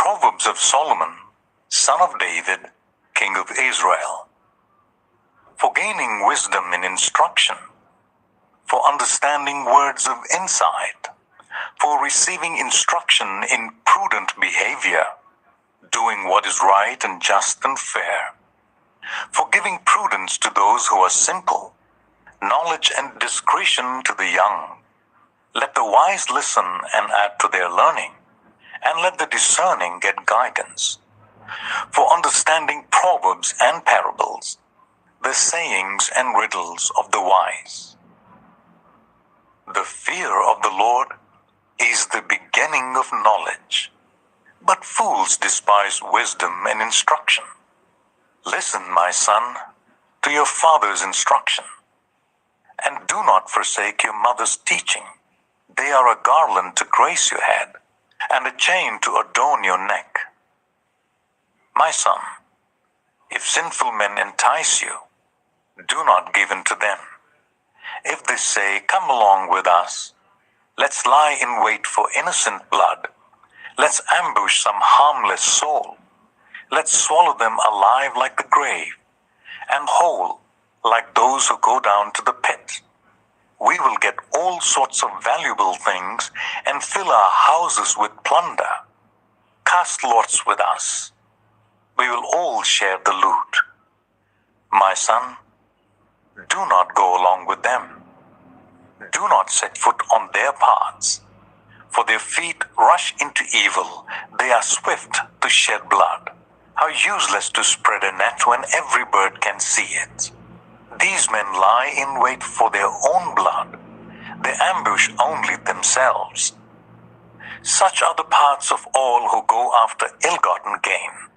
Proverbs of Solomon, son of David, king of Israel. For gaining wisdom in instruction, for understanding words of insight, for receiving instruction in prudent behavior, doing what is right and just and fair, for giving prudence to those who are simple, knowledge and discretion to the young. Let the wise listen and add to their learning, and let the discerning get guidance. For understanding proverbs and parables, the sayings and riddles of the wise. The fear of the Lord is the beginning of knowledge, but fools despise wisdom and instruction. Listen, my son, to your father's instruction, and do not forsake your mother's teaching. They are a garland to grace your head, and a chain to adorn your neck. My son, if sinful men entice you, do not give in to them. If they say, "Come along with us, let's lie in wait for innocent blood, let's ambush some harmless soul, let's swallow them alive like the grave, and whole like those who go down to the pit. We will get all sorts of valuable things and fill our houses with plunder. Cast lots with us. We will all share the loot." My son, do not go along with them. Do not set foot on their paths, for their feet rush into evil. They are swift to shed blood. How useless to spread a net when every bird can see it. These men lie in wait for their own blood. They ambush only themselves. Such are the paths of all who go after ill-gotten gain.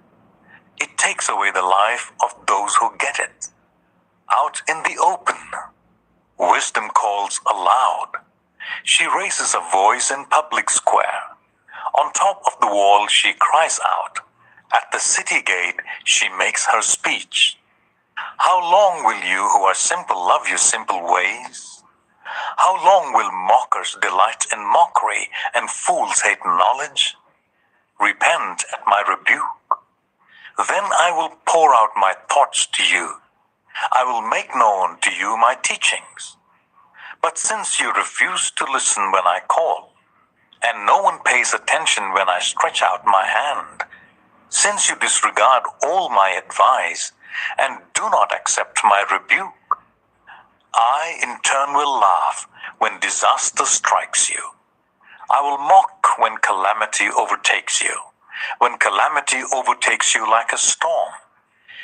It takes away the life of those who get it. Out in the open, wisdom calls aloud. She raises a voice in public square. On top of the wall she cries out. At the city gate she makes her speech. How long will you who are simple love your simple ways? How long will mockers delight in mockery and fools hate knowledge? Repent at my rebuke. Then I will pour out my thoughts to you. I will make known to you my teachings. But since you refuse to listen when I call, and no one pays attention when I stretch out my hand, since you disregard all my advice and do not accept my rebuke, I in turn will laugh when disaster strikes you. I will mock when calamity overtakes you, when calamity overtakes you like a storm,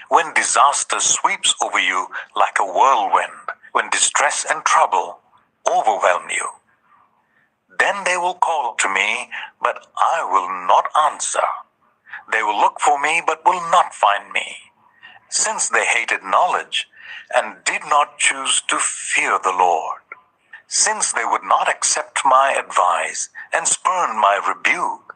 when disaster sweeps over you like a whirlwind, when distress and trouble overwhelm you. Then they will call to me, but I will not answer. They will look for me, but will not find me, since they hated knowledge and did not choose to fear the Lord. Since they would not accept my advice and spurn my rebuke,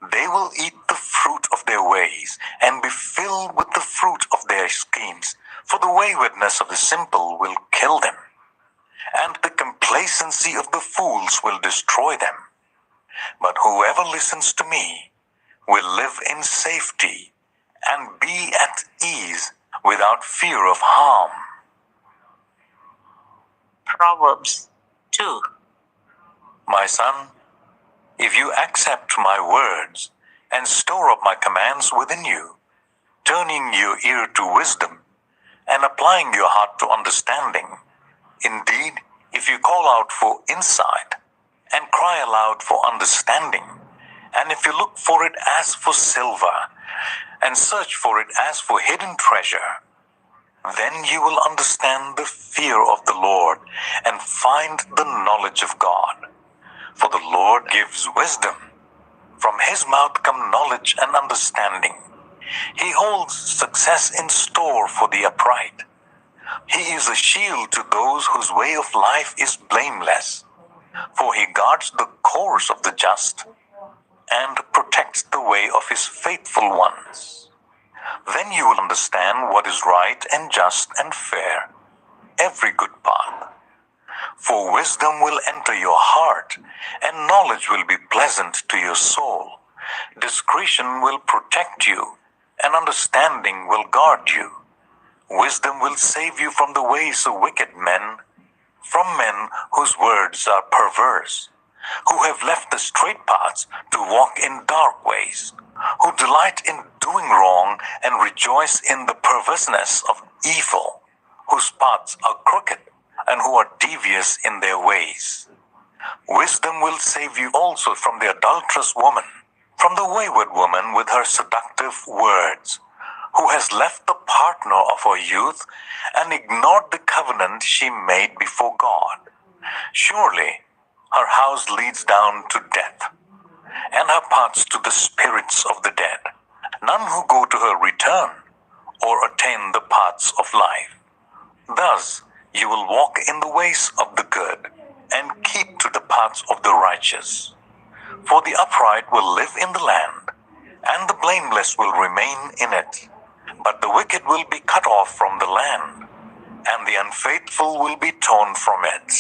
they will eat the fruit of their ways and be filled with the fruit of their schemes, for the waywardness of the simple will kill them, and the complacency of the fools will destroy them. But whoever listens to me will live in safety and be at ease without fear of harm. Proverbs 2. My son, if you accept my words and store up my commands within you, turning your ear to wisdom and applying your heart to understanding, indeed, if you call out for insight and cry aloud for understanding, and if you look for it as for silver and search for it as for hidden treasure, then you will understand the fear of the Lord and find the knowledge of God. For the Lord gives wisdom. From his mouth come knowledge and understanding. He holds success in store for the upright. He is a shield to those whose way of life is blameless. For he guards the course of the just and protects the way of his faithful ones. Then you will understand what is right and just and fair, every good path. For wisdom will enter your heart, and knowledge will be pleasant to your soul. Discretion will protect you, and understanding will guard you. Wisdom will save you from the ways of wicked men, from men whose words are perverse, who have left the straight paths to walk in dark ways, who delight in doing wrong and rejoice in the perverseness of evil, whose paths are crooked and who are devious in their ways. Wisdom will save you also from the adulterous woman, from the wayward woman with her seductive words, who has left the partner of her youth and ignored the covenant she made before God. Surely her house leads down to death, and her paths to the spirits of the dead. None who go to her return or attain the paths of life. Thus you will walk in the ways of the good and keep to the paths of the righteous. For the upright will live in the land, and the blameless will remain in it. But the wicked will be cut off from the land, and the unfaithful will be torn from it.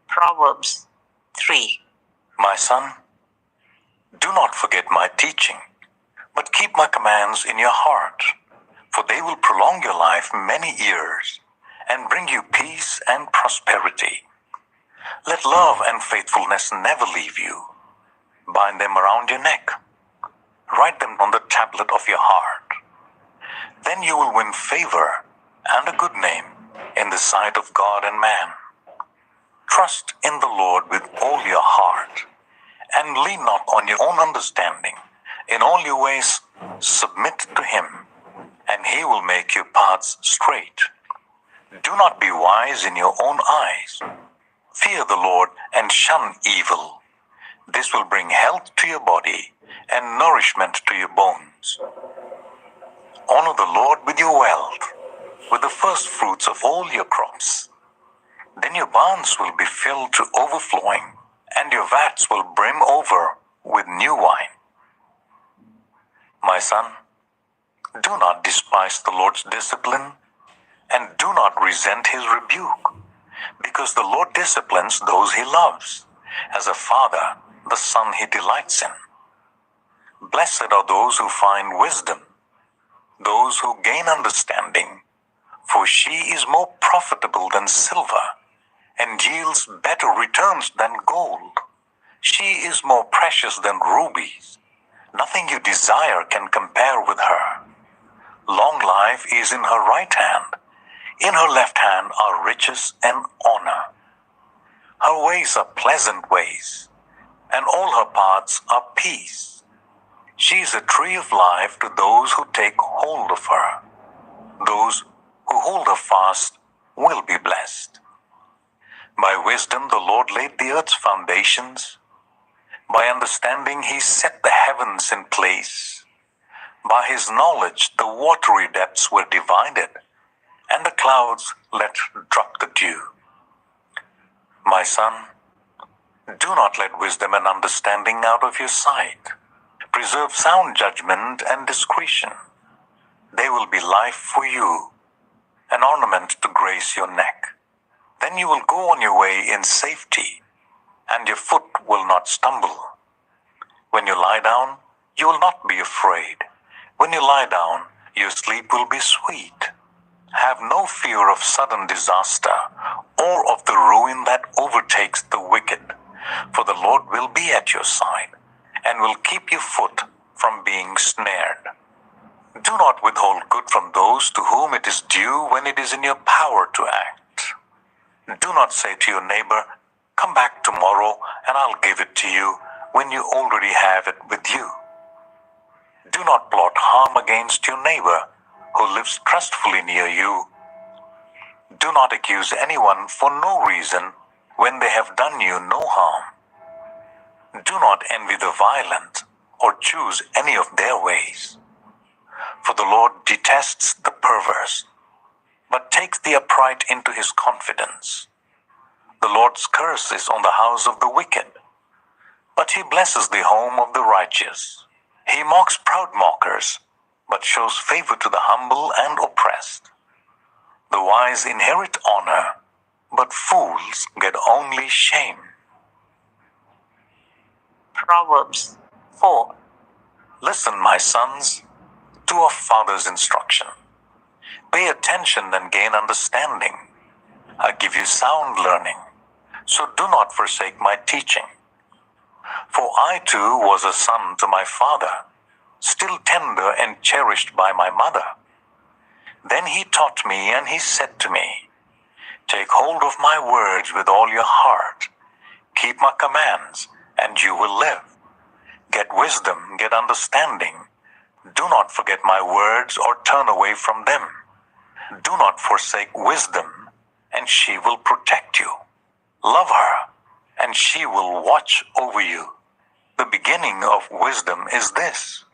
Proverbs 3. My son, do not forget my teaching, but keep my commands in your heart, for they will prolong your life many years and bring you peace and prosperity. Let love and faithfulness never leave you. Bind them around your neck. Write them on the tablet of your heart. Then you will win favor and a good name in the sight of God and man. Trust in the Lord with all your heart, and lean not on your own understanding. In all your ways submit to him, and he will make your paths straight. Do not be wise in your own eyes. Fear the Lord and shun evil. This will bring health to your body and nourishment to your bones. Honor the Lord with your wealth, with the first fruits of all your crops. Then your barns will be filled to overflowing, and your vats will brim over with new wine. My son, do not despise the Lord's discipline, and do not resent his rebuke, because the Lord disciplines those he loves, as a father the son he delights in. Blessed are those who find wisdom, those who gain understanding, for she is more profitable than silver, and yields better returns than gold. She is more precious than rubies. Nothing you desire can compare with her. Long life is in her right hand. In her left hand are riches and honor. Her ways are pleasant ways, and all her paths are peace. She is a tree of life to those who take hold of her. Those who hold her fast will be blessed. By wisdom the Lord laid the earth's foundations. By understanding he set the heavens in place. By his knowledge the watery depths were divided, and the clouds let drop the dew. My son, do not let wisdom and understanding out of your sight. Preserve sound judgment and discretion. They will be life for you, an ornament to grace your neck. Then you will go on your way in safety, and your foot will not stumble. When you lie down, you will not be afraid. When you lie down, your sleep will be sweet. Have no fear of sudden disaster or of the ruin that overtakes the wicked, for the Lord will be at your side and will keep your foot from being snared. Do not withhold good from those to whom it is due when it is in your power to act. Do not say to your neighbor, "Come back tomorrow and I'll give it to you," when you already have it with you. Do not plot harm against your neighbor who lives trustfully near you. Do not accuse anyone for no reason when they have done you no harm. Do not envy the violent or choose any of their ways. For the Lord detests the perverse, but takes the upright into his confidence. The Lord's curse is on the house of the wicked, but he blesses the home of the righteous. He mocks proud mockers, but shows favor to the humble and oppressed. The wise inherit honor, but fools get only shame. Proverbs 4. Listen, my sons, to a father's instruction. Pay attention and gain understanding. I give you sound learning, so do not forsake my teaching. For I too was a son to my father, still tender and cherished by my mother. Then he taught me, and he said to me, take hold of my words with all your heart. Keep my commands, and you will live. Get wisdom, get understanding. Do not forget my words or turn away from them. Do not forsake wisdom, and she will protect you. Love her, and she will watch over you. The beginning of wisdom is this: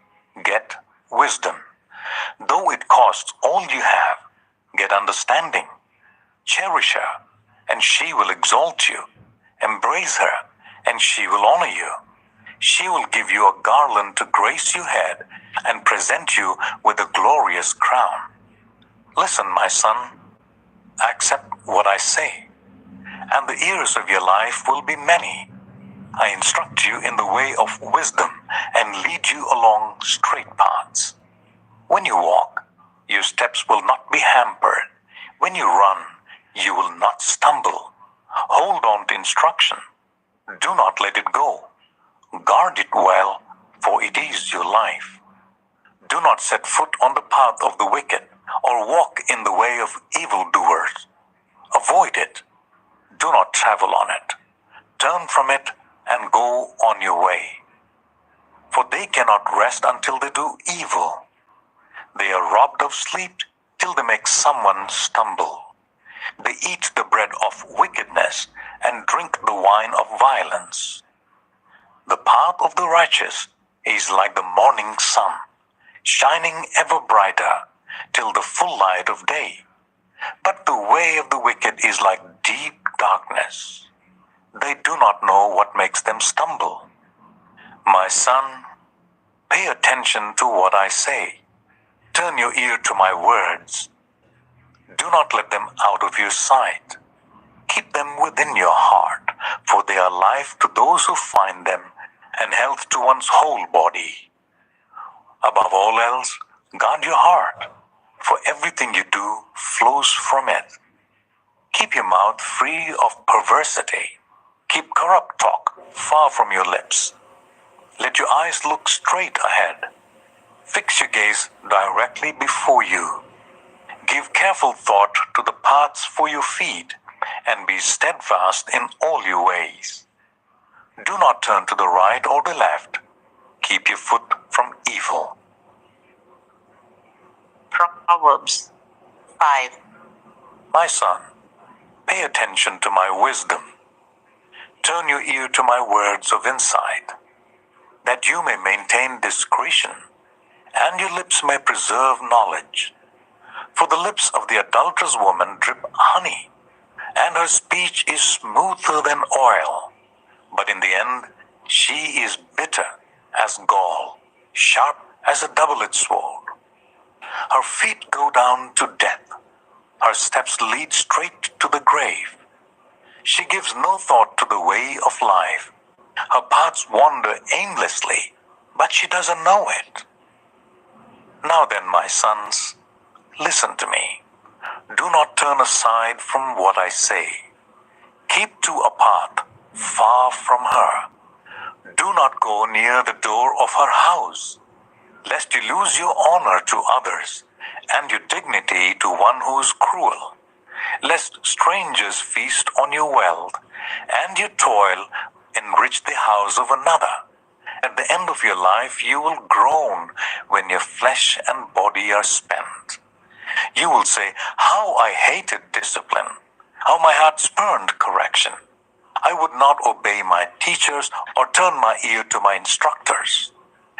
get wisdom. Though it costs all you have, get understanding. Cherish her, and she will exalt you. Embrace her, and she will honor you. She will give you a garland to grace your head and present you with a glorious crown. Listen, my son, accept what I say, and the years of your life will be many. I instruct you in the way of wisdom and lead you along straight paths. When you walk, your steps will not be hampered. When you run, you will not stumble. Hold on to instruction. Do not let it go. Guard it well, for it is your life. Do not set foot on the path of the wicked, or walk in the way of evildoers. Avoid it. Do not travel on it. Turn from it and go on your way. For they cannot rest until they do evil. They are robbed of sleep till they make someone stumble. They eat the bread of wickedness and drink the wine of violence. The path of the righteous is like the morning sun, shining ever brighter till the full light of day. But the way of the wicked is like deep darkness. They do not know what makes them stumble. My son, pay attention to what I say. Turn your ear to my words. Do not let them out of your sight. Keep them within your heart, for they are life to those who find them and health to one's whole body. Above all else, guard your heart, for everything you do flows from it. Keep your mouth free of perversity. Keep corrupt talk far from your lips. Let your eyes look straight ahead. Fix your gaze directly before you. Give careful thought to the paths for your feet, and be steadfast in all your ways. Do not turn to the right or the left. Keep your foot from evil. Proverbs 5. My son, pay attention to my wisdom. Turn your ear to my words of insight, that you may maintain discretion, and your lips may preserve knowledge. For the lips of the adulterous woman drip honey, and her speech is smoother than oil. But in the end, she is bitter as gall, sharp as a double-edged sword. Her feet go down to death. Her steps lead straight to the grave. She gives no thought to the way of life. Her paths wander aimlessly, but she doesn't know it. Now then, my sons, listen to me. Do not turn aside from what I say. Keep to a path far from her. Do not go near the door of her house, lest you lose your honor to others and your dignity to one who is cruel, lest strangers feast on your wealth and your toil enrich the house of another. At the end of your life you will groan when your flesh and body are spent. You will say, how I hated discipline, how my heart spurned correction. I would not obey my teachers or turn my ear to my instructors.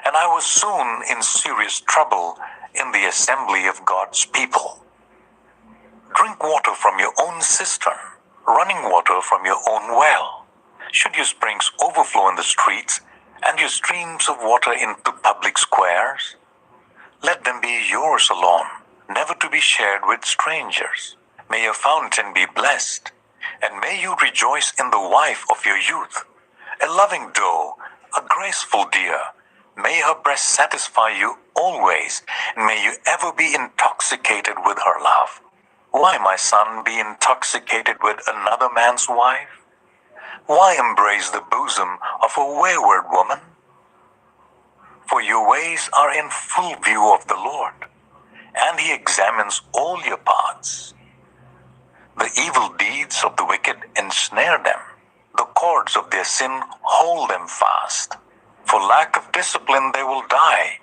And I was soon in serious trouble in the assembly of God's people. Drink water from your own cistern, running water from your own well. Should your springs overflow in the streets, and your streams of water into public squares? Let them be yours alone, never to be shared with strangers. May your fountain be blessed, and may you rejoice in the wife of your youth, a loving doe a graceful deer. May her breast satisfy you always, and may you ever be intoxicated with her love. Why, my son, be intoxicated with another man's wife? Why embrace the bosom of a wayward woman? For your ways are in full view of the Lord, and he examines all your paths. The evil deeds of the wicked ensnare them. The cords of their sin hold them fast. For lack of discipline they will die,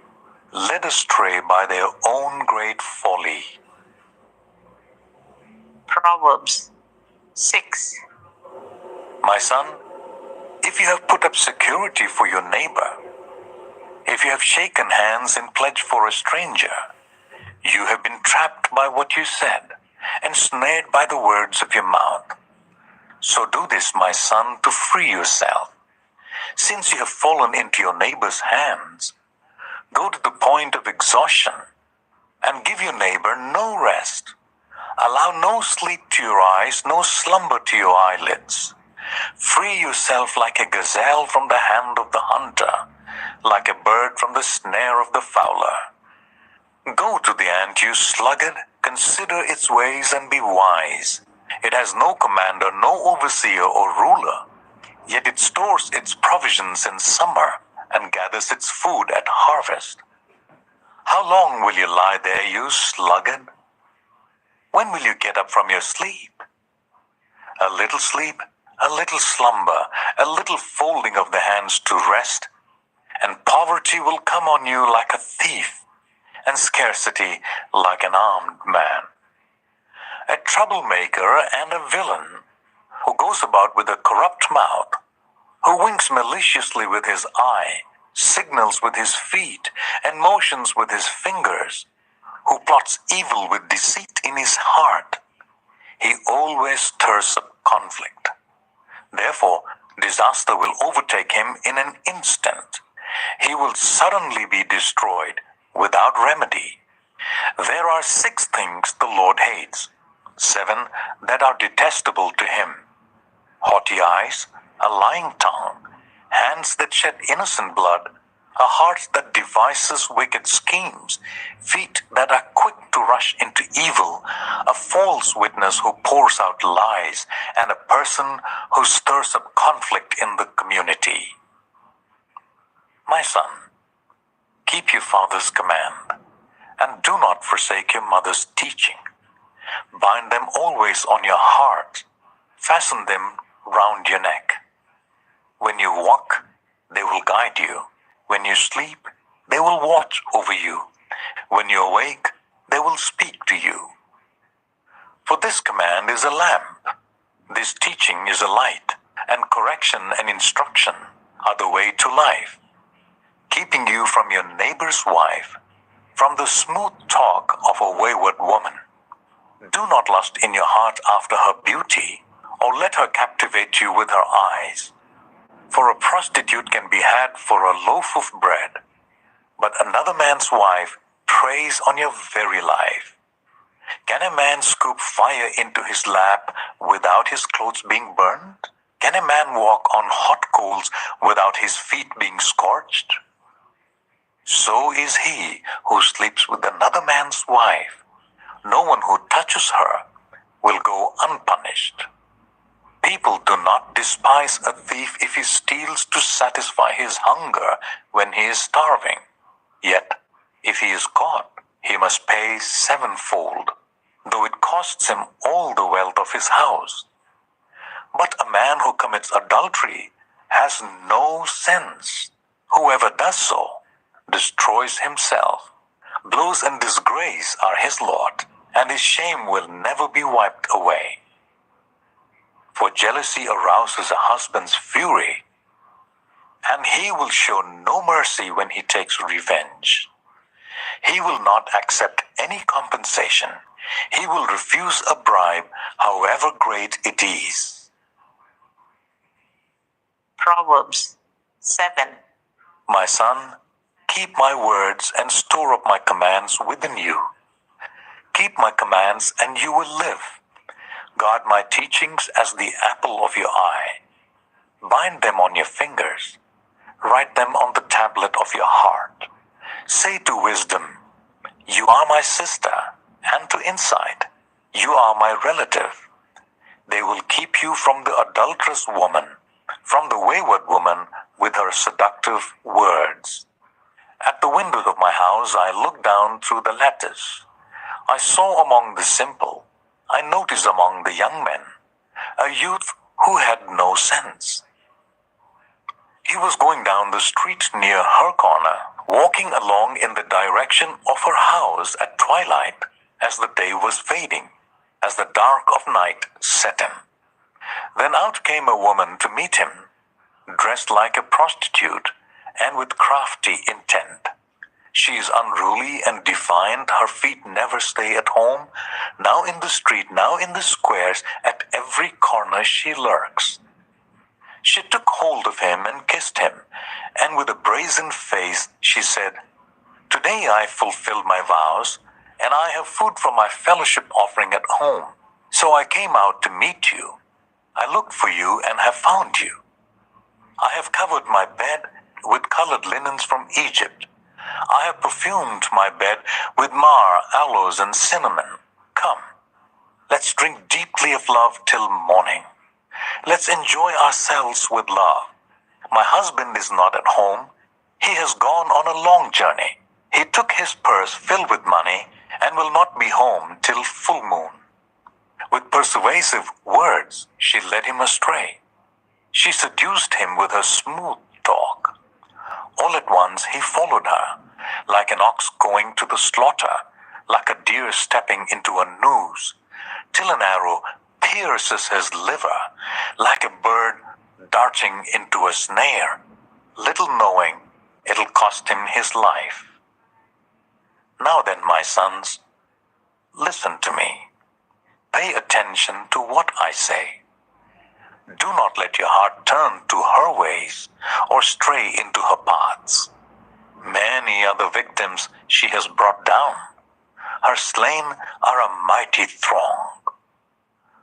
led astray by their own great folly. Proverbs 6. My son, if you have put up security for your neighbor, if you have shaken hands in pledge for a stranger, you have been trapped by what you said, and snared by the words of your mouth. So do this, my son, to free yourself. Since you have fallen into your neighbor's hands, go to the point of exhaustion and give your neighbor no rest. Allow no sleep to your eyes, no slumber to your eyelids. Free yourself like a gazelle from the hand of the hunter, like a bird from the snare of the fowler. Go to the ant, you sluggard, consider its ways and be wise. It has no commander, no overseer or ruler, yet it stores its provisions in summer and gathers its food at harvest. How long will you lie there, you sluggard? When will you get up from your sleep? A little sleep, a little slumber, a little folding of the hands to rest, and poverty will come on you like a thief, and scarcity like an armed man. A troublemaker and a villain, who goes about with a corrupt mouth, who winks maliciously with his eye, signals with his feet, and motions with his fingers, who plots evil with deceit in his heart. He always stirs up conflict. Therefore, disaster will overtake him in an instant. He will suddenly be destroyed without remedy. There are 6 things the Lord hates, 7 that are detestable to him: haughty eyes, a lying tongue, hands that shed innocent blood, a heart that devises wicked schemes, feet that are quick to rush into evil, a false witness who pours out lies, and a person who stirs up conflict in the community. My son, keep your father's command, and do not forsake your mother's teaching. Bind them always on your heart, fasten them round your neck. When you walk, they will guide you. When you sleep, they will watch over you. When you awake, they will speak to you. For this command is a lamp, this teaching is a light, and correction and instruction are the way to life, keeping you from your neighbor's wife, from the smooth talk of a wayward woman. Do not lust in your heart after her beauty, or let her captivate you with her eyes. For a prostitute can be had for a loaf of bread, but another man's wife preys on your very life. Can a man scoop fire into his lap without his clothes being burned? Can a man walk on hot coals without his feet being scorched? So is he who sleeps with another man's wife. No one who touches her will go unpunished. People do not despise a thief if he steals to satisfy his hunger when he is starving. Yet, if he is caught, he must pay 7-fold, though it costs him all the wealth of his house. But a man who commits adultery has no sense. Whoever does so destroys himself. Blows and disgrace are his lot, and his shame will never be wiped away. For jealousy arouses a husband's fury, and he will show no mercy when he takes revenge. He will not accept any compensation. He will refuse a bribe, however great it is. Proverbs 7. My son, keep my words and store up my commands within you. Keep my commands and you will live. Guard my teachings as the apple of your eye. Bind them on your fingers. Write them on the tablet of your heart. Say to wisdom, you are my sister, and to insight, you are my relative. They will keep you from the adulterous woman, from the wayward woman with her seductive words. At the windows of my house I looked down through the lattice. I saw among the simple, I noticed among the young men, a youth who had no sense. He was going down the street near her corner, walking along in the direction of her house at twilight, as the day was fading, as the dark of night set in. Then out came a woman to meet him, dressed like a prostitute and with crafty intent. She is unruly and defiant, her feet never stay at home, now in the street, now in the squares, at every corner she lurks. She took hold of him and kissed him, and with a brazen face she said, Today I fulfilled my vows, and I have food from my fellowship offering at home. So I came out to meet you. I looked for you and have found you. I have covered my bed with colored linens from Egypt. I have perfumed my bed with myrrh, aloes, and cinnamon. Come, let's drink deeply of love till morning. Let's enjoy ourselves with love. My husband is not at home. He has gone on a long journey. He took his purse filled with money and will not be home till full moon. With persuasive words, she led him astray. She seduced him with her smooth talk. All at once he followed her, like an ox going to the slaughter, like a deer stepping into a noose, till an arrow pierces his liver, like a bird darting into a snare, little knowing it'll cost him his life. Now then, my sons, listen to me. Pay attention to what I say. Do not let your heart turn to her ways or stray into her paths. Many are the victims she has brought down. Her slain are a mighty throng.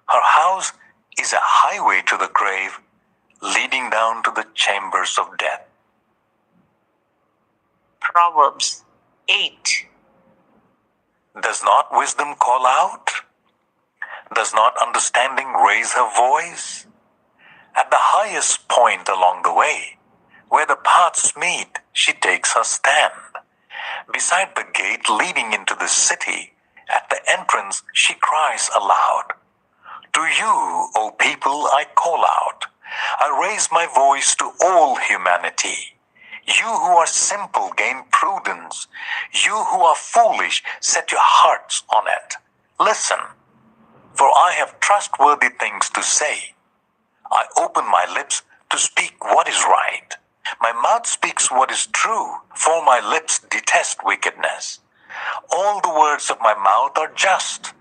Her house is a highway to the grave, leading down to the chambers of death. Proverbs 8. Does not wisdom call out? Does not understanding raise her voice? At the highest point along the way, where the paths meet, she takes her stand. Beside the gate leading into the city, at the entrance she cries aloud. To you, O people, I call out. I raise my voice to all humanity. You who are simple gain prudence. You who are foolish set your hearts on it. Listen, for I have trustworthy things to say. I open my lips to speak what is right. My mouth speaks what is true, for my lips detest wickedness. All the words of my mouth are just.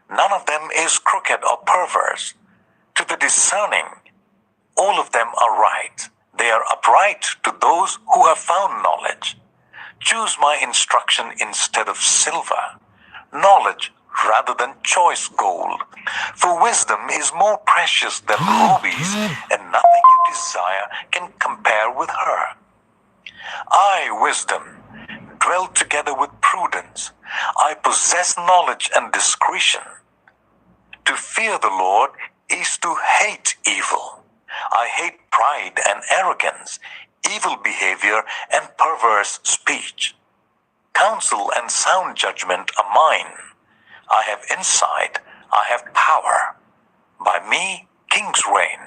None of them is crooked or perverse. To the discerning, all of them are right. They are upright to those who have found knowledge. Choose my instruction instead of silver, knowledge rather than choice gold. For wisdom is more precious than rubies, and nothing you desire can compare with her. I, wisdom, dwell together with prudence. I possess knowledge and discretion. To fear the Lord is to hate evil. I hate pride and arrogance, evil behavior and perverse speech. Counsel and sound judgment are mine. I have insight, I have power. By me kings reign,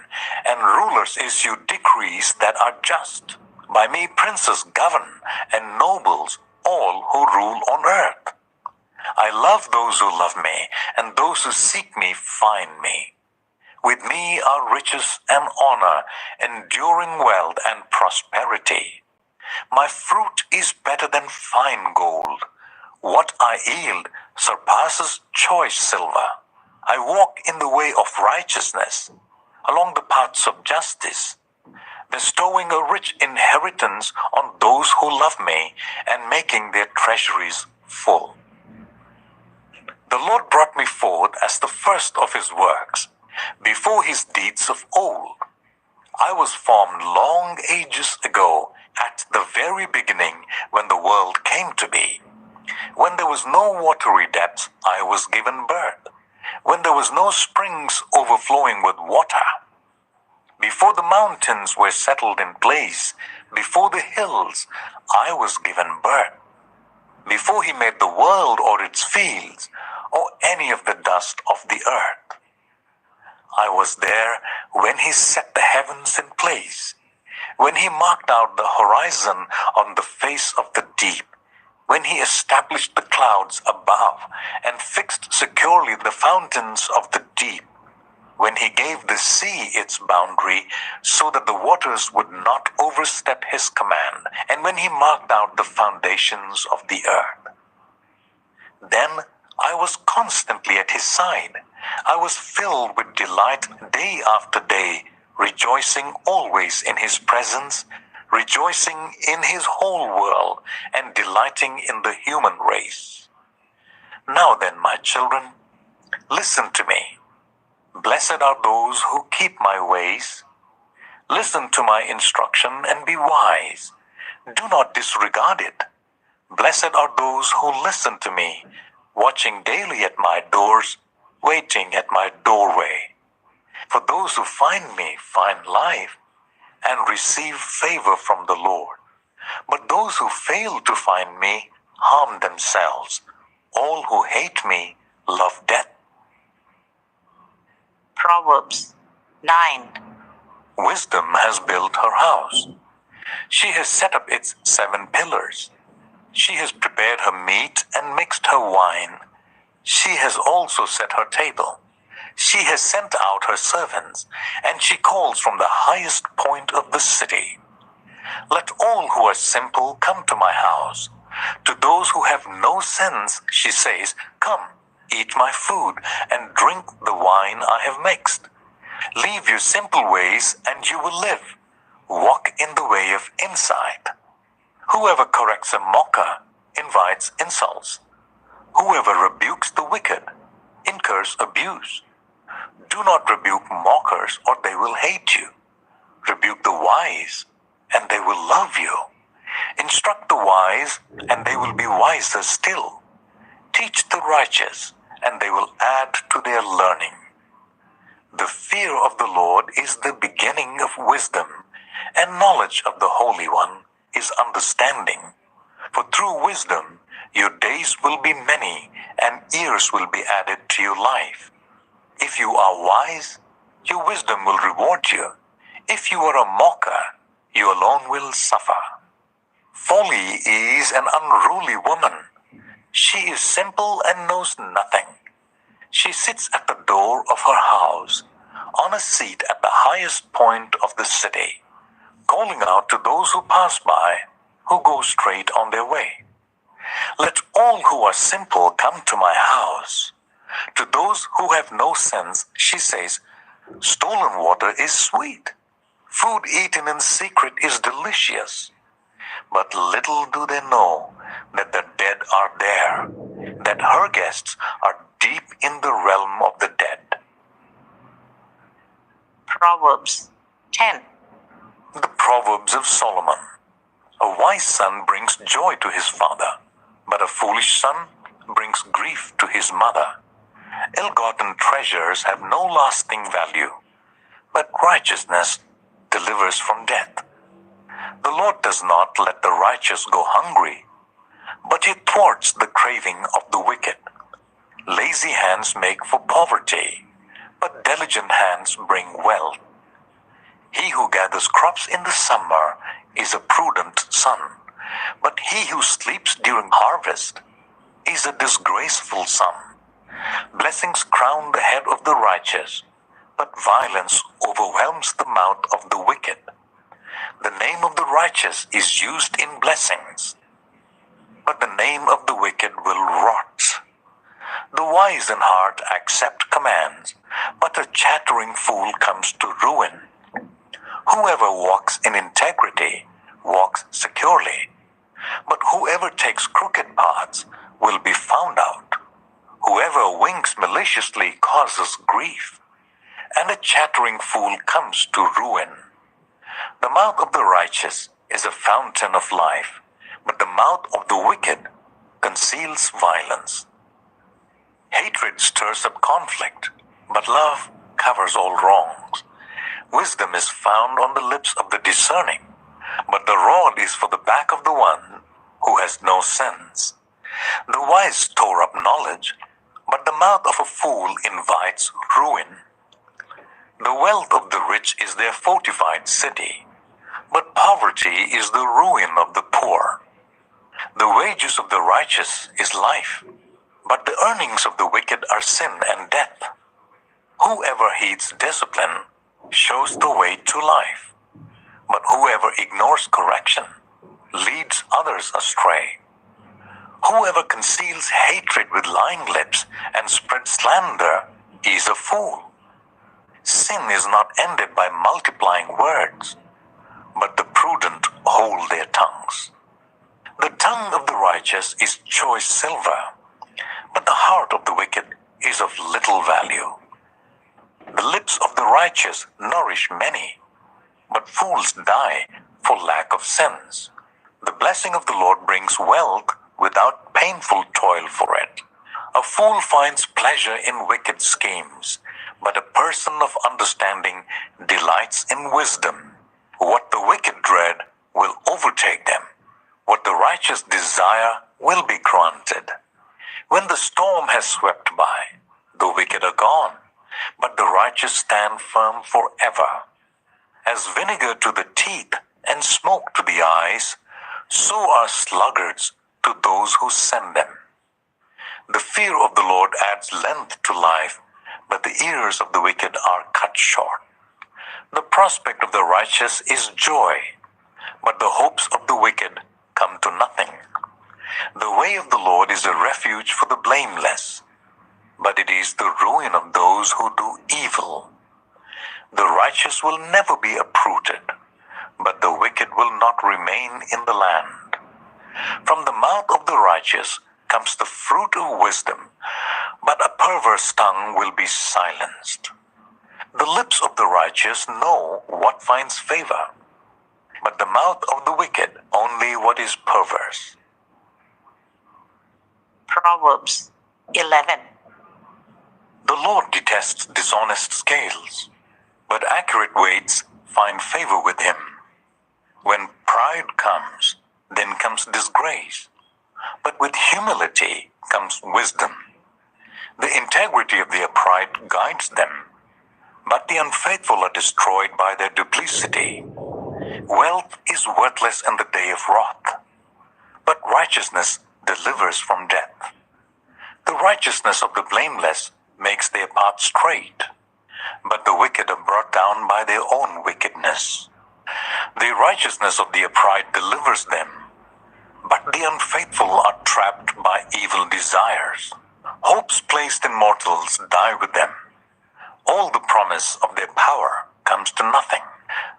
and rulers issue decrees that are just. By me princes govern, and nobles all who rule on earth. I love those who love me, and those who seek me find me. With me are riches and honor, enduring wealth and prosperity. My fruit is better than fine gold. What I yield surpasses choice silver. I walk in the way of righteousness, along the paths of justice, bestowing a rich inheritance on those who love me and making their treasuries full. The Lord brought me forth as the first of his works, before his deeds of old. I was formed long ages ago At the very beginning, when the world came to be, when there was no watery depths, I was given birth. When there was no springs overflowing with water, before the mountains were settled in place, before the hills, I was given birth. Before he made the world or its fields, or any of the dust of the earth. I was there when he set the heavens in place, when he marked out the horizon on the face of the deep, when he established the clouds above and fixed securely the fountains of the deep, when he gave the sea its boundary so that the waters would not overstep his command, and when he marked out the foundations of the earth. Then I was constantly at his side. I was filled with delight day after day, rejoicing always in his presence, rejoicing in his whole world, and delighting in the human race. Now then, my children, listen to me. Blessed are those who keep my ways. Listen to my instruction and be wise. Do not disregard it. Blessed are those who listen to me, watching daily at my doors, waiting at my doorway. For those who find me find life and receive favor from the Lord. But those who fail to find me harm themselves. All who hate me love death. Proverbs 9. Wisdom has built her house. She has set up its 7 pillars. She has prepared her meat and mixed her wine. She has also set her table. She has sent out her servants, and she calls from the highest point of the city. Let all who are simple come to my house. To those who have no sense, she says, come, eat my food, and drink the wine I have mixed. Leave your simple ways, and you will live. Walk in the way of insight. Whoever corrects a mocker invites insults. Whoever rebukes the wicked incurs abuse. Do not rebuke mockers, or they will hate you. Rebuke the wise, and they will love you. Instruct the wise, and they will be wiser still. Teach the righteous, and they will add to their learning. The fear of the Lord is the beginning of wisdom, and knowledge of the Holy One is understanding. For through wisdom your days will be many, and years will be added to your life. If you are wise, your wisdom will reward you. If you are a mocker, you alone will suffer. Folly is an unruly woman. She is simple and knows nothing. She sits at the door of her house, on a seat at the highest point of the city, calling out to those who pass by, who go straight on their way. Let all who are simple come to my house. To those who have no sense, she says, stolen water is sweet. Food eaten in secret is delicious. But little do they know that the dead are there, that her guests are deep in the realm of the dead. Proverbs 10. The Proverbs of Solomon. A wise son brings joy to his father, but a foolish son brings grief to his mother. Ill-gotten treasures have no lasting value, but righteousness delivers from death. The Lord does not let the righteous go hungry, but he thwarts the craving of the wicked. Lazy hands make for poverty, but diligent hands bring wealth. He who gathers crops in the summer is a prudent son, but he who sleeps during harvest is a disgraceful son. Blessings crown the head of the righteous, but violence overwhelms the mouth of the wicked. The name of the righteous is used in blessings, but the name of the wicked will rot. The wise in heart accept commands, but a chattering fool comes to ruin. Whoever walks in integrity walks securely, but whoever takes crooked paths will be found out. Whoever winks maliciously causes grief, and a chattering fool comes to ruin. The mouth of the righteous is a fountain of life, but the mouth of the wicked conceals violence. Hatred stirs up conflict, but love covers all wrongs. Wisdom is found on the lips of the discerning, but the rod is for the back of the one who has no sense. The wise store up knowledge, but the mouth of a fool invites ruin. The wealth of the rich is their fortified city, but poverty is the ruin of the poor. The wages of the righteous is life, but the earnings of the wicked are sin and death. Whoever heeds discipline shows the way to life, but whoever ignores correction leads others astray. Whoever conceals hatred with lying lips and spreads slander is a fool. Sin is not ended by multiplying words, but the prudent hold their tongues. The tongue of the righteous is choice silver, but the heart of the wicked is of little value. The lips of the righteous nourish many, but fools die for lack of sense. The blessing of the Lord brings wealth without painful toil for it. A fool finds pleasure in wicked schemes, but a person of understanding delights in wisdom. What the wicked dread will overtake them. What the righteous desire will be granted. When the storm has swept by, the wicked are gone, but the righteous stand firm forever. As vinegar to the teeth and smoke to the eyes, so are sluggards to those who send them. The fear of the Lord adds length to life, but the ears of the wicked are cut short. The prospect of the righteous is joy, but the hopes of the wicked come to nothing. The way of the Lord is a refuge for the blameless, but it is the ruin of those who do evil. The righteous will never be uprooted, but the wicked will not remain in the land. From the mouth of the righteous comes the fruit of wisdom, but a perverse tongue will be silenced. The lips of the righteous know what finds favor, but the mouth of the wicked only what is perverse. Proverbs 11. The Lord detests dishonest scales, but accurate weights find favor with him. When pride comes, then comes disgrace, but with humility comes wisdom. The integrity of the upright guides them, but the unfaithful are destroyed by their duplicity. Wealth is worthless in the day of wrath, but righteousness delivers from death. The righteousness of the blameless makes their path straight, but the wicked are brought down by their own wickedness. The righteousness of the upright delivers them, but the unfaithful are trapped by evil desires. Hopes placed in mortals die with them. All the promise of their power comes to nothing.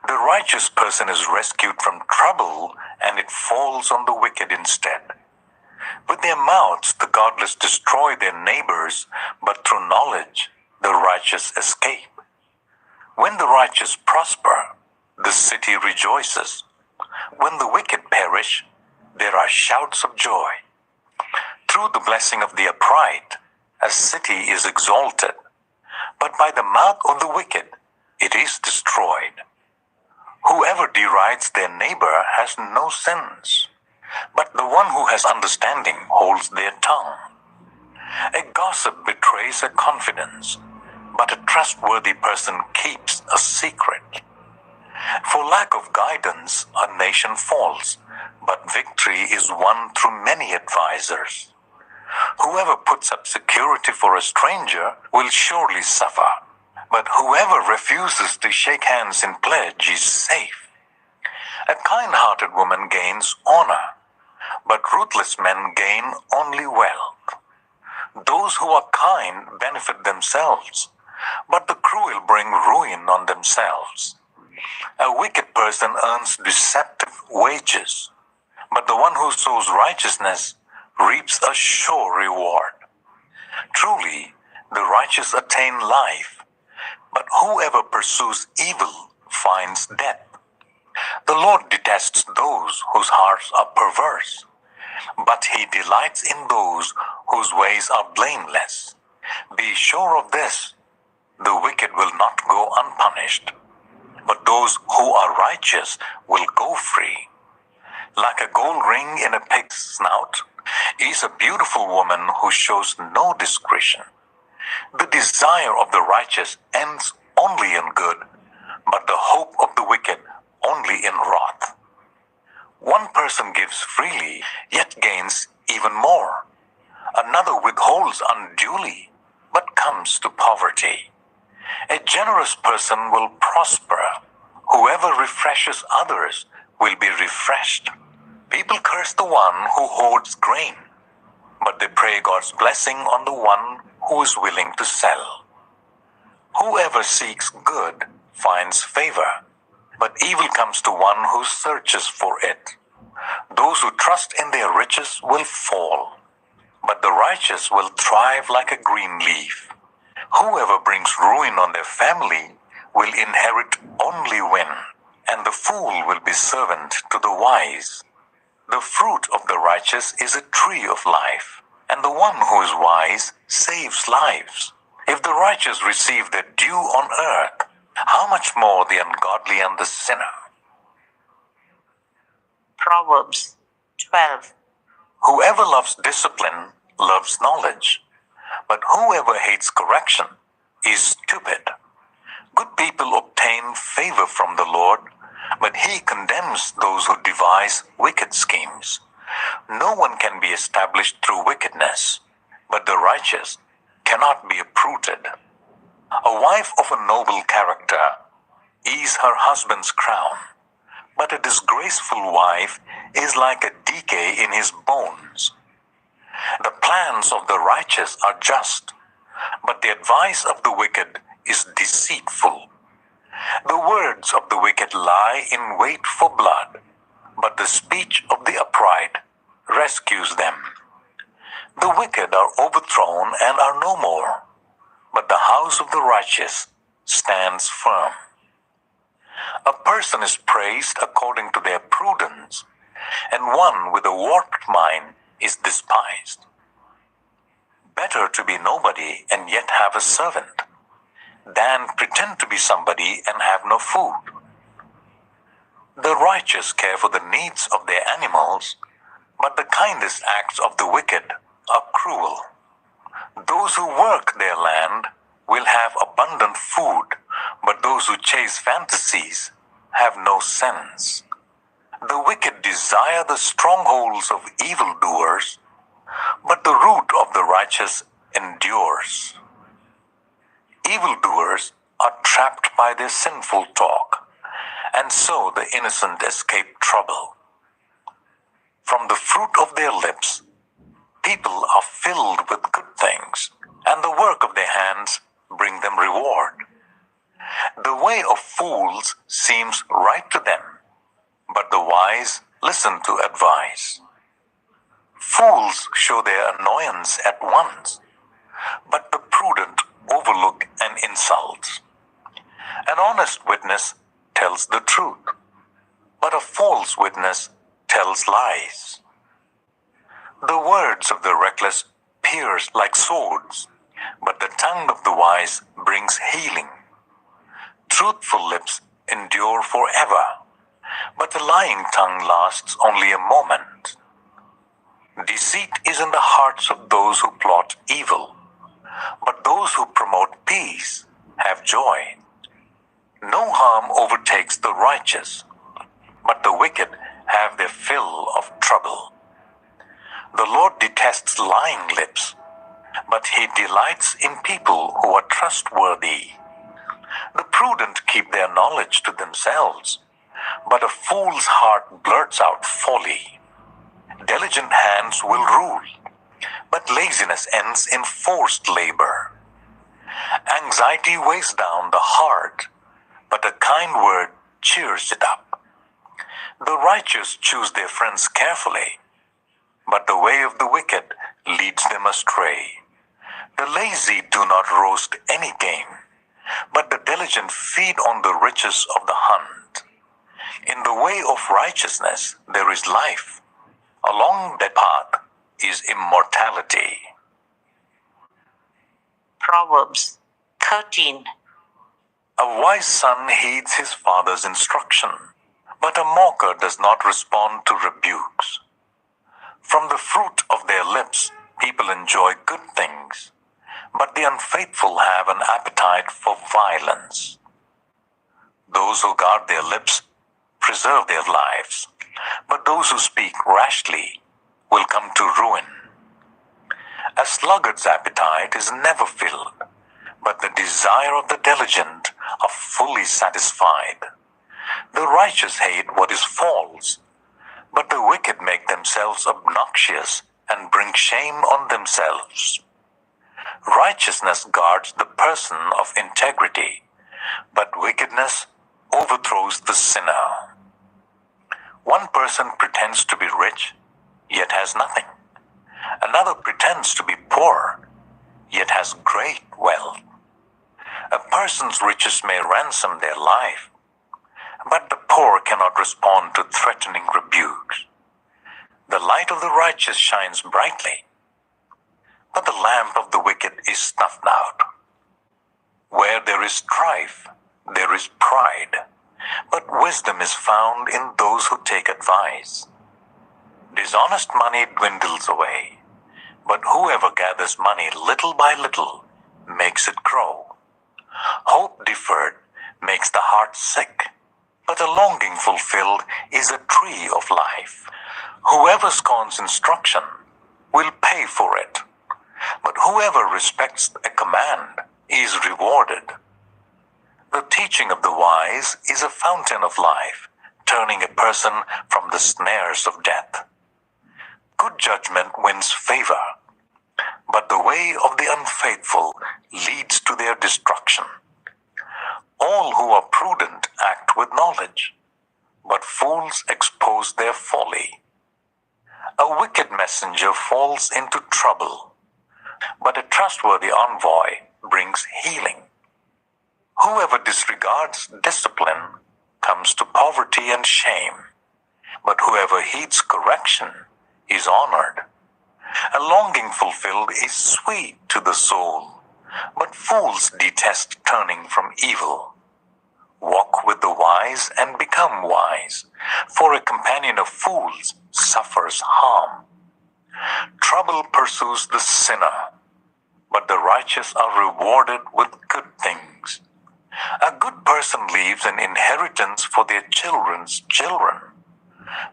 The righteous person is rescued from trouble, and it falls on the wicked instead. With their mouths the godless destroy their neighbors, but through knowledge the righteous escape. When the righteous prosper, the city rejoices. When the wicked perish, there are shouts of joy. Through the blessing of the upright, a city is exalted, but by the mouth of the wicked it is destroyed. Whoever derides their neighbor has no sense, but the one who has understanding holds their tongue. A gossip betrays a confidence, but a trustworthy person keeps a secret. For lack of guidance, a nation falls, but victory is won through many advisers. Whoever puts up security for a stranger will surely suffer, but whoever refuses to shake hands in pledge is safe. A kind-hearted woman gains honor, but ruthless men gain only wealth. Those who are kind benefit themselves, but the cruel bring ruin on themselves. A wicked person earns deceptive wages, but the one who sows righteousness reaps a sure reward. Truly, the righteous attain life, but whoever pursues evil finds death. The Lord detests those whose hearts are perverse, but he delights in those whose ways are blameless. Be sure of this, the wicked will not go unpunished, but those who are righteous will go free. Like a gold ring in a pig's snout is a beautiful woman who shows no discretion. The desire of the righteous ends only in good, but the hope of the wicked only in wrath. One person gives freely, yet gains even more. Another withholds unduly, but comes to poverty. A generous person will prosper. Whoever refreshes others will be refreshed. People curse the one who hoards grain, but they pray God's blessing on the one who is willing to sell. Whoever seeks good finds favor, but evil comes to one who searches for it. Those who trust in their riches will fall, but the righteous will thrive like a green leaf. Whoever brings ruin on their family will inherit only win, and the fool will be servant to the wise. The fruit of the righteous is a tree of life, and the one who is wise saves lives. If the righteous receive their due on earth, how much more the ungodly and the sinner? Proverbs 12. Whoever loves discipline loves knowledge, but whoever hates correction is stupid. Good people obtain favor from the Lord, but he condemns those who devise wicked schemes. No one can be established through wickedness, but the righteous cannot be uprooted. A wife of a noble character is her husband's crown, but a disgraceful wife is like a decay in his bones. The plans of the righteous are just, but the advice of the wicked is deceitful. The words of the wicked lie in wait for blood, but the speech of the upright rescues them. The wicked are overthrown and are no more, but the house of the righteous stands firm. A person is praised according to their prudence, and one with a warped mind is despised. Better to be nobody and yet have a servant, than pretend to be somebody and have no food. The righteous care for the needs of their animals, but the kindest acts of the wicked are cruel. Those who work their land will have abundant food, but those who chase fantasies have no sense. The wicked desire the strongholds of evildoers, but the root of the righteous endures. Evildoers are trapped by their sinful talk, and so the innocent escape trouble. From the fruit of their lips, people are filled with good things, and the work of their hands bring them reward. The way of fools seems right to them, but the wise listen to advice. Fools show their annoyance at once, but the prudent overlook an insult. An honest witness tells the truth, but a false witness tells lies. The words of the reckless pierce like swords, but the tongue of the wise brings healing. Truthful lips endure forever, but the lying tongue lasts only a moment. Deceit is in the hearts of those who plot evil, but those who promote peace have joy. No harm overtakes the righteous, but the wicked have their fill of trouble. The Lord detests lying lips, but he delights in people who are trustworthy. The prudent keep their knowledge to themselves, but a fool's heart blurts out folly. Diligent hands will rule, but laziness ends in forced labor. Anxiety weighs down the heart, but a kind word cheers it up. The righteous choose their friends carefully, but the way of the wicked leads them astray. The lazy do not roast any game, but the diligent feed on the riches of the hunt. In the way of righteousness there is life. Along that path is immortality. Proverbs 13. A wise son heeds his father's instruction, but a mocker does not respond to rebukes. From the fruit of their lips people enjoy good things, but the unfaithful have an appetite for violence. Those who guard their lips preserve their lives, but those who speak rashly will come to ruin. A sluggard's appetite is never filled, but the desire of the diligent are fully satisfied. The righteous hate what is false, but the wicked make themselves obnoxious and bring shame on themselves. Righteousness guards the person of integrity, but wickedness overthrows the sinner. One person pretends to be rich, yet has nothing. Another pretends to be poor, yet has great wealth. A person's riches may ransom their life, but the poor cannot respond to threatening rebukes. The light of the righteous shines brightly, but the lamp of the wicked is snuffed out. Where there is strife, there is pride, but wisdom is found in those who take advice. Dishonest money dwindles away, but whoever gathers money little by little makes it grow. Hope deferred makes the heart sick, but a longing fulfilled is a tree of life. Whoever scorns instruction will pay for it, but whoever respects a command is rewarded. The teaching of the wise is a fountain of life, turning a person from the snares of death. Good judgment wins favor, but the way of the unfaithful leads to their destruction. All who are prudent act with knowledge, but fools expose their folly. A wicked messenger falls into trouble, but a trustworthy envoy brings healing. Whoever disregards discipline comes to poverty and shame, but whoever heeds correction is honored. A longing fulfilled is sweet to the soul, but fools detest turning from evil. Walk with the wise and become wise, for a companion of fools suffers harm. Trouble pursues the sinner, but the righteous are rewarded with good things. A good person leaves an inheritance for their children's children,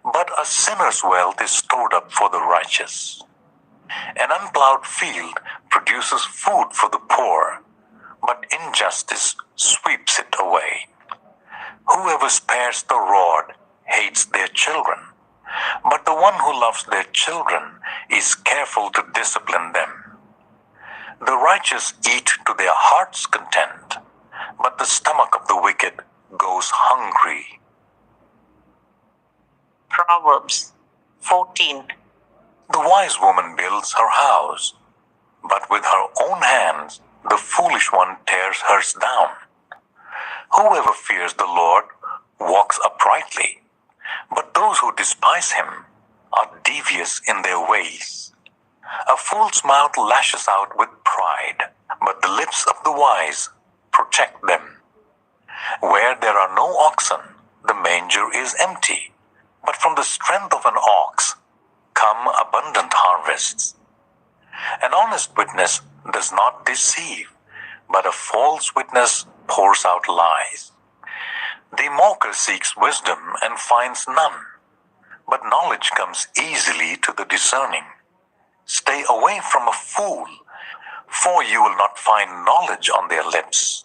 but a sinner's wealth is stored up for the righteous. An unplowed field produces food for the poor, but injustice sweeps it away. Whoever spares the rod hates their children, but the one who loves their children is careful to discipline them. The righteous eat to their heart's content, but the stomach of the wicked goes hungry. Proverbs 14. The wise woman builds her house, but with her own hands the foolish one tears hers down. Whoever fears the Lord walks uprightly, but those who despise him are devious in their ways. A fool's mouth lashes out with pride, but the lips of the wise protect them. Where there are no oxen, the manger is empty, but from the strength of an ox come abundant harvests. An honest witness does not deceive, but a false witness pours out lies. The mocker seeks wisdom and finds none, but knowledge comes easily to the discerning. Stay away from a fool, for you will not find knowledge on their lips.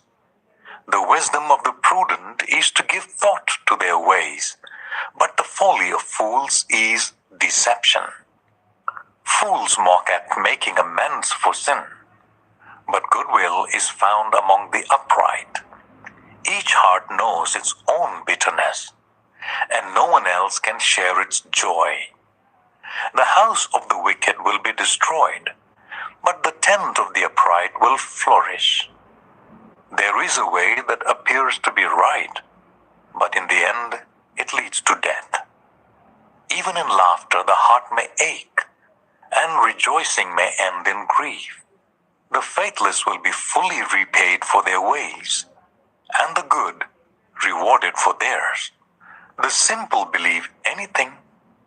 The wisdom of the prudent is to give thought to their ways, but the folly of fools is deception. Fools mock at making amends for sin, but goodwill is found among the upright. Each heart knows its own bitterness, and no one else can share its joy. The house of the wicked will be destroyed, but the tent of the upright will flourish. There is a way that appears to be right, but in the end it leads to death. Even in laughter the heart may ache, and rejoicing may end in grief. The faithless will be fully repaid for their ways, and the good rewarded for theirs. The simple believe anything,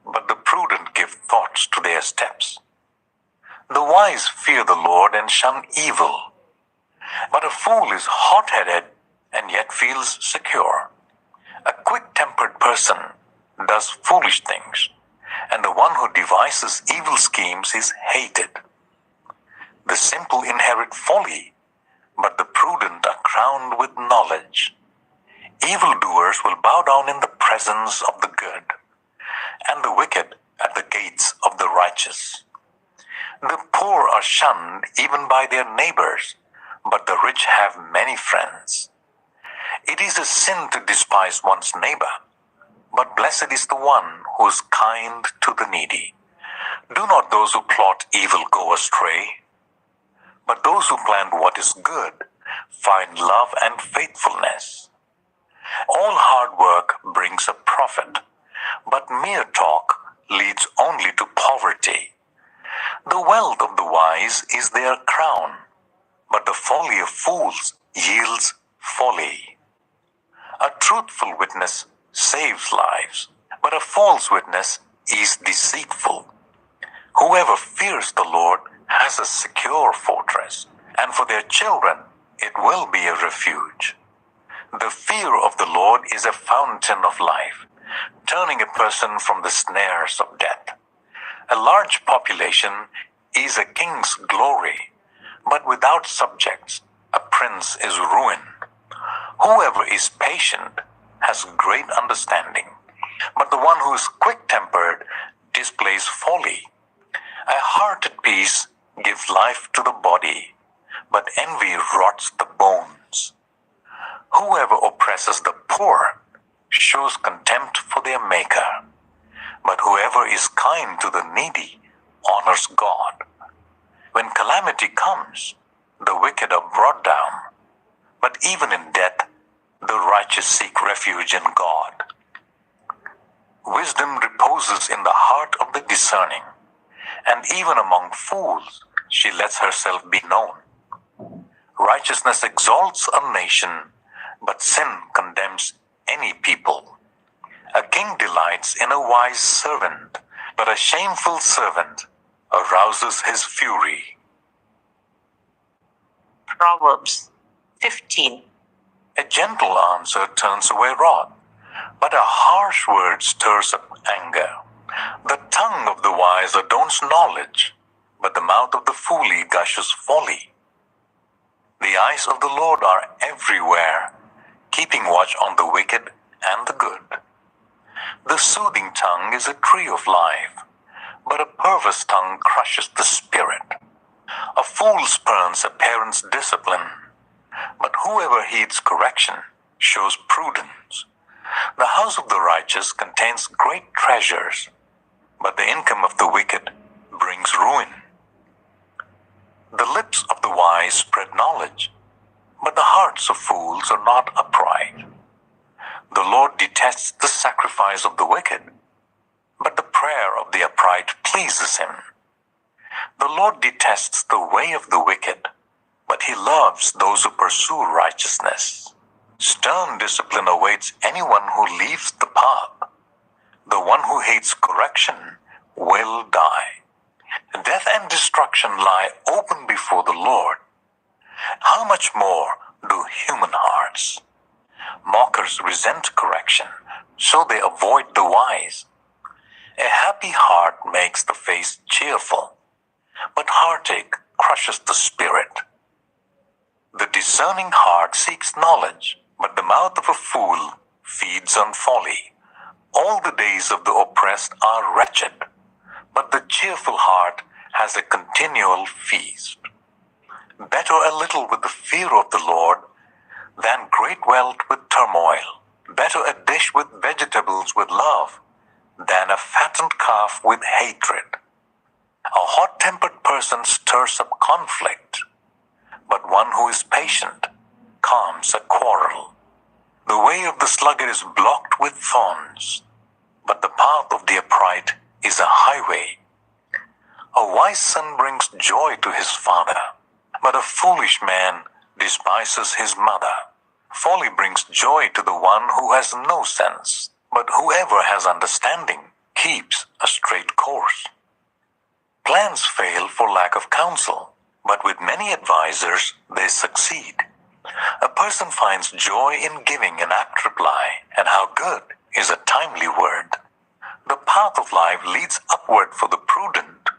but the prudent give thoughts to their steps. The wise fear the Lord and shun evil, but a fool is hot-headed and yet feels secure. A quick-tempered person does foolish things, and the one who devises evil schemes is hated. The simple inherit folly, but the prudent are crowned with knowledge. Evildoers will bow down in the presence of the good, and the wicked at the gates of the righteous. The poor are shunned even by their neighbors, but the rich have many friends. It is a sin to despise one's neighbor, but blessed is the one who is kind to the needy. Do not those who plot evil go astray, but those who plan what is good find love and faithfulness. All hard work brings a profit, but mere talk leads only to poverty. The wealth of the wise is their crown, but the folly of fools yields folly. A truthful witness saves lives, but a false witness is deceitful. Whoever fears the Lord has a secure fortress, and for their children it will be a refuge. The fear of the Lord is a fountain of life, turning a person from the snares of death. A large population is a king's glory, but without subjects a prince is ruined. Whoever is patient has great understanding, but the one who is quick-tempered displays folly. A heart at peace gives life to the body, but envy rots the bones. Whoever oppresses the poor shows contempt for their Maker, but whoever is kind to the needy honors God. When calamity comes, the wicked are brought down, but even in death, the righteous seek refuge in God. Wisdom reposes in the heart of the discerning, and even among fools she lets herself be known. Righteousness exalts a nation, but sin condemns any people. A king delights in a wise servant, but a shameful servant arouses his fury. Proverbs 15. A gentle answer turns away wrath, but a harsh word stirs up anger. The tongue of the wise adorns knowledge, but the mouth of the fool gushes folly. The eyes of the Lord are everywhere, keeping watch on the wicked and the good. The soothing tongue is a tree of life, but a perverse tongue crushes the spirit. A fool spurns a parent's discipline, but whoever heeds correction shows prudence. The house of the righteous contains great treasures, but the income of the wicked brings ruin. The lips of the wise spread knowledge, but the hearts of fools are not upright. The Lord detests the sacrifice of the wicked, but the prayer of the upright pleases him. The Lord detests the way of the wicked, but he loves those who pursue righteousness. Stern discipline awaits anyone who leaves the path. The one who hates correction will die. Death and destruction lie open before the Lord. How much more do human hearts? Mockers resent correction, so they avoid the wise. A happy heart makes the face cheerful, but heartache crushes the spirit. The discerning heart seeks knowledge, but the mouth of a fool feeds on folly. All the days of the oppressed are wretched, but the cheerful heart has a continual feast. Better a little with the fear of the Lord than great wealth with turmoil. Better a dish with vegetables with love than a fattened calf with hatred. A hot-tempered person stirs up conflict, but one who is patient calms a quarrel. The way of the sluggard is blocked with thorns, but the path of the upright is a highway. A wise son brings joy to his father, but a foolish man despises his mother. Folly brings joy to the one who has no sense, but whoever has understanding keeps a straight course. Plans fail for lack of counsel, but with many advisers they succeed. A person finds joy in giving an apt reply, and how good is a timely word. The path of life leads upward for the prudent,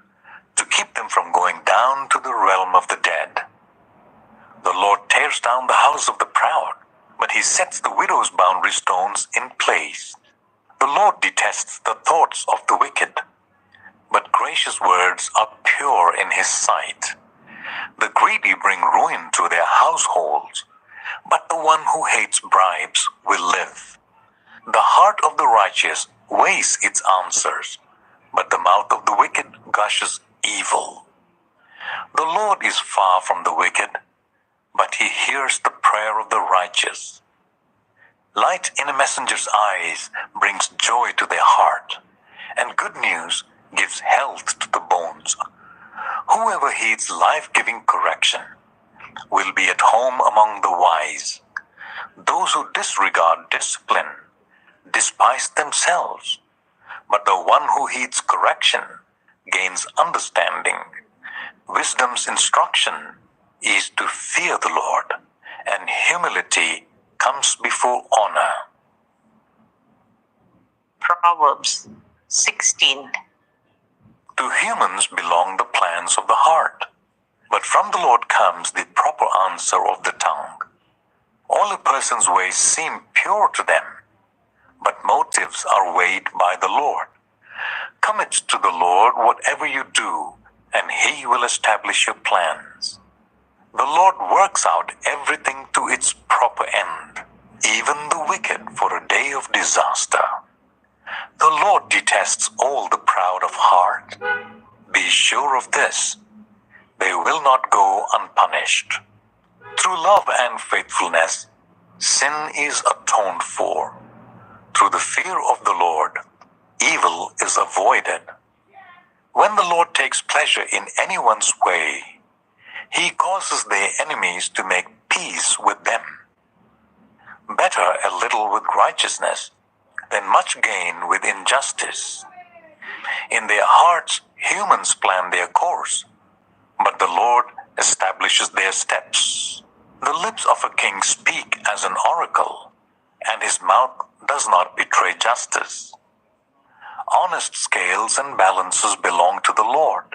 to keep them from going down to the realm of the dead. The Lord tears down the house of the proud, but he sets the widow's boundary stones in place. The Lord detests the thoughts of the wicked, but gracious words are pure in his sight. The greedy bring ruin to their households, but the one who hates bribes will live. The heart of the righteous weighs its answers, but the mouth of the wicked gushes evil. The Lord is far from the wicked, but he hears the prayer of the righteous. Light in a messenger's eyes brings joy to their heart, and good news gives health to the bones. Whoever heeds life-giving correction will be at home among the wise. Those who disregard discipline despise themselves, but the one who heeds correction gains understanding. Wisdom's instruction is to fear the Lord, and humility comes before honor. Proverbs 16. To humans belong the plans of the heart, but from the Lord comes the proper answer of the tongue. All a person's ways seem pure to them, but motives are weighed by the Lord. Commit to the Lord whatever you do, and he will establish your plans. The Lord works out everything to its proper end, even the wicked for a day of disaster. The Lord detests all the proud of heart. Be sure of this, they will not go unpunished. Through love and faithfulness, sin is atoned for. Through the fear of the Lord, evil is avoided. When the Lord takes pleasure in anyone's way, he causes their enemies to make peace with them. Better a little with righteousness than much gain with injustice. In their hearts, humans plan their course, but the Lord establishes their steps. The lips of a king speak as an oracle, and his mouth does not betray justice. Honest scales and balances belong to the Lord.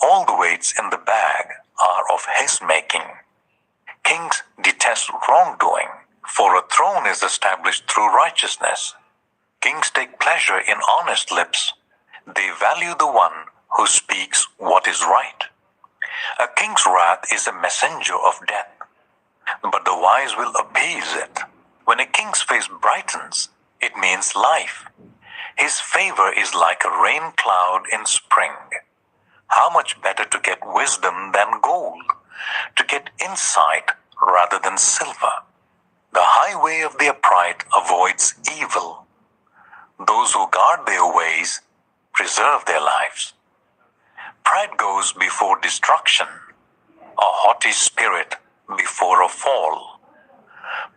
All the weights in the bag are of his making. Kings detest wrongdoing, for a throne is established through righteousness. Kings take pleasure in honest lips. They value the one who speaks what is right. A king's wrath is a messenger of death, but the wise will appease it. When a king's face brightens, it means life. His favor is like a rain cloud in spring. How much better to get wisdom than gold, to get insight rather than silver. The highway of the upright avoids evil. Those who guard their ways preserve their lives. Pride goes before destruction, a haughty spirit before a fall.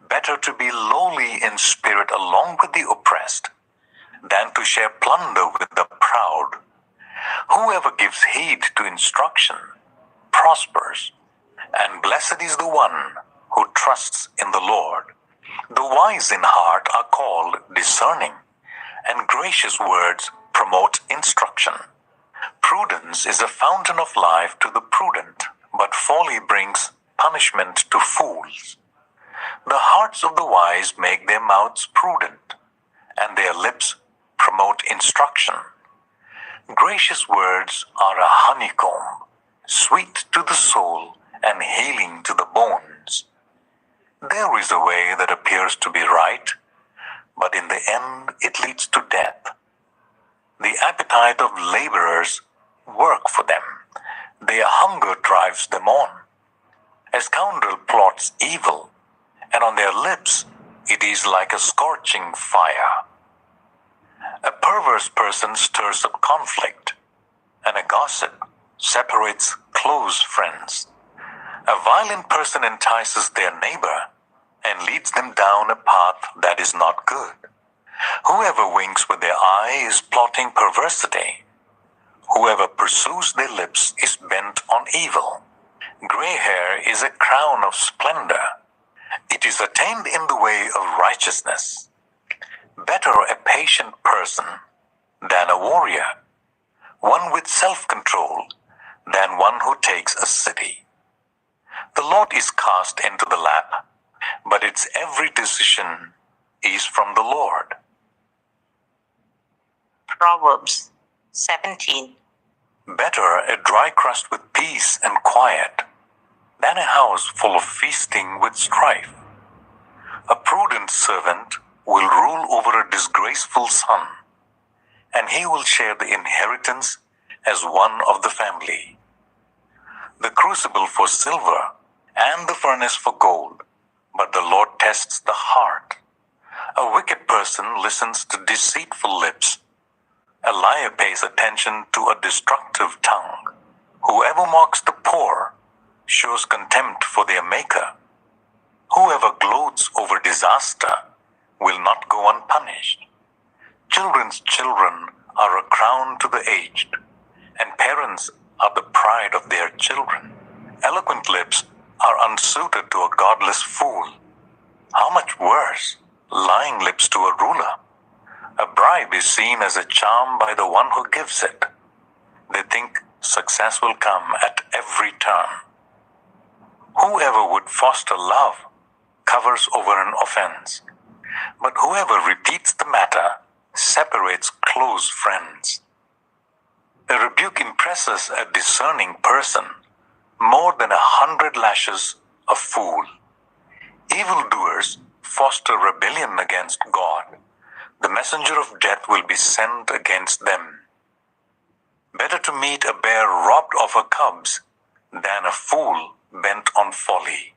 Better to be lowly in spirit along with the oppressed than to share plunder with the proud. Whoever gives heed to instruction prospers, and blessed is the one who trusts in the Lord. The wise in heart are called discerning, and gracious words promote instruction. Prudence is a fountain of life to the prudent, but folly brings punishment to fools. The hearts of the wise make their mouths prudent, and their lips promote instruction. Gracious words are a honeycomb, sweet to the soul and healing to the bones. There is a way that appears to be right, but in the end it leads to death. The appetite of laborers work for them. Their hunger drives them on. A scoundrel plots evil, and on their lips it is like a scorching fire. A perverse person stirs up conflict, and a gossip separates close friends. A violent person entices their neighbor and leads them down a path that is not good. Whoever winks with their eye is plotting perversity. Whoever pursues their lips is bent on evil. Gray hair is a crown of splendor. It is attained in the way of righteousness. Better a patient person than a warrior, one with self-control than one who takes a city. The lot is cast into the lap, but its every decision is from the Lord. Proverbs 17. Better a dry crust with peace and quiet than a house full of feasting with strife. A prudent servant will rule over a disgraceful son, and he will share the inheritance as one of the family. The crucible for silver and the furnace for gold, but the Lord tests the heart. A wicked person listens to deceitful lips. A liar pays attention to a destructive tongue. Whoever mocks the poor shows contempt for their maker. Whoever gloats over disaster will not go unpunished. Children's children are a crown to the aged, and parents are the pride of their children. Eloquent lips are unsuited to a godless fool. How much worse, lying lips to a ruler. A bribe is seen as a charm by the one who gives it. They think success will come at every turn. Whoever would foster love covers over an offense, but whoever repeats the matter separates close friends. A rebuke impresses a discerning person more than 100 lashes a fool. Evildoers foster rebellion against God. The messenger of death will be sent against them. Better to meet a bear robbed of her cubs than a fool bent on folly.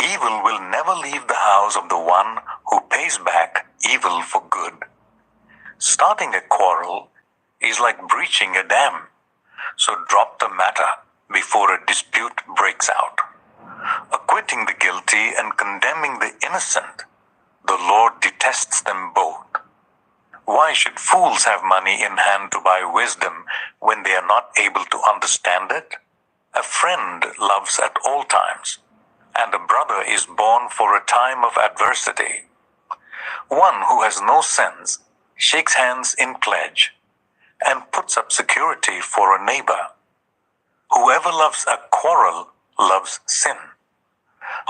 Evil will never leave the house of the one who pays back evil for good. Starting a quarrel is like breaching a dam, so drop the matter before a dispute breaks out. Acquitting the guilty and condemning the innocent, the Lord detests them both. Why should fools have money in hand to buy wisdom when they are not able to understand it? A friend loves at all times, and a brother is born for a time of adversity. One who has no sense shakes hands in pledge and puts up security for a neighbor. Whoever loves a quarrel loves sin.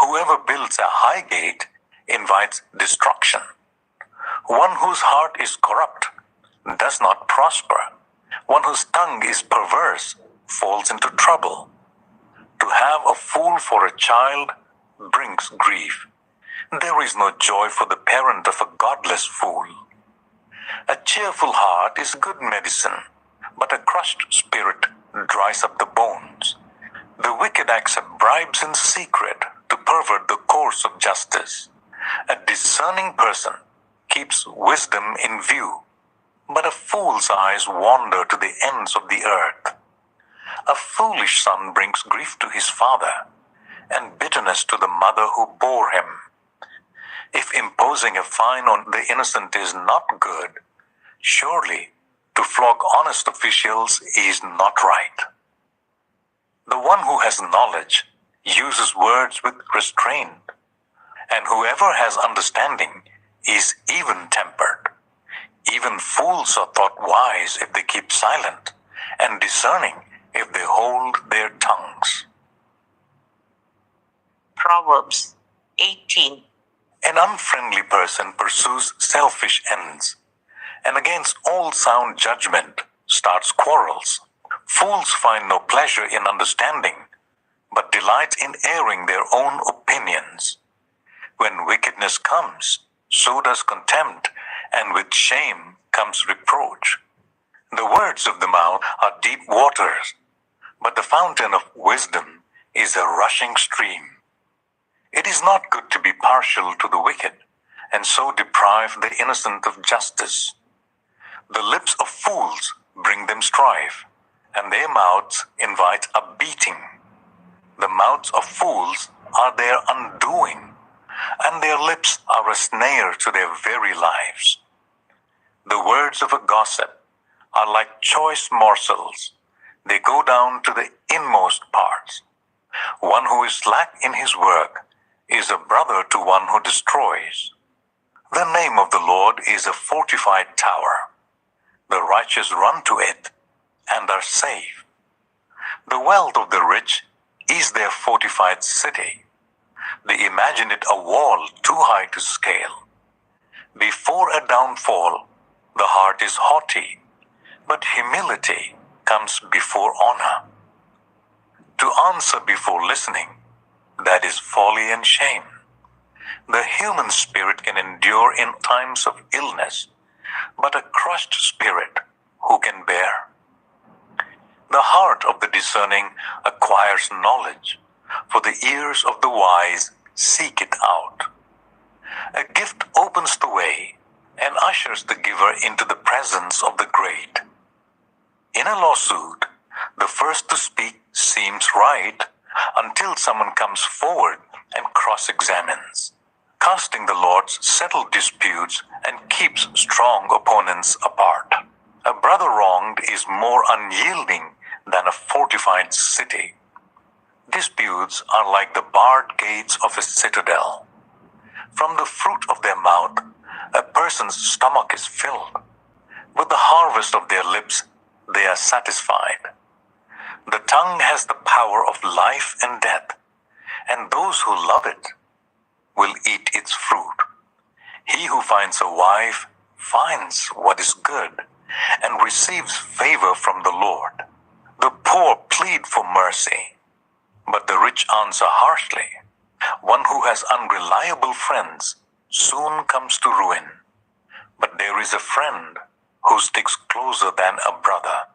Whoever builds a high gate invites destruction. One whose heart is corrupt does not prosper. One whose tongue is perverse falls into trouble. To have a fool for a child brings grief. There is no joy for the parent of a godless fool. A cheerful heart is good medicine, but a crushed spirit dries up the bones. The wicked accept bribes in secret to pervert the course of justice. A discerning person keeps wisdom in view, but a fool's eyes wander to the ends of the earth. A foolish son brings grief to his father, and bitterness to the mother who bore him. If imposing a fine on the innocent is not good, surely to flog honest officials is not right. The one who has knowledge uses words with restraint, and whoever has understanding is even-tempered. Even fools are thought wise if they keep silent, and discerning if they hold their tongues. Proverbs 18. An unfriendly person pursues selfish ends, and against all sound judgment starts quarrels. Fools find no pleasure in understanding, but delight in airing their own opinions. When wickedness comes, so does contempt, and with shame comes reproach. The words of the mouth are deep waters, but the fountain of wisdom is a rushing stream. It is not good to be partial to the wicked, and so deprive the innocent of justice. The lips of fools bring them strife, and their mouths invite a beating. The mouths of fools are their undoing, and their lips are a snare to their very lives. The words of a gossip are like choice morsels. They go down to the inmost parts. One who is slack in his work is a brother to one who destroys. The name of the Lord is a fortified tower. The righteous run to it and are safe. The wealth of the rich is their fortified city. They imagine it a wall too high to scale. Before a downfall, the heart is haughty, but humility comes before honor. To answer before listening, that is folly and shame. The human spirit can endure in times of illness, but a crushed spirit who can bear? The heart of the discerning acquires knowledge, for the ears of the wise seek it out. A gift opens the way and ushers the giver into the presence of the great. In a lawsuit, the first to speak seems right until someone comes forward and cross-examines. Casting the Lord's settled disputes and keeps strong opponents apart. A brother wronged is more unyielding than a fortified city. Disputes are like the barred gates of a citadel. From the fruit of their mouth, a person's stomach is filled. With the harvest of their lips, they are satisfied. The tongue has the power of life and death, and those who love it will eat its fruit. He who finds a wife finds what is good and receives favor from the Lord. The poor plead for mercy, but the rich answer harshly. One who has unreliable friends soon comes to ruin, but there is a friend who sticks closer than a brother.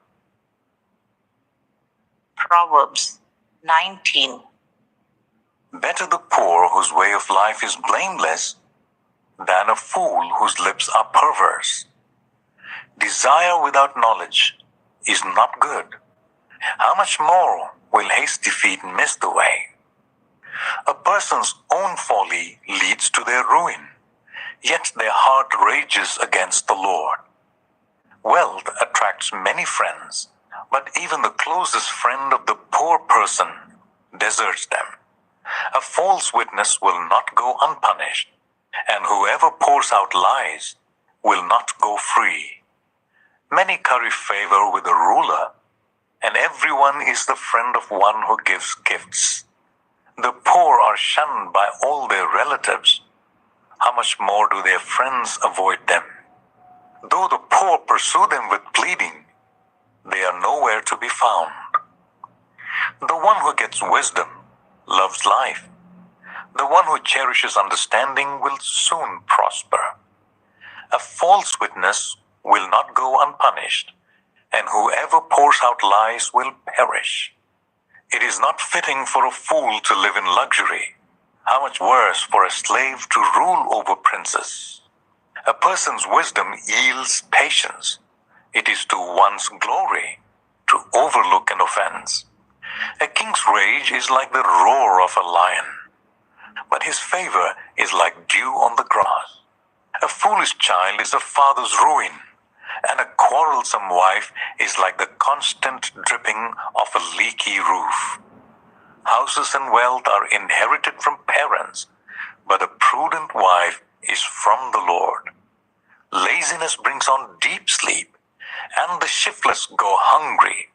Proverbs 19. Better the poor whose way of life is blameless than a fool whose lips are perverse. Desire without knowledge is not good. How much more will hasty feet miss the way? A person's own folly leads to their ruin, yet their heart rages against the Lord. Wealth attracts many friends, but even the closest friend of the poor person deserts them. A false witness will not go unpunished, and whoever pours out lies will not go free. Many curry favor with a ruler, and everyone is the friend of one who gives gifts. The poor are shunned by all their relatives. How much more do their friends avoid them? Though the poor pursue them with pleading, they are nowhere to be found. The one who gets wisdom loves life. The one who cherishes understanding will soon prosper. A false witness will not go unpunished, and whoever pours out lies will perish. It is not fitting for a fool to live in luxury. How much worse for a slave to rule over princes? A person's wisdom yields patience. It is to one's glory to overlook an offense. A king's rage is like the roar of a lion, but his favor is like dew on the grass. A foolish child is a father's ruin, and a quarrelsome wife is like the constant dripping of a leaky roof. Houses and wealth are inherited from parents, but a prudent wife is from the Lord. Laziness brings on deep sleep, and the shiftless go hungry.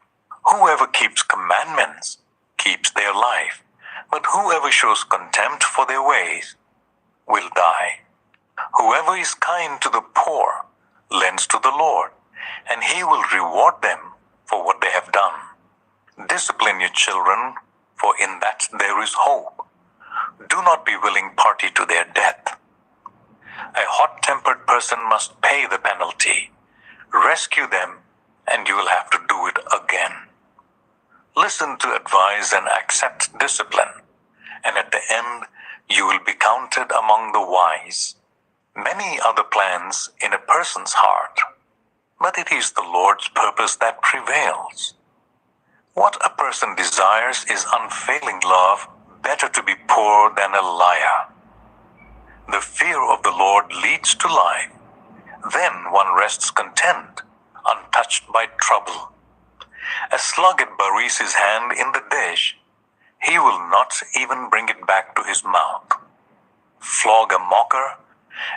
Whoever keeps commandments keeps their life, but whoever shows contempt for their ways will die. Whoever is kind to the poor lends to the Lord, and he will reward them for what they have done. Discipline your children, for in that there is hope. Do not be willing party to their death. A hot-tempered person must pay the penalty. Rescue them, and you will have to do it again. Listen to advice and accept discipline, and at the end, You will be counted among the wise. Many are the plans in a person's heart, but it is the Lord's purpose that prevails. What a person desires is unfailing love, better to be poor than a liar. The fear of the Lord leads to life. Then one rests content, untouched by trouble. A sluggard buries his hand in the dish. He will not even bring it back to his mouth. Flog a mocker,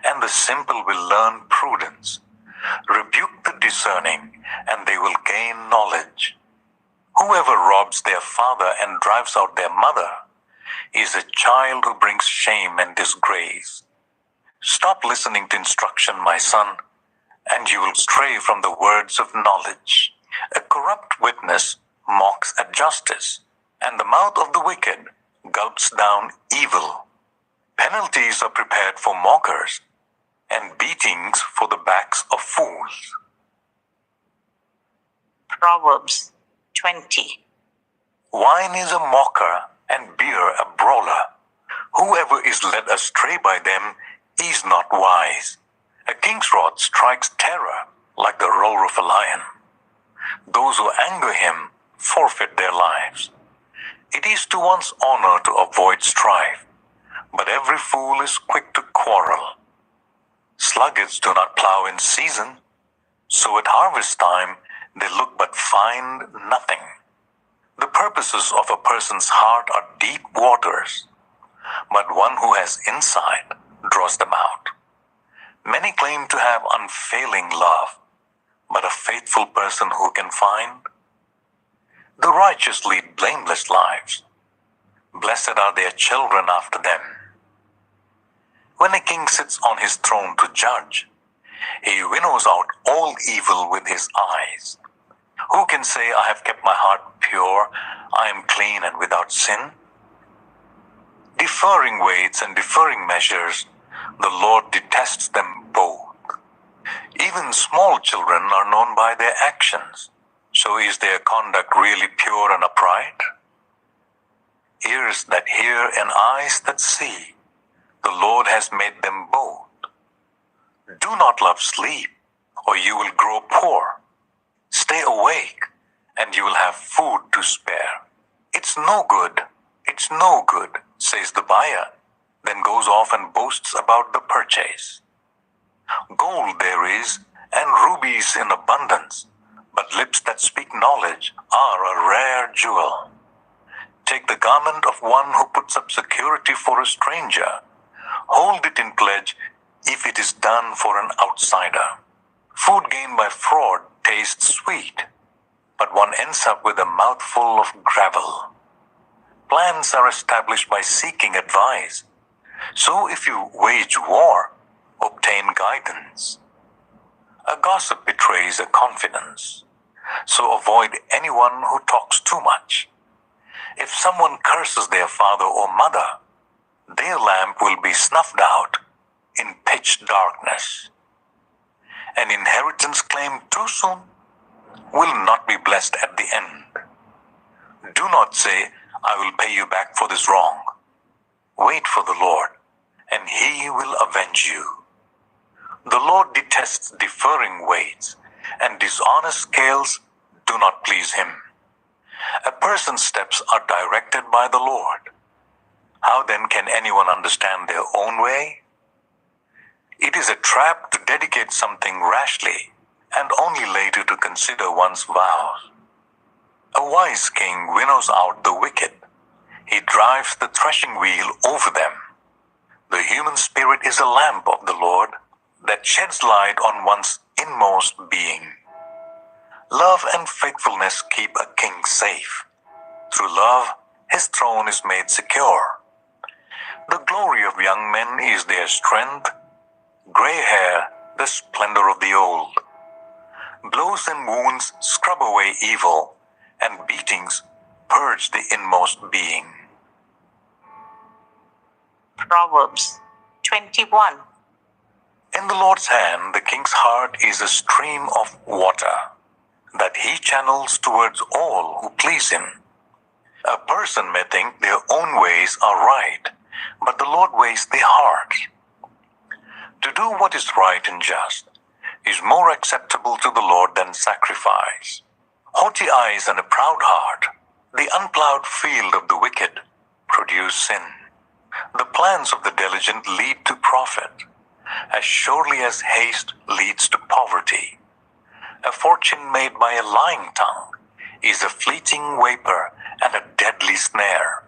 and the simple will learn prudence. Rebuke the discerning, and they will gain knowledge. Whoever robs their father and drives out their mother is a child who brings shame and disgrace. Stop listening to instruction, my son, and you will stray from the words of knowledge. A corrupt witness mocks at justice, and the mouth of the wicked gulps down evil. Penalties are prepared for mockers, and beatings for the backs of fools. Proverbs 20. Wine is a mocker, and beer a brawler. Whoever is led astray by them is not wise. A king's rod strikes terror like the roar of a lion. Those who anger him forfeit their lives. It is to one's honor to avoid strife, but every fool is quick to quarrel. Sluggards do not plow in season, so at harvest time they look but find nothing. The purposes of a person's heart are deep waters, but one who has insight draws them out. Many claim to have unfailing love, but a faithful person who can find? The righteous lead blameless lives. Blessed are their children after them. When a king sits on his throne to judge, he winnows out all evil with his eyes. Who can say, I have kept my heart pure, I am clean and without sin? Deferring weights and deferring measures, the Lord detests them both. Even small children are known by their actions. So is their conduct really pure and upright? Ears that hear and eyes that see, the Lord has made them both. Do not love sleep, or you will grow poor. Stay awake, and you will have food to spare. It's no good, says the buyer, then goes off and boasts about the purchase. Gold there is, and rubies in abundance, but lips that speak knowledge are a rare jewel. Take the garment of one who puts up security for a stranger. Hold it in pledge if it is done for an outsider. Food gained by fraud tastes sweet, but one ends up with a mouthful of gravel. Plans are established by seeking advice. So if you wage war, obtain guidance. A gossip betrays a confidence, so avoid anyone who talks too much. If someone curses their father or mother, their lamp will be snuffed out in pitch darkness. An inheritance claimed too soon will not be blessed at the end. Do not say, I will pay you back for this wrong. Wait for the Lord, and He will avenge you. The Lord detests deferring weights, and dishonest scales do not please Him. A person's steps are directed by the Lord. How then can anyone understand their own way? It is a trap to dedicate something rashly, and only later to consider one's vows. A wise king winnows out the wicked. He drives the threshing wheel over them. The human spirit is a lamp of the Lord that sheds light on one's inmost being. Love and faithfulness keep a king safe. Through love, his throne is made secure. The glory of young men is their strength. Gray hair, the splendor of the old. Blows and wounds scrub away evil, and beatings purge the inmost being. Proverbs 21. In the Lord's hand, the king's heart is a stream of water that He channels towards all who please Him. A person may think their own ways are right, but the Lord weighs the heart. To do what is right and just is more acceptable to the Lord than sacrifice. Haughty eyes and a proud heart, the unplowed field of the wicked, produce sin. The plans of the diligent lead to profit, as surely as haste leads to poverty. A fortune made by a lying tongue is a fleeting vapor and a deadly snare.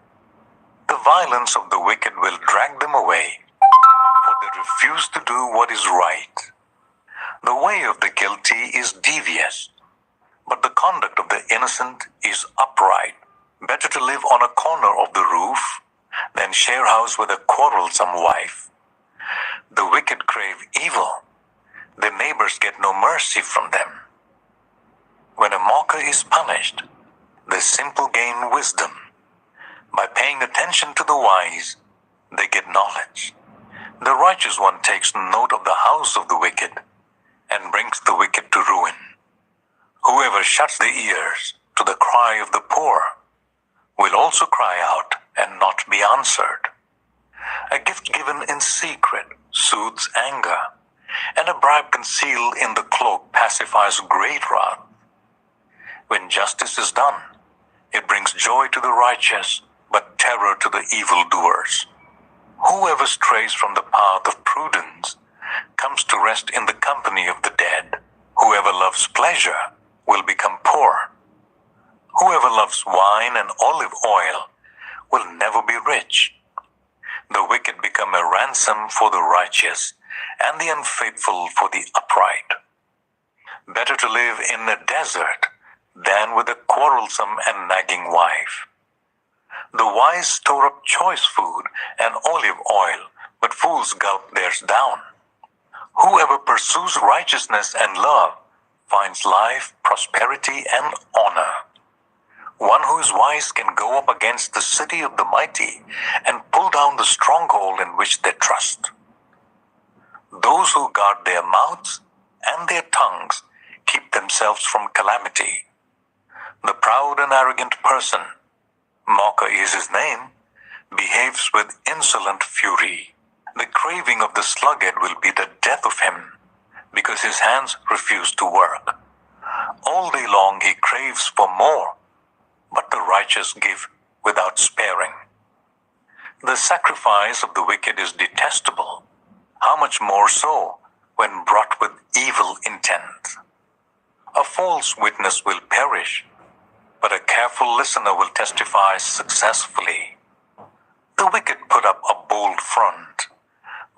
The violence of the wicked will drag them away, for they refuse to do what is right. The way of the guilty is devious, but the conduct of the innocent is upright. Better to live on a corner of the roof than share house with a quarrelsome wife. The wicked crave evil. Their neighbors get no mercy from them. When a mocker is punished, the simple gain wisdom. By paying attention to the wise, they get knowledge. The righteous one takes note of the house of the wicked and brings the wicked to ruin. Whoever shuts the ears to the cry of the poor will also cry out and not be answered. A gift given in secret soothes anger, and a bribe concealed in the cloak pacifies great wrath. When justice is done, it brings joy to the righteous, but terror to the evildoers. Whoever strays from the path of prudence comes to rest in the company of the dead. Whoever loves pleasure will become poor. Whoever loves wine and olive oil will never be rich. The wicked become a ransom for the righteous, and the unfaithful for the upright. Better to live in a desert than with a quarrelsome and nagging wife. The wise store up choice food and olive oil, but fools gulp theirs down. Whoever pursues righteousness and love finds life, prosperity, and honor. One who is wise can go up against the city of the mighty and pull down the stronghold in which they trust. Those who guard their mouths and their tongues keep themselves from calamity. The proud and arrogant person, mocker is his name, behaves with insolent fury. The craving of the sluggard will be the death of him, because his hands refuse to work. All day long he craves for more, but the righteous give without sparing. The sacrifice of the wicked is detestable. How much more so when brought with evil intent? A false witness will perish, but a careful listener will testify successfully. The wicked put up a bold front,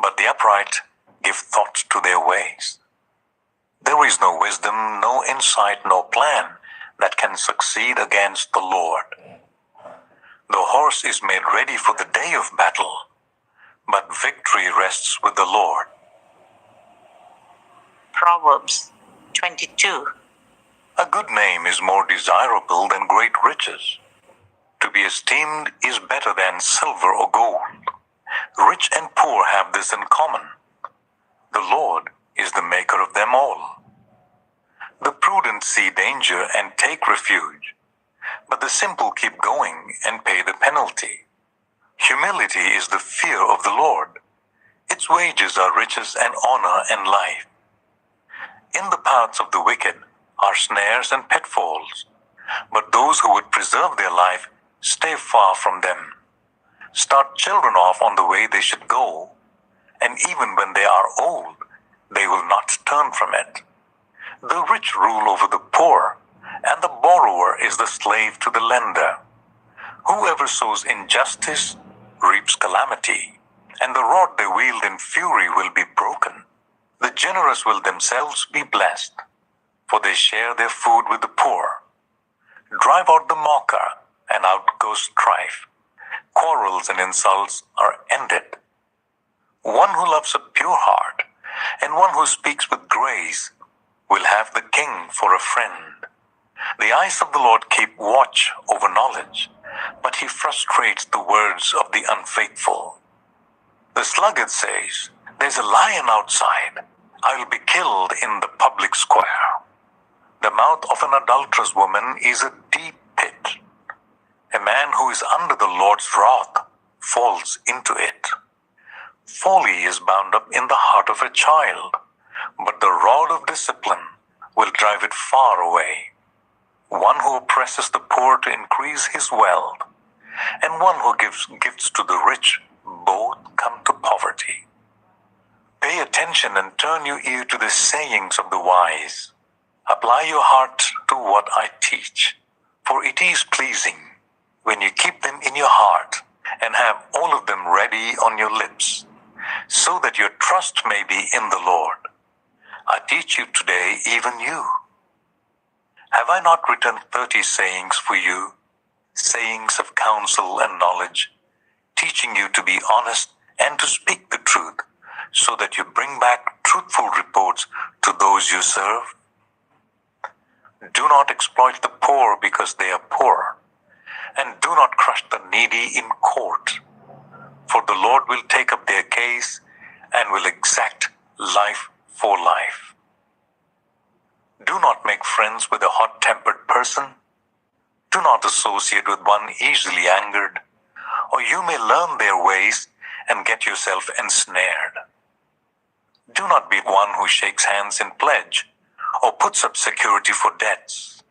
but the upright give thought to their ways. There is no wisdom, no insight, no plan that can succeed against the Lord. The horse is made ready for the day of battle, but victory rests with the Lord. Proverbs 22. A good name is more desirable than great riches. To be esteemed is better than silver or gold. Rich and poor have this in common. The Lord is the maker of them all. The prudent see danger and take refuge, but the simple keep going and pay the penalty. Humility is the fear of the Lord. Its wages are riches and honor and life. In the paths of the wicked are snares and pitfalls, but those who would preserve their life stay far from them. Start children off on the way they should go, and even when they are old, they will not turn from it. The rich rule over the poor, and the borrower is the slave to the lender. Whoever sows injustice reaps calamity, and the rod they wield in fury will be broken. The generous will themselves be blessed, for they share their food with the poor. Drive out the mocker, and out goes strife. Quarrels and insults are ended. One who loves a pure heart, and one who speaks with grace, will have the king for a friend. The eyes of the Lord keep watch over knowledge, but he frustrates the words of the unfaithful. The sluggard says, "There's a lion outside. I will be killed in the public square." The mouth of an adulterous woman is a deep pit. A man who is under the Lord's wrath falls into it. Folly is bound up in the heart of a child, but the rod of discipline will drive it far away. One who oppresses the poor to increase his wealth, and one who gives gifts to the rich, both come to poverty. Pay attention and turn your ear to the sayings of the wise. Apply your heart to what I teach, for it is pleasing when you keep them in your heart and have all of them ready on your lips, so that your trust may be in the Lord. I teach you today, even you. Have I not written 30 sayings for you, sayings of counsel and knowledge, teaching you to be honest and to speak the truth, so that you bring back truthful reports to those you serve? Do not exploit the poor because they are poor, and do not crush the needy in court, for the Lord will take up their case and will exact life for life. Do not make friends with a hot-tempered person. Do not associate with one easily angered, or you may learn their ways and get yourself ensnared. Do not be one who shakes hands in pledge, or puts up security for debts.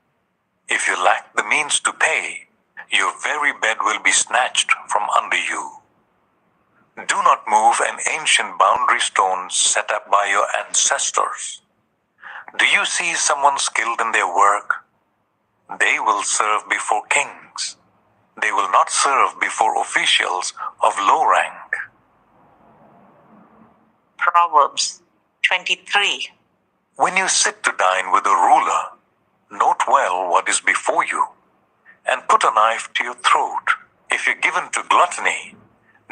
If you lack the means to pay, your very bed will be snatched from under you. Do not move an ancient boundary stone set up by your ancestors. Do you see someone skilled in their work? They will serve before kings. They will not serve before officials of low rank. Proverbs 23. When you sit to dine with a ruler, note well what is before you, and put a knife to your throat. If you're given to gluttony,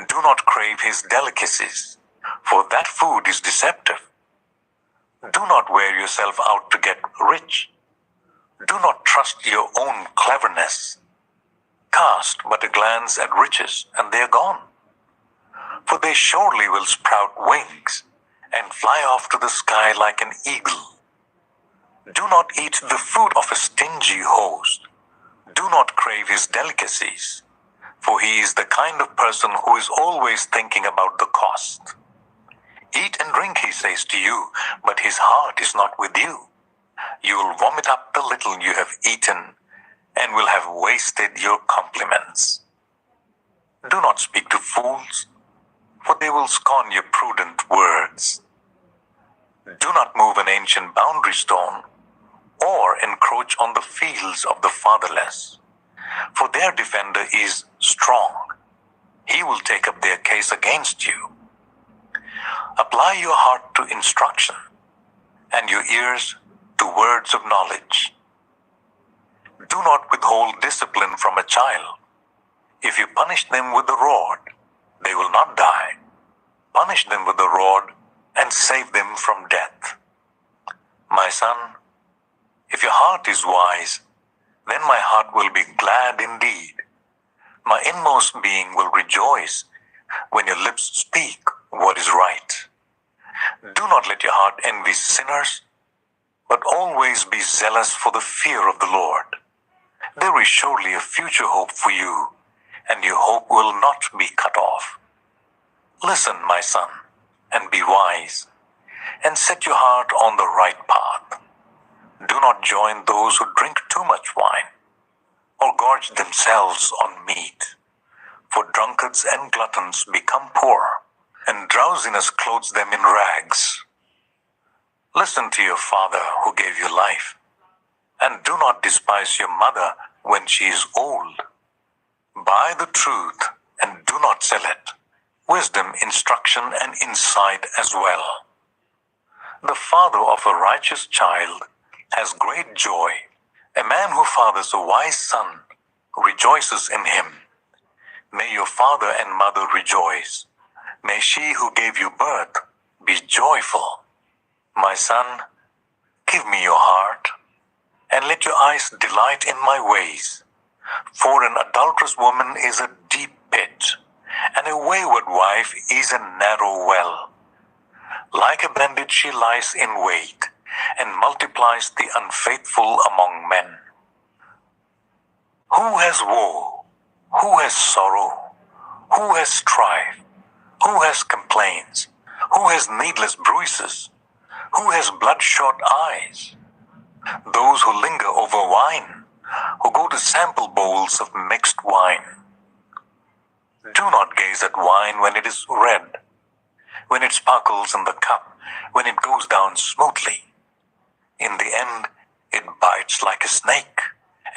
do not crave his delicacies, for that food is deceptive. Do not wear yourself out to get rich. Do not trust your own cleverness. Cast but a glance at riches, and they are gone. For they surely will sprout wings and fly off to the sky like an eagle. Do not eat the food of a stingy host. Do not crave his delicacies, for he is the kind of person who is always thinking about the cost. Eat and drink, he says to you, but his heart is not with you. You will vomit up the little you have eaten, and will have wasted your compliments. Do not speak to fools, for they will scorn your prudent words. Do not move an ancient boundary stone, or encroach on the fields of the fatherless, for their defender is strong. He will take up their case against you. Apply your heart to instruction, and your ears to words of knowledge. Do not withhold discipline from a child. If you punish them with the rod, they will not die. Punish them with the rod and save them from death. My son, if your heart is wise, then my heart will be glad indeed. My inmost being will rejoice when your lips speak what is right. Do not let your heart envy sinners, but always be zealous for the fear of the Lord. There is surely a future hope for you, and your hope will not be cut off. Listen, my son, and be wise, and set your heart on the right path. Do not join those who drink too much wine, or gorge themselves on meat, for drunkards and gluttons become poor, and drowsiness clothes them in rags. Listen to your father who gave you life, and do not despise your mother when she is old. Buy the truth and do not sell it, wisdom, instruction, and insight as well. The father of a righteous child has great joy. A man who fathers a wise son rejoices in him. May your father and mother rejoice. May she who gave you birth be joyful. My son, give me your heart, and let your eyes delight in my ways. For an adulterous woman is a deep pit, and a wayward wife is a narrow well. Like a bandit she lies in wait, and multiplies the unfaithful among men. Who has woe? Who has sorrow? Who has strife? Who has complaints? Who has needless bruises? Who has bloodshot eyes? Those who linger over wine, who go to sample bowls of mixed wine. Do not gaze at wine when it is red, when it sparkles in the cup, when it goes down smoothly. In the end, it bites like a snake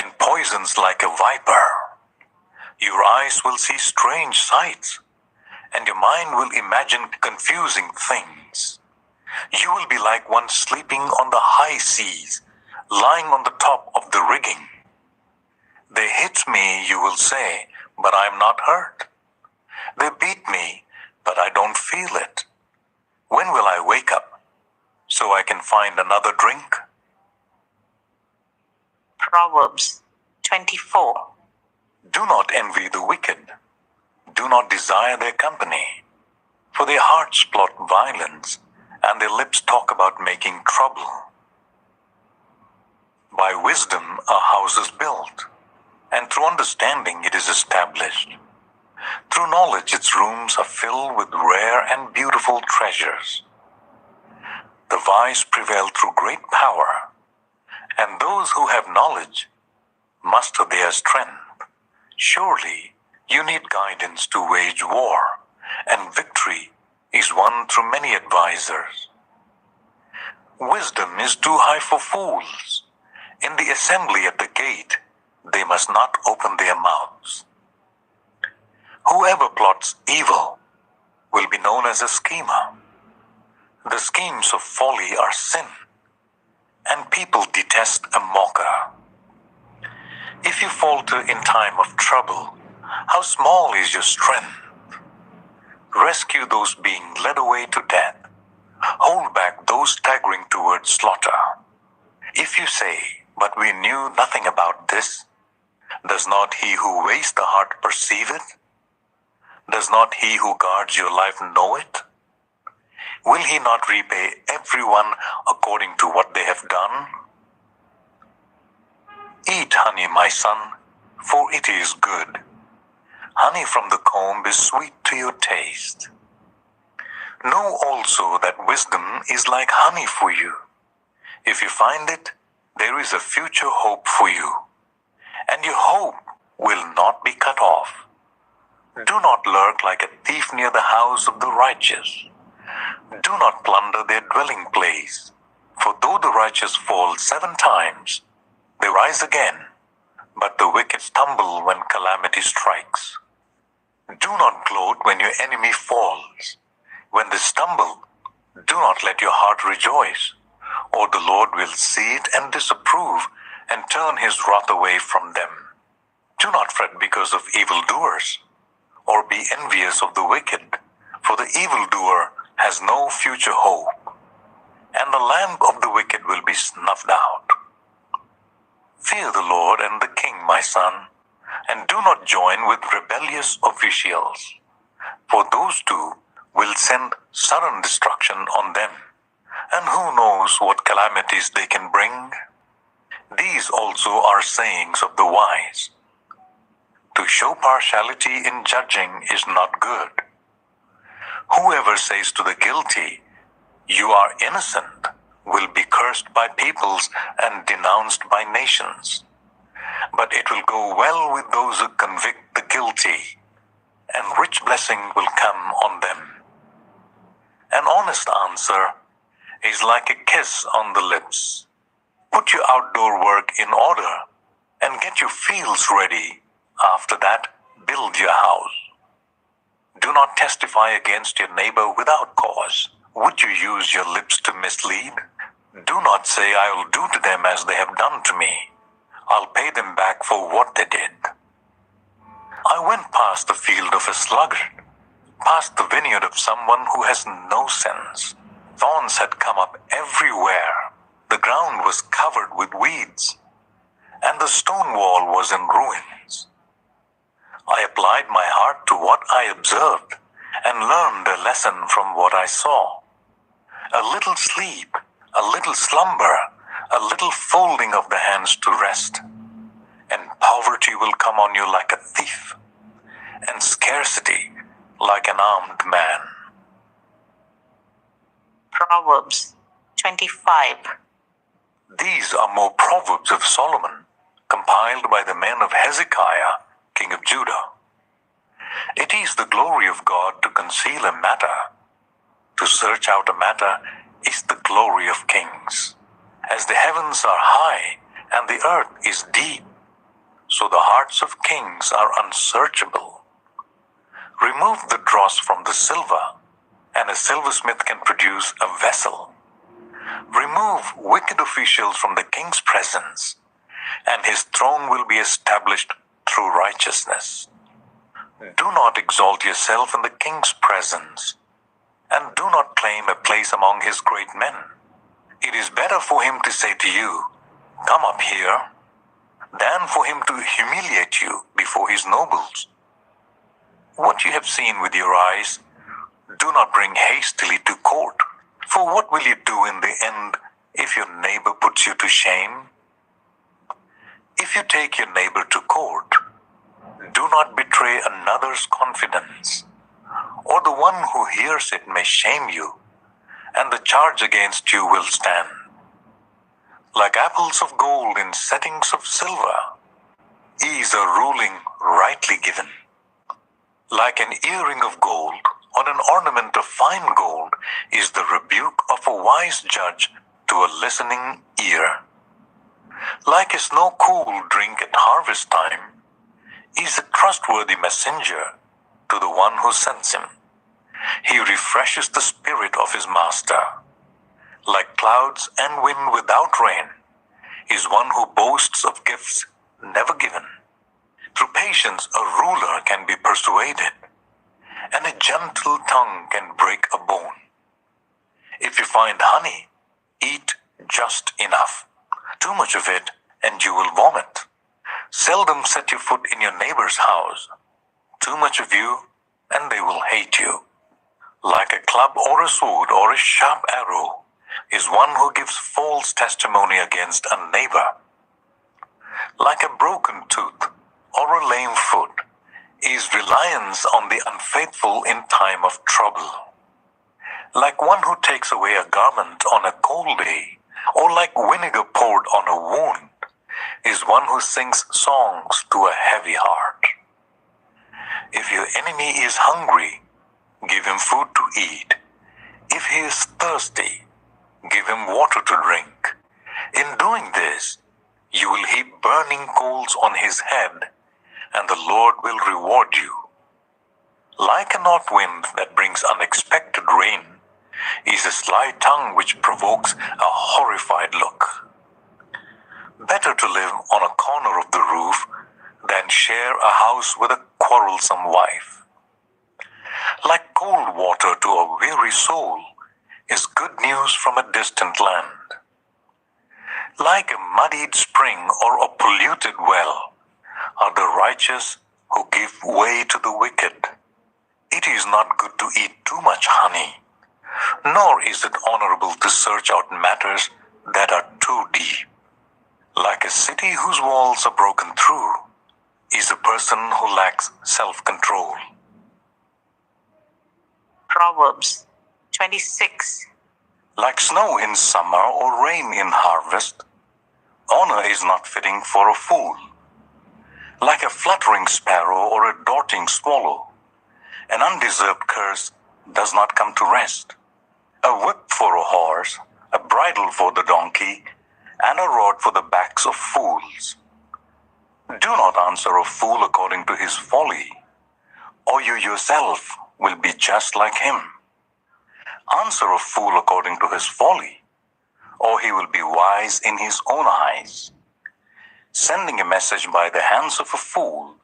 and poisons like a viper. Your eyes will see strange sights, and your mind will imagine confusing things. You will be like one sleeping on the high seas, lying on the top of the rigging. They hit me, you will say, but I am not hurt. They beat me, but I don't feel it. When will I wake up so I can find another drink? Proverbs 24. Do not envy the wicked. Do not desire their company. For their hearts plot violence, and their lips talk about making trouble. By wisdom a house is built, and through understanding it is established. Through knowledge its rooms are filled with rare and beautiful treasures. The wise prevail through great power, and those who have knowledge muster their strength. Surely you need guidance to wage war, and victory is won through many advisers. Wisdom is too high for fools. In the assembly at the gate, they must not open their mouths. Whoever plots evil will be known as a schemer. The schemes of folly are sin, and people detest a mocker. If you falter in time of trouble, how small is your strength? Rescue those being led away to death. Hold back those staggering towards slaughter. If you say, but we knew nothing about this, does not he who weighs the heart perceive it? Does not he who guards your life know it? Will he not repay everyone according to what they have done? Eat honey, my son, for it is good. Honey from the comb is sweet to your taste. Know also that wisdom is like honey for you. If you find it, there is a future hope for you, and your hope will not be cut off. Do not lurk like a thief near the house of the righteous. Do not plunder their dwelling place, for though the righteous fall 7 times, they rise again, but the wicked stumble when calamity strikes. Do not gloat when your enemy falls. When they stumble, do not let your heart rejoice, or the Lord will see it and disapprove and turn his wrath away from them. Do not fret because of evildoers, or be envious of the wicked, for the evildoer has no future hope, and the lamp of the wicked will be snuffed out. Fear the Lord and the king, my son, and do not join with rebellious officials, for those two will send sudden destruction on them, and who knows what calamities they can bring? These also are sayings of the wise. To show partiality in judging is not good. Whoever says to the guilty, "You are innocent," will be cursed by peoples and denounced by nations. But it will go well with those who convict the guilty, and rich blessing will come on them. An honest answer is like a kiss on the lips. Put your outdoor work in order and get your fields ready. After that, build your house. Do not testify against your neighbor without cause. Would you use your lips to mislead? Do not say, "I will do to them as they have done to me. I'll pay them back for what they did." I went past the field of a sluggard, past the vineyard of someone who has no sense. Thorns had come up everywhere. The ground was covered with weeds, and the stone wall was in ruins. I applied my heart to what I observed and learned a lesson from what I saw. A little sleep, a little slumber, a little folding of the hands to rest, and poverty will come on you like a thief, and scarcity like an armed man. Proverbs 25. These are more proverbs of Solomon, compiled by the men of Hezekiah, king of Judah. It is the glory of God to conceal a matter. To search out a matter is the glory of kings. As the heavens are high and the earth is deep, so the hearts of kings are unsearchable. Remove the dross from the silver, and a silversmith can produce a vessel. Remove wicked officials from the king's presence, and his throne will be established through righteousness. Do not exalt yourself in the king's presence, and do not claim a place among his great men. It is better for him to say to you, "Come up here," than for him to humiliate you before his nobles. What you have seen with your eyes, do not bring hastily to court. For what will you do in the end if your neighbor puts you to shame? If you take your neighbor to court, do not betray another's confidence, or the one who hears it may shame you, and the charge against you will stand. Like apples of gold in settings of silver is a ruling rightly given. Like an earring of gold on an ornament of fine gold is the rebuke of a wise judge to a listening ear. Like a snow-cool drink at harvest time is a trustworthy messenger to the one who sends him. He refreshes the spirit of his master. Like clouds and wind without rain is one who boasts of gifts never given. Through patience a ruler can be persuaded, and a gentle tongue can break a bone. If you find honey, eat just enough. Too much of it, and you will vomit. Seldom set your foot in your neighbor's house. Too much of you, and they will hate you. Like a club or a sword or a sharp arrow is one who gives false testimony against a neighbor. Like a broken tooth or a lame foot is reliance on the unfaithful in time of trouble. Like one who takes away a garment on a cold day, or like vinegar poured on a wound, is one who sings songs to a heavy heart. If your enemy is hungry, give him food to eat. If he is thirsty, give him water to drink. In doing this, you will heap burning coals on his head, and the Lord will reward you. Like a north wind that brings unexpected rain is a sly tongue which provokes a horrified look. Better to live on a corner of the roof than share a house with a quarrelsome wife. Like cold water to a weary soul is good news from a distant land. Like a muddied spring or a polluted well are the righteous who give way to the wicked. It is not good to eat too much honey, nor is it honorable to search out matters that are too deep. Like a city whose walls are broken through is a person who lacks self-control. Proverbs 26. Like snow in summer or rain in harvest, honor is not fitting for a fool. Like a fluttering sparrow or a darting swallow, an undeserved curse does not come to rest. A whip for a horse, a bridle for the donkey, and a rod for the backs of fools. Do not answer a fool according to his folly, or you yourself will be just like him. Answer a fool according to his folly, or he will be wise in his own eyes. Sending a message by the hands of a fool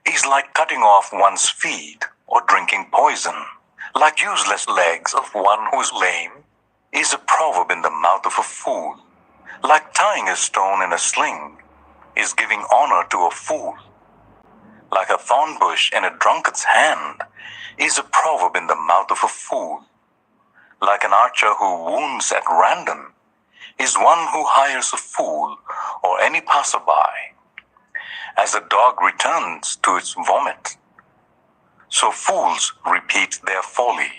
is like cutting off one's feet or drinking poison. Like useless legs of one who is lame is a proverb in the mouth of a fool. Like tying a stone in a sling is giving honor to a fool. Like a thorn bush in a drunkard's hand is a proverb in the mouth of a fool. Like an archer who wounds at random is one who hires a fool or any passerby. As a dog returns to its vomit, so fools repeat their folly.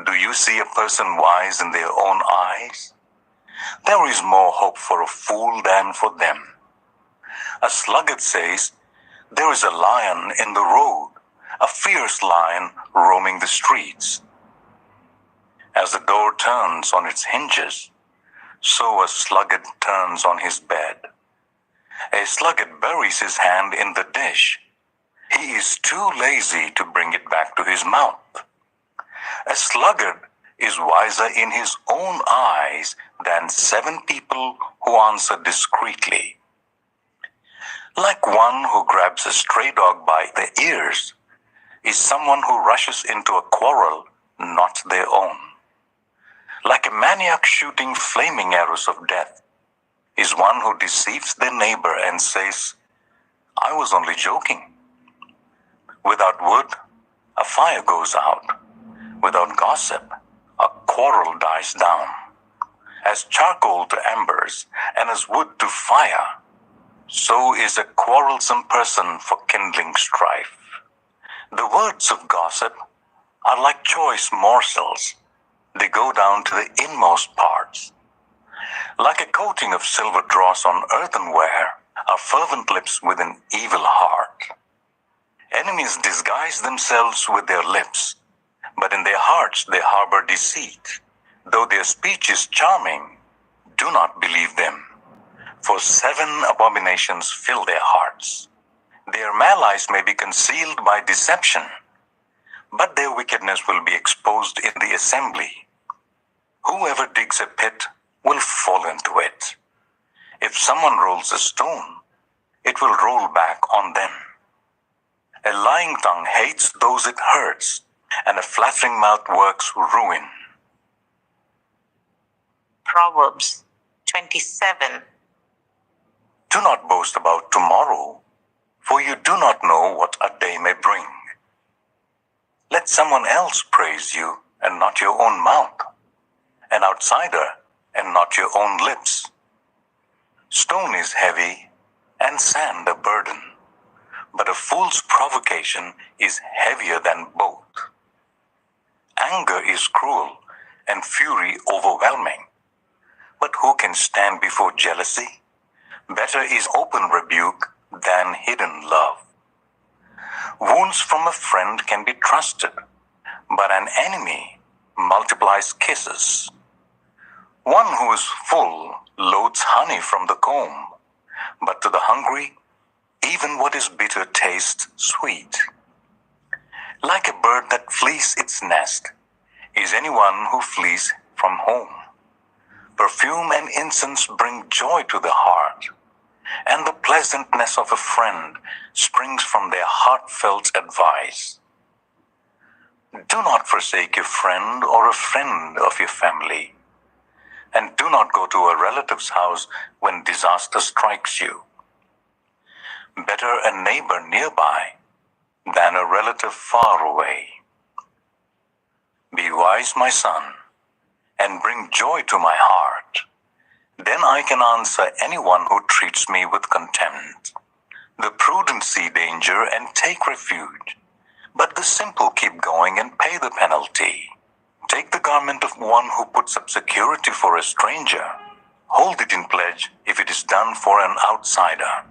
Do you see a person wise in their own eyes? There is more hope for a fool than for them. A sluggard says, there is a lion in the road, a fierce lion roaming the streets. As the door turns on its hinges, so a sluggard turns on his bed. A sluggard buries his hand in the dish. He is too lazy to bring it back to his mouth. A sluggard is wiser in his own eyes than 7 people who answer discreetly. Like one who grabs a stray dog by the ears is someone who rushes into a quarrel not their own. Like a maniac shooting flaming arrows of death is one who deceives their neighbor and says, I was only joking. Without wood, a fire goes out. Without gossip, a quarrel dies down. As charcoal to embers and as wood to fire, so is a quarrelsome person for kindling strife. The words of gossip are like choice morsels. They go down to the inmost parts. Like a coating of silver dross on earthenware are fervent lips with an evil heart. Enemies disguise themselves with their lips, but in their hearts they harbor deceit. Though their speech is charming, do not believe them, for 7 abominations fill their hearts. Their malice may be concealed by deception, but their wickedness will be exposed in the assembly. Whoever digs a pit will fall into it. If someone rolls a stone, it will roll back on them. A lying tongue hates those it hurts, and a flattering mouth works ruin. Proverbs 27. Do not boast about tomorrow, for you do not know what a day may bring. Let someone else praise you and not your own mouth, an outsider and not your own lips. Stone is heavy and sand a burden, but a fool's provocation is heavier than both. Anger is cruel and fury overwhelming, but who can stand before jealousy? Better is open rebuke than hidden love. Wounds from a friend can be trusted, but an enemy multiplies kisses. One who is full loads honey from the comb, but to the hungry, even what is bitter tastes sweet. Like a bird that flees its nest is anyone who flees from home. Perfume and incense bring joy to the heart, and the pleasantness of a friend springs from their heartfelt advice. Do not forsake your friend or a friend of your family, and do not go to a relative's house when disaster strikes you. Better a neighbor nearby than a relative far away. Be wise, my son, and bring joy to my heart. Then I can answer anyone who treats me with contempt. The prudent see danger and take refuge, but the simple keep going and pay the penalty. Take the garment of one who puts up security for a stranger. Hold it in pledge if it is done for an outsider.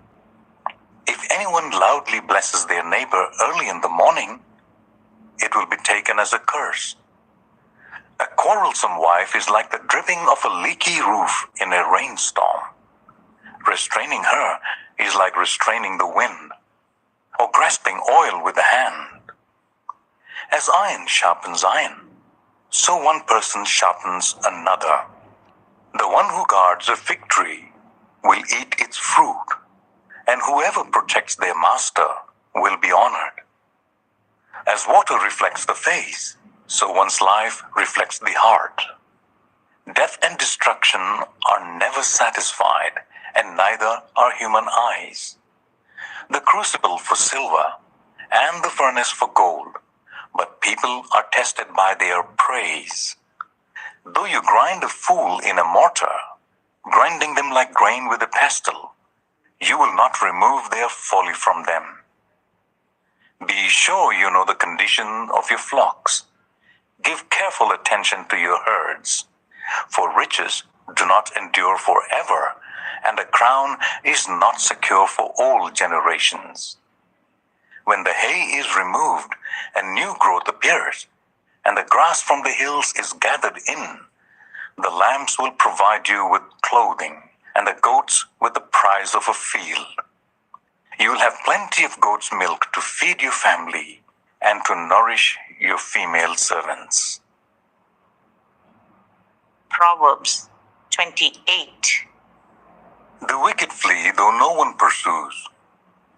If anyone loudly blesses their neighbor early in the morning, it will be taken as a curse. A quarrelsome wife is like the dripping of a leaky roof in a rainstorm. Restraining her is like restraining the wind, or grasping oil with the hand. As iron sharpens iron, so one person sharpens another. The one who guards a fig tree will eat its fruit, and whoever protects their master will be honored. As water reflects the face, so one's life reflects the heart. Death and destruction are never satisfied, and neither are human eyes. The crucible for silver and the furnace for gold, but people are tested by their praise. Though you grind a fool in a mortar, grinding them like grain with a pestle, you will not remove their folly from them. Be sure you know the condition of your flocks. Give careful attention to your herds, for riches do not endure forever, and a crown is not secure for all generations. When the hay is removed and new growth appears, and the grass from the hills is gathered in, the lambs will provide you with clothing, and the goats with the price of a field. You will have plenty of goat's milk to feed your family and to nourish your female servants. Proverbs 28. The wicked flee though no one pursues,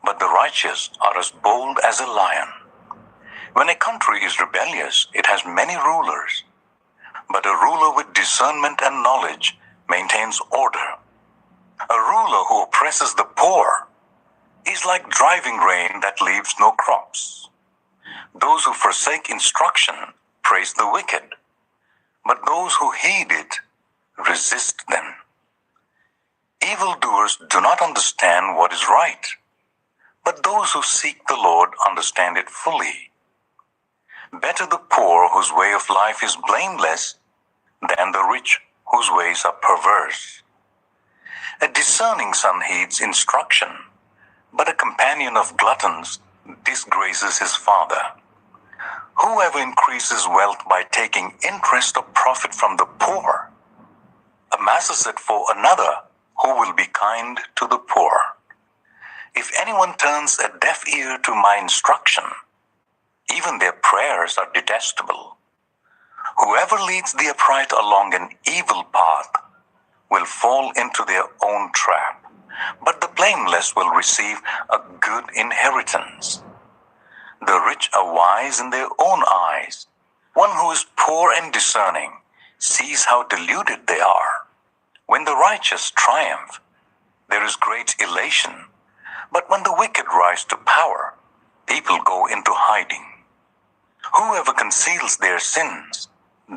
but the righteous are as bold as a lion. When a country is rebellious, it has many rulers, but a ruler with discernment and knowledge maintains order. A ruler who oppresses the poor is like driving rain that leaves no crops. Those who forsake instruction praise the wicked, but those who heed it resist them. Evildoers do not understand what is right, but those who seek the Lord understand it fully. Better the poor whose way of life is blameless than the rich whose ways are perverse. A discerning son heeds instruction, but a companion of gluttons disgraces his father. Whoever increases wealth by taking interest or profit from the poor amasses it for another who will be kind to the poor. If anyone turns a deaf ear to my instruction, even their prayers are detestable. Whoever leads the upright along an evil path will fall into their own trap, but the blameless will receive a good inheritance. The rich are wise in their own eyes. One who is poor and discerning sees how deluded they are. When the righteous triumph, there is great elation, but when the wicked rise to power, people go into hiding. Whoever conceals their sins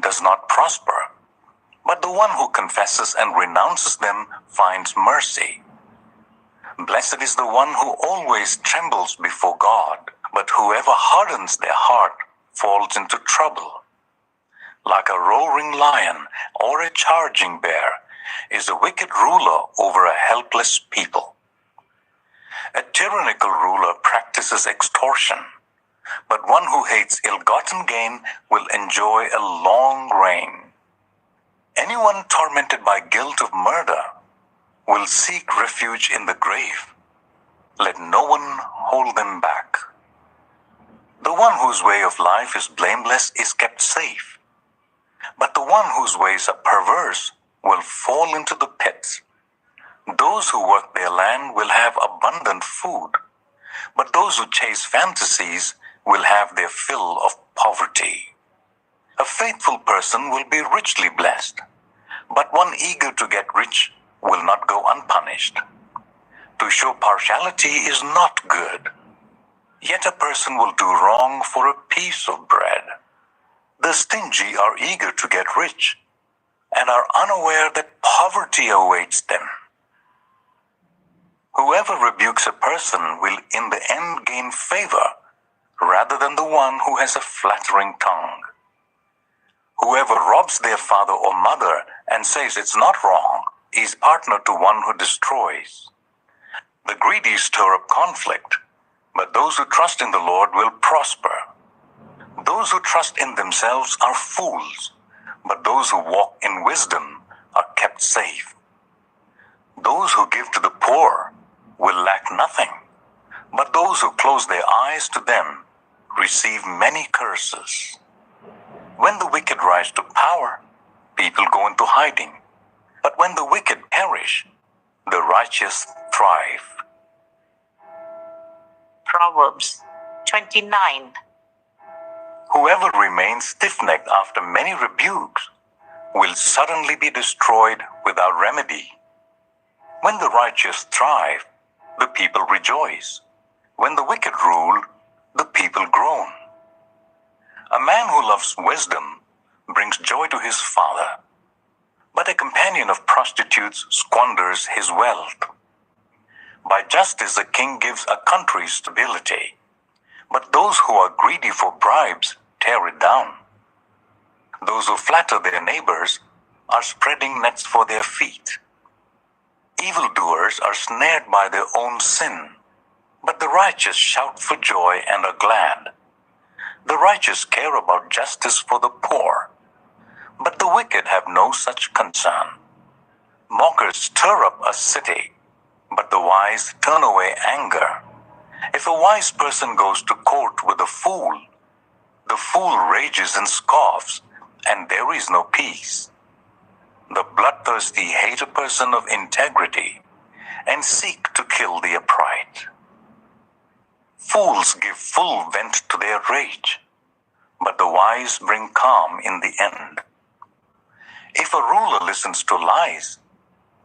does not prosper, but the one who confesses and renounces them finds mercy. Blessed is the one who always trembles before God, but whoever hardens their heart falls into trouble. Like a roaring lion or a charging bear is a wicked ruler over a helpless people. A tyrannical ruler practices extortion, but one who hates ill-gotten gain will enjoy a long reign. Anyone tormented by guilt of murder will seek refuge in the grave. Let no one hold them back. The one whose way of life is blameless is kept safe, but the one whose ways are perverse will fall into the pit. Those who work their land will have abundant food, but those who chase fantasies will have their fill of poverty. A faithful person will be richly blessed, but one eager to get rich will not go unpunished. To show partiality is not good, yet a person will do wrong for a piece of bread. The stingy are eager to get rich and are unaware that poverty awaits them. Whoever rebukes a person will in the end gain favor rather than the one who has a flattering tongue. Whoever robs their father or mother and says it's not wrong is partner to one who destroys. The greedy stir up conflict, but those who trust in the Lord will prosper. Those who trust in themselves are fools, but those who walk in wisdom are kept safe. Those who give to the poor will lack nothing, but those who close their eyes to them receive many curses. When the wicked rise to power, people go into hiding, but when the wicked perish, the righteous thrive. Proverbs 29. Whoever remains stiff-necked after many rebukes will suddenly be destroyed without remedy. When the righteous thrive, the people rejoice. When the wicked rule, the people groan. A man who loves wisdom brings joy to his father, but a companion of prostitutes squanders his wealth. By justice a king gives a country stability, but those who are greedy for bribes tear it down. Those who flatter their neighbors are spreading nets for their feet. Evildoers are snared by their own sin, but the righteous shout for joy and are glad. The righteous care about justice for the poor, but the wicked have no such concern. Mockers stir up a city, but the wise turn away anger. If a wise person goes to court with a fool, the fool rages and scoffs, and there is no peace. The bloodthirsty hate a person of integrity and seek to kill the upright. Fools give full vent to their rage, but the wise bring calm in the end. If a ruler listens to lies,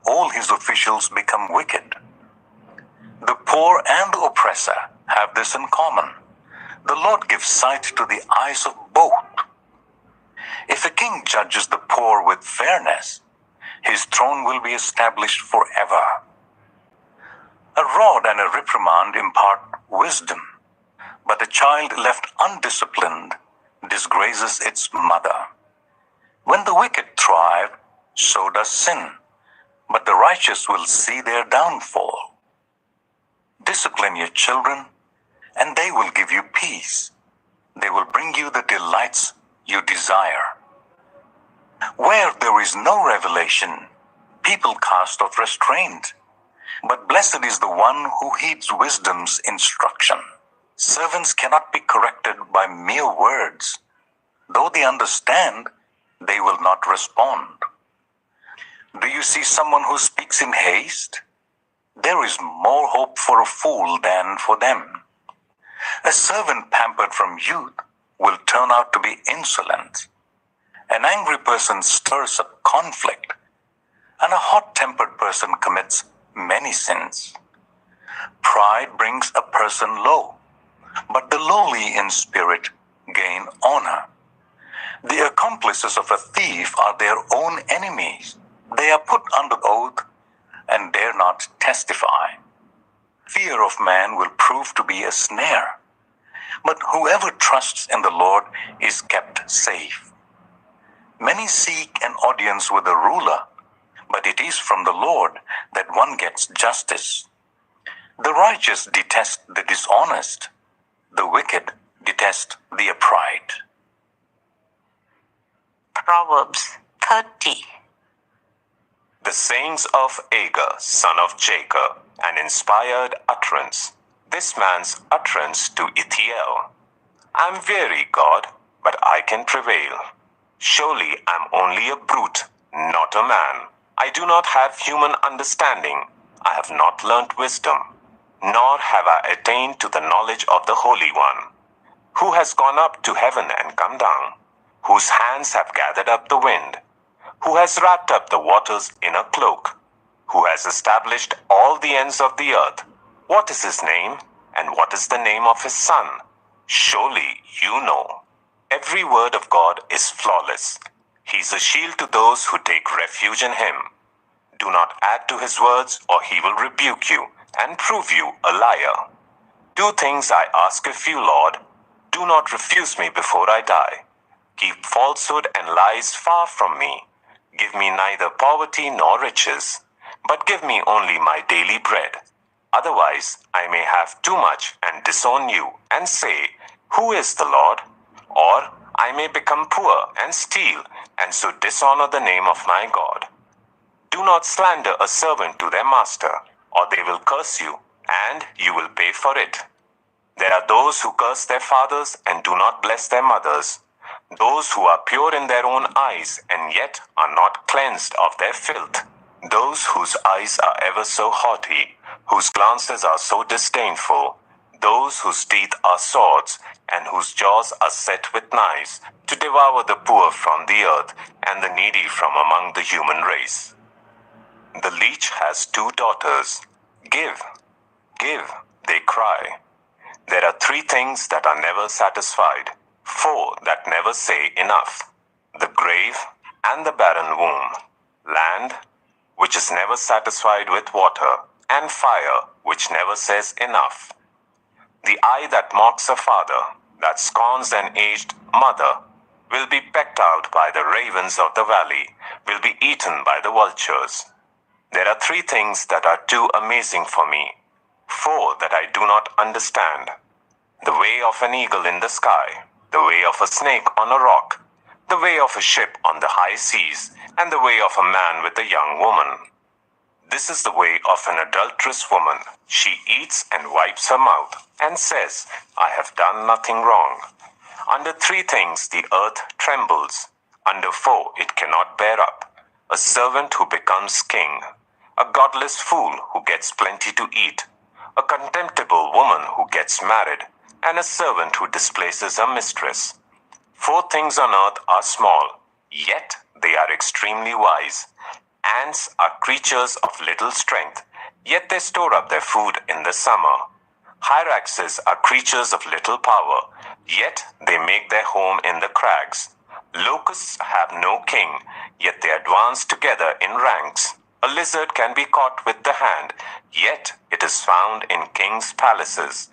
all his officials become wicked. The poor and the oppressor have this in common. The Lord gives sight to the eyes of both. If a king judges the poor with fairness, his throne will be established forever. A rod and a reprimand impart wisdom, but a child left undisciplined disgraces its mother. When the wicked thrive, so does sin, but the righteous will see their downfall. Discipline your children, and they will give you peace. They will bring you the delights you desire. Where there is no revelation, people cast off restraint, but blessed is the one who heeds wisdom's instruction. Servants cannot be corrected by mere words. Though they understand, they will not respond. Do you see someone who speaks in haste? There is more hope for a fool than for them. A servant pampered from youth will turn out to be insolent. An angry person stirs up conflict, and a hot-tempered person commits many sins. Pride brings a person low, but the lowly in spirit gain honor. The accomplices of a thief are their own enemies. They are put under oath and dare not testify. Fear of man will prove to be a snare, but whoever trusts in the Lord is kept safe. Many seek an audience with a ruler, but it is from the Lord that one gets justice. The righteous detest the dishonest. The wicked detest the upright. Proverbs 30. The sayings of Agur, son of Jacob, an inspired utterance. This man's utterance to Ithiel. I am weary, God, but I can prevail. Surely I am only a brute, not a man. I do not have human understanding. I have not learnt wisdom, nor have I attained to the knowledge of the Holy One. Who has gone up to heaven and come down? Whose hands have gathered up the wind? Who has wrapped up the waters in a cloak? Who has established all the ends of the earth? What is his name, and what is the name of his son? Surely you know. Every word of God is flawless. He is a shield to those who take refuge in him. Do not add to his words, or he will rebuke you and prove you a liar. Do things I ask of you, Lord. Do not refuse me before I die. Keep falsehood and lies far from me. Give me neither poverty nor riches, but give me only my daily bread. Otherwise, I may have too much and disown you and say, Who is the Lord? Or I may become poor and steal and so dishonor the name of my God. Do not slander a servant to their master, or they will curse you, and you will pay for it. There are those who curse their fathers and do not bless their mothers, those who are pure in their own eyes and yet are not cleansed of their filth, those whose eyes are ever so haughty, whose glances are so disdainful, those whose teeth are swords and whose jaws are set with knives, to devour the poor from the earth and the needy from among the human race. The leech has 2 daughters. Give, give, they cry. There are 3 things that are never satisfied, 4 that never say enough: the grave and the barren womb, land which is never satisfied with water, and fire which never says enough. The eye that mocks a father, that scorns an aged mother, will be pecked out by the ravens of the valley, will be eaten by the vultures. There are 3 things that are too amazing for me, 4 that I do not understand. The way of an eagle in the sky, the way of a snake on a rock, the way of a ship on the high seas, and the way of a man with a young woman. This is the way of an adulterous woman. She eats and wipes her mouth and says, I have done nothing wrong. Under 3 things the earth trembles. Under 4 it cannot bear up. A servant who becomes king. A godless fool who gets plenty to eat. A contemptible woman who gets married. And a servant who displaces her mistress. 4 things on earth are small, yet they are extremely wise. Ants are creatures of little strength, yet they store up their food in the summer. Hyraxes are creatures of little power, yet they make their home in the crags. Locusts have no king, yet they advance together in ranks. A lizard can be caught with the hand, yet it is found in kings' palaces.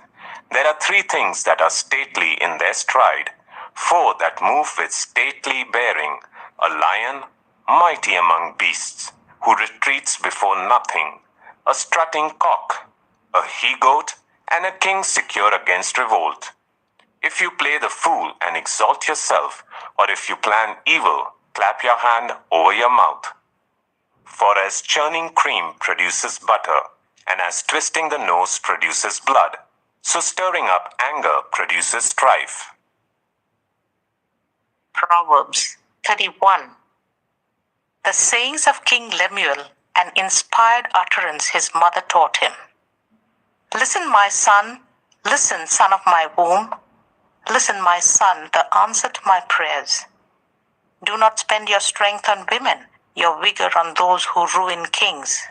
There are 3 things that are stately in their stride, 4 that move with stately bearing. A lion, mighty among beasts, who retreats before nothing. A strutting cock, a he-goat, and a king secure against revolt. If you play the fool and exalt yourself, or if you plan evil, clap your hand over your mouth. For as churning cream produces butter, and as twisting the nose produces blood, so stirring up anger produces strife. Proverbs 31. The sayings of King Lemuel, an inspired utterance his mother taught him. Listen, my son, listen, son of my womb. Listen, my son, the answer to my prayers. Do not spend your strength on women, your vigor on those who ruin kings.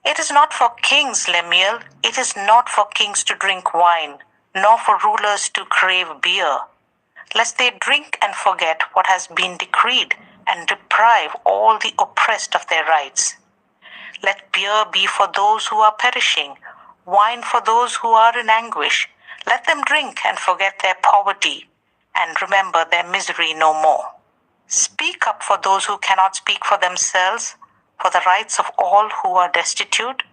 It is not for kings, Lemuel, it is not for kings to drink wine, nor for rulers to crave beer, lest they drink and forget what has been decreed, and deprive all the oppressed of their rights. Let beer be for those who are perishing, wine for those who are in anguish. Let them drink and forget their poverty, and remember their misery no more. Speak up for those who cannot speak for themselves, for the rights of all who are destitute.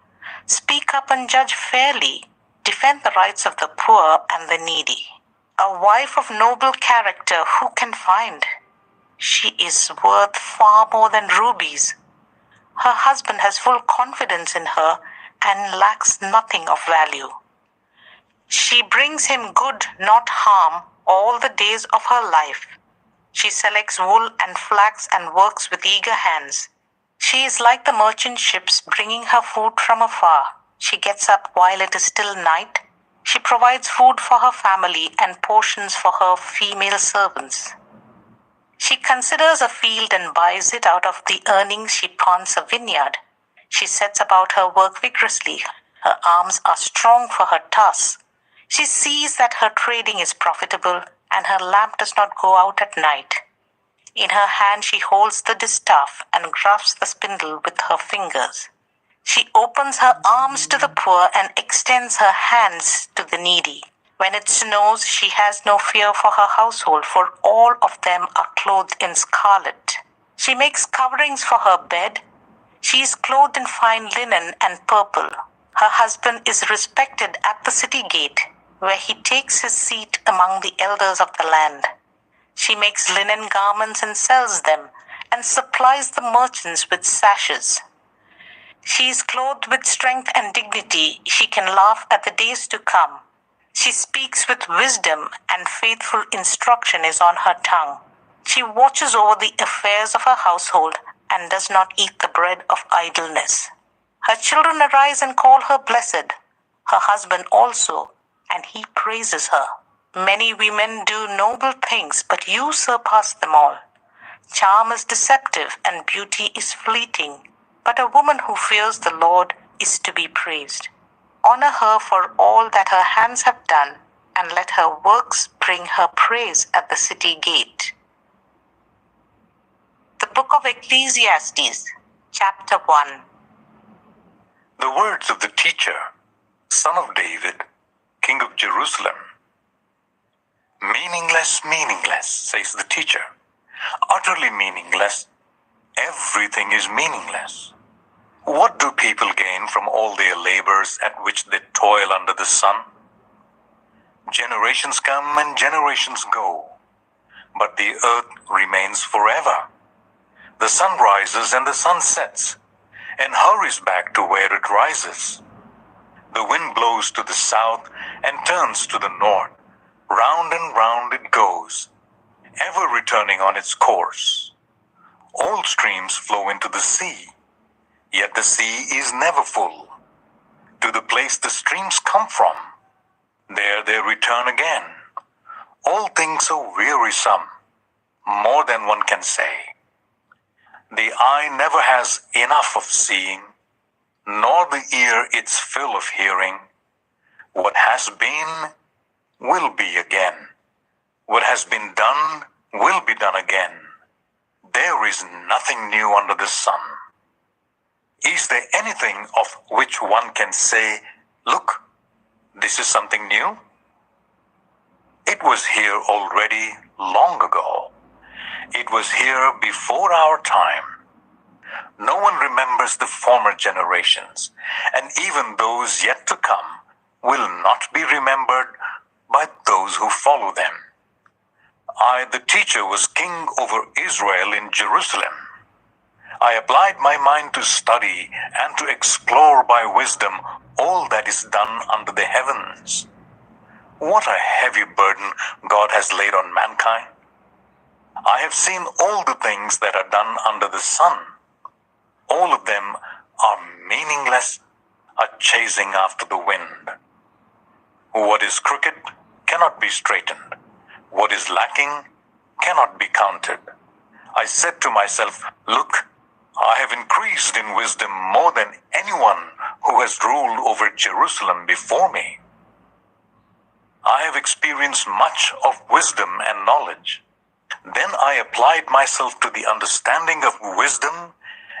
Speak up and judge fairly. Defend the rights of the poor and the needy. A wife of noble character who can find? She is worth far more than rubies. Her husband has full confidence in her and lacks nothing of value. She brings him good, not harm, all the days of her life. She selects wool and flax and works with eager hands. She is like the merchant ships bringing her food from afar. She gets up while it is still night. She provides food for her family and portions for her female servants. She considers a field and buys it. Out of the earnings she plants a vineyard. She sets about her work vigorously. Her arms are strong for her tasks. She sees that her trading is profitable, and her lamp does not go out at night. In her hand she holds the distaff and grasps the spindle with her fingers. She opens her arms to the poor and extends her hands to the needy. When it snows, she has no fear for her household, for all of them are clothed in scarlet. She makes coverings for her bed. She is clothed in fine linen and purple. Her husband is respected at the city gate, where he takes his seat among the elders of the land. She makes linen garments and sells them, and supplies the merchants with sashes. She is clothed with strength and dignity. She can laugh at the days to come. She speaks with wisdom, and faithful instruction is on her tongue. She watches over the affairs of her household and does not eat the bread of idleness. Her children arise and call her blessed, her husband also, and he praises her. Many women do noble things, but you surpass them all. Charm is deceptive and beauty is fleeting, but a woman who fears the Lord is to be praised. Honor her for all that her hands have done, and let her works bring her praise at the city gate. The Book of Ecclesiastes, Chapter 1. The words of the teacher, son of David, king of Jerusalem. Meaningless, meaningless, says the teacher. Utterly meaningless. Everything is meaningless. What do people gain from all their labors at which they toil under the sun? Generations come and generations go, but the earth remains forever. The sun rises and the sun sets, and hurries back to where it rises. The wind blows to the south and turns to the north. Round and round it goes, ever returning on its course. All streams flow into the sea, yet the sea is never full. To the place the streams come from, there they return again. All things are wearisome, more than one can say. The eye never has enough of seeing, nor the ear its fill of hearing. What has been, will be again. What has been done, will be done again. There is nothing new under the sun. Is there anything of which one can say, look, this is something new? It was here already long ago. It was here before our time. No one remembers the former generations, and even those yet to come will not be remembered by those who follow them. I, the teacher, was king over Israel in Jerusalem. I applied my mind to study and to explore by wisdom all that is done under the heavens. What a heavy burden God has laid on mankind. I have seen all the things that are done under the sun. All of them are meaningless, a chasing after the wind. What is crooked cannot be straightened. What is lacking cannot be counted. I said to myself, look, I have increased in wisdom more than anyone who has ruled over Jerusalem before me. I have experienced much of wisdom and knowledge. Then I applied myself to the understanding of wisdom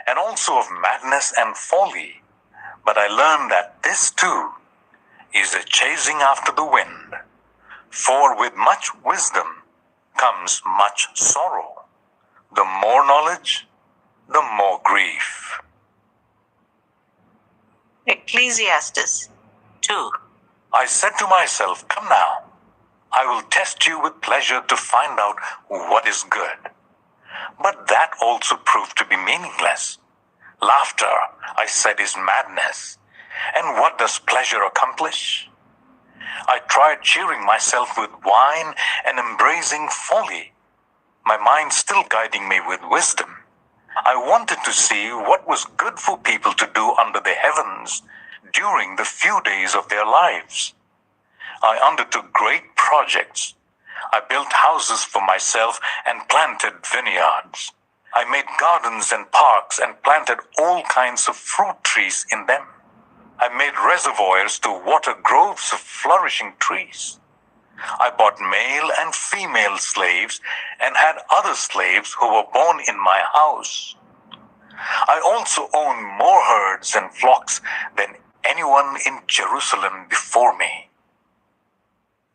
and also of madness and folly. But I learned that this too is a chasing after the wind. For with much wisdom comes much sorrow. The more knowledge, the more grief. Ecclesiastes 2. I said to myself, come now, I will test you with pleasure to find out what is good. But that also proved to be meaningless. Laughter, I said, is madness. And what does pleasure accomplish? I tried cheering myself with wine and embracing folly, my mind still guiding me with wisdom. I wanted to see what was good for people to do under the heavens during the few days of their lives. I undertook great projects. I built houses for myself and planted vineyards. I made gardens and parks and planted all kinds of fruit trees in them. I made reservoirs to water groves of flourishing trees. I bought male and female slaves and had other slaves who were born in my house. I also owned more herds and flocks than anyone in Jerusalem before me.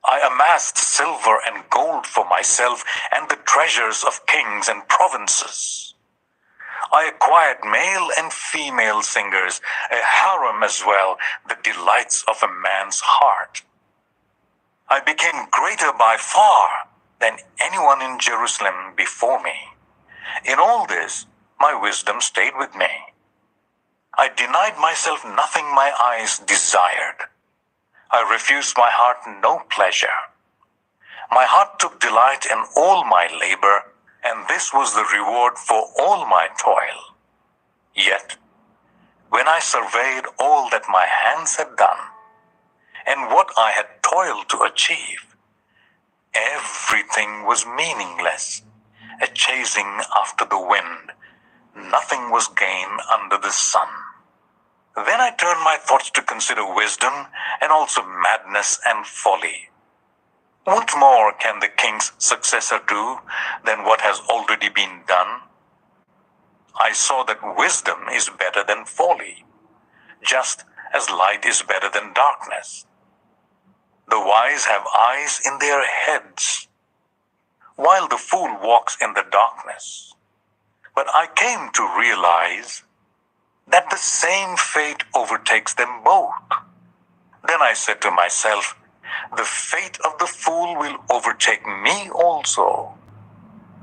I amassed silver and gold for myself and the treasures of kings and provinces. I acquired male and female singers, a harem as well, the delights of a man's heart. I became greater by far than anyone in Jerusalem before me. In all this, my wisdom stayed with me. I denied myself nothing my eyes desired. I refused my heart no pleasure. My heart took delight in all my labor, and this was the reward for all my toil. Yet, when I surveyed all that my hands had done, and what I had toiled to achieve, everything was meaningless, a chasing after the wind. Nothing was gained under the sun. Then I turned my thoughts to consider wisdom and also madness and folly. What more can the king's successor do than what has already been done? I saw that wisdom is better than folly, just as light is better than darkness. The wise have eyes in their heads, while the fool walks in the darkness. But I came to realize that the same fate overtakes them both. Then I said to myself, the fate of the fool will overtake me also.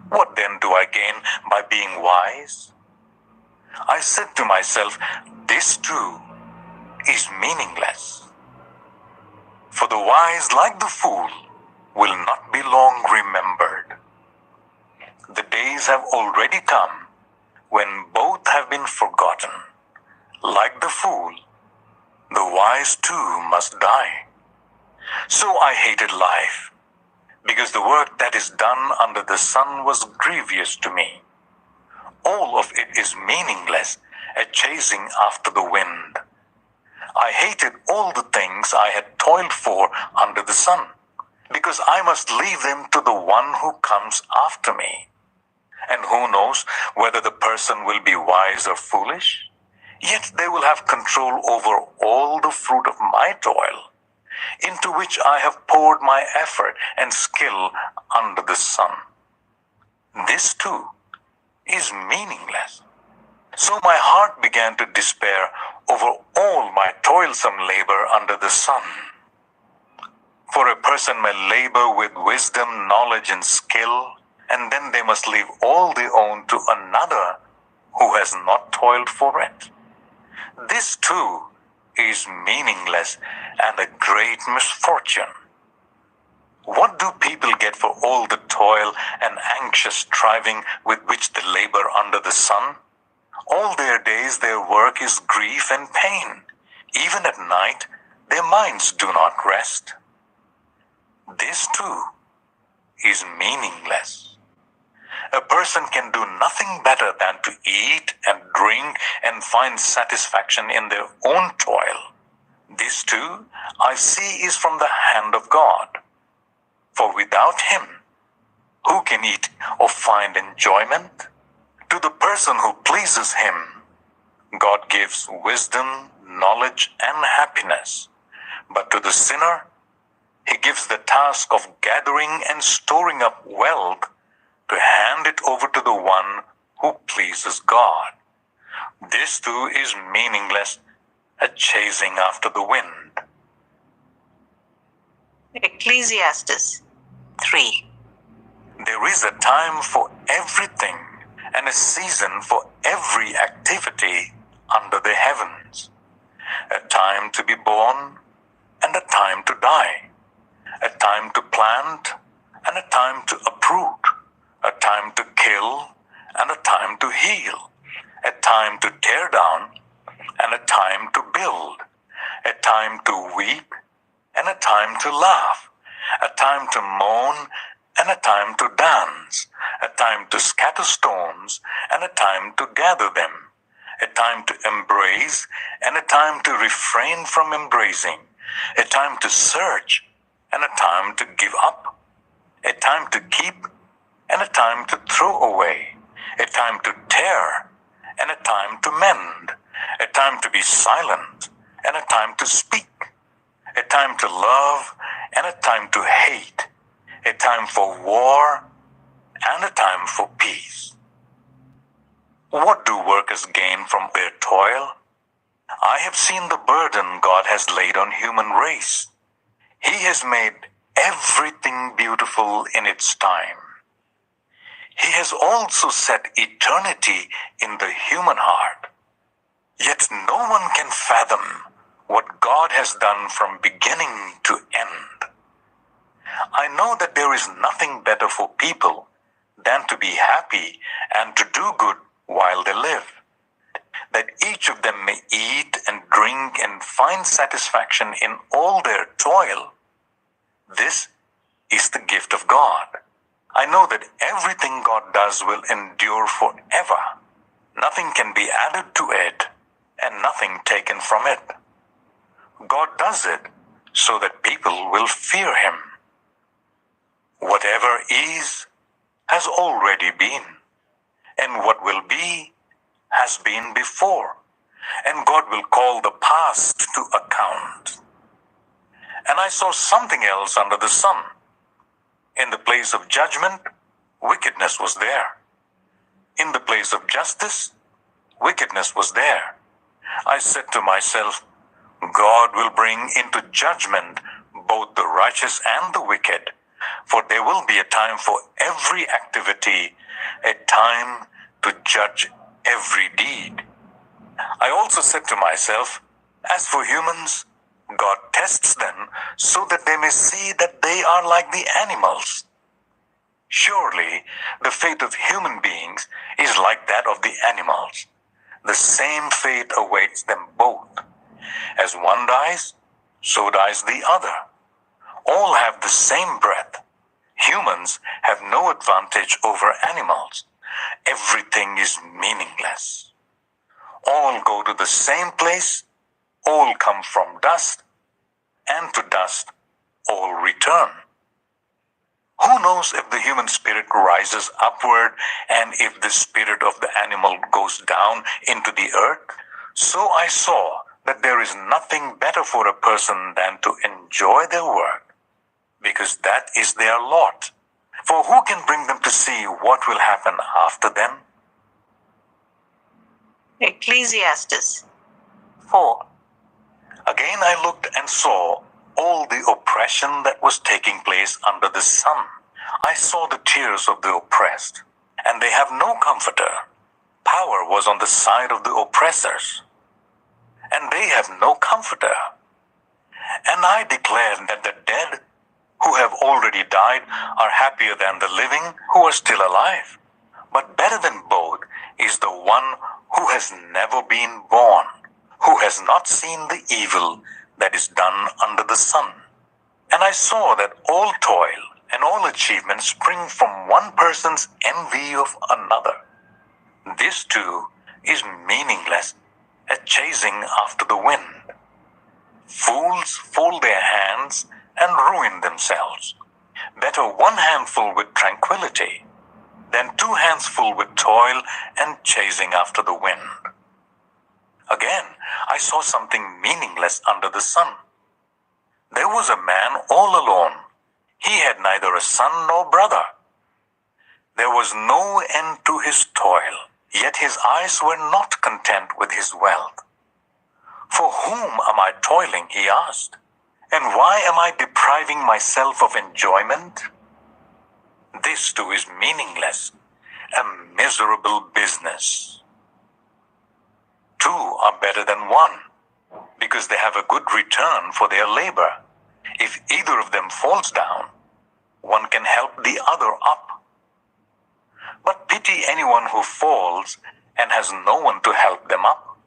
What then do I gain by being wise? I said to myself, this too is meaningless. For the wise, like the fool, will not be long remembered. The days have already come when both have been forgotten. Like the fool, the wise too must die. So I hated life, because the work that is done under the sun was grievous to me. All of it is meaningless, a chasing after the wind. I hated all the things I had toiled for under the sun, because I must leave them to the one who comes after me. And who knows whether the person will be wise or foolish? Yet they will have control over all the fruit of my toil, into which I have poured my effort and skill under the sun. This too is meaningless. So my heart began to despair over all my toilsome labor under the sun. For a person may labor with wisdom, knowledge, and skill, and then they must leave all they own to another who has not toiled for it. This too is meaningless and a great misfortune. What do people get for all the toil and anxious striving with which they labor under the sun? All their days their work is grief and pain. Even at night their minds do not rest. This too is meaningless. A person can do nothing better than to eat and drink and find satisfaction in their own toil. This too, I see, is from the hand of God. For without Him, who can eat or find enjoyment? To the person who pleases Him, God gives wisdom, knowledge, and happiness. But to the sinner, He gives the task of gathering and storing up wealth to hand it over to the one who pleases God. This too is meaningless, a chasing after the wind. Ecclesiastes 3. There is a time for everything and a season for every activity under the heavens. A time to be born and a time to die. A time to plant and a time to uproot. A time to kill and a time to heal. A time to tear down and a time to build. A time to weep and a time to laugh. A time to moan and a time to dance. A time to scatter stones and a time to gather them. A time to embrace and a time to refrain from embracing. A time to search and a time to give up. A time to keep and a time to throw away. A time to tear and a time to mend. A time to be silent and a time to speak. A time to love and a time to hate. A time for war and a time for peace. What do workers gain from their toil? I have seen the burden God has laid on human race. He has made everything beautiful in its time. He has also set eternity in the human heart. Yet no one can fathom what God has done from beginning to end. I know that there is nothing better for people than to be happy and to do good while they live, that each of them may eat and drink and find satisfaction in all their toil. This is the gift of God. I know that everything God does will endure forever. Nothing can be added to it and nothing taken from it. God does it so that people will fear Him. Whatever is has already been, and what will be has been before, and God will call the past to account. And I saw something else under the sun. In the place of judgment, wickedness was there. In the place of justice, wickedness was there. I said to myself, God will bring into judgment both the righteous and the wicked, for there will be a time for every activity, a time to judge every deed. I also said to myself, as for humans, God tests them so that they may see that they are like the animals. Surely, the fate of human beings is like that of the animals. The same fate awaits them both. As one dies, so dies the other. All have the same breath. Humans have no advantage over animals. Everything is meaningless. All go to the same place. All come from dust, and to dust all return. Who knows if the human spirit rises upward and if the spirit of the animal goes down into the earth? So I saw that there is nothing better for a person than to enjoy their work, because that is their lot. For who can bring them to see what will happen after them? Ecclesiastes 4. Again I looked and saw all the oppression that was taking place under the sun. I saw the tears of the oppressed, and they have no comforter. Power was on the side of the oppressors, and they have no comforter. And I declared that the dead who have already died are happier than the living who are still alive. But better than both is the one who has never been born, who has not seen the evil that is done under the sun. And I saw that all toil and all achievement spring from one person's envy of another. This too is meaningless, a chasing after the wind. Fools fold their hands and ruin themselves. Better one handful with tranquility than two hands full with toil and chasing after the wind. Again, I saw something meaningless under the sun. There was a man all alone. He had neither a son nor brother. There was no end to his toil, yet his eyes were not content with his wealth. For whom am I toiling, he asked, and why am I depriving myself of enjoyment? This too is meaningless, a miserable business. Two are better than one, because they have a good return for their labor. If either of them falls down, one can help the other up. But pity anyone who falls and has no one to help them up.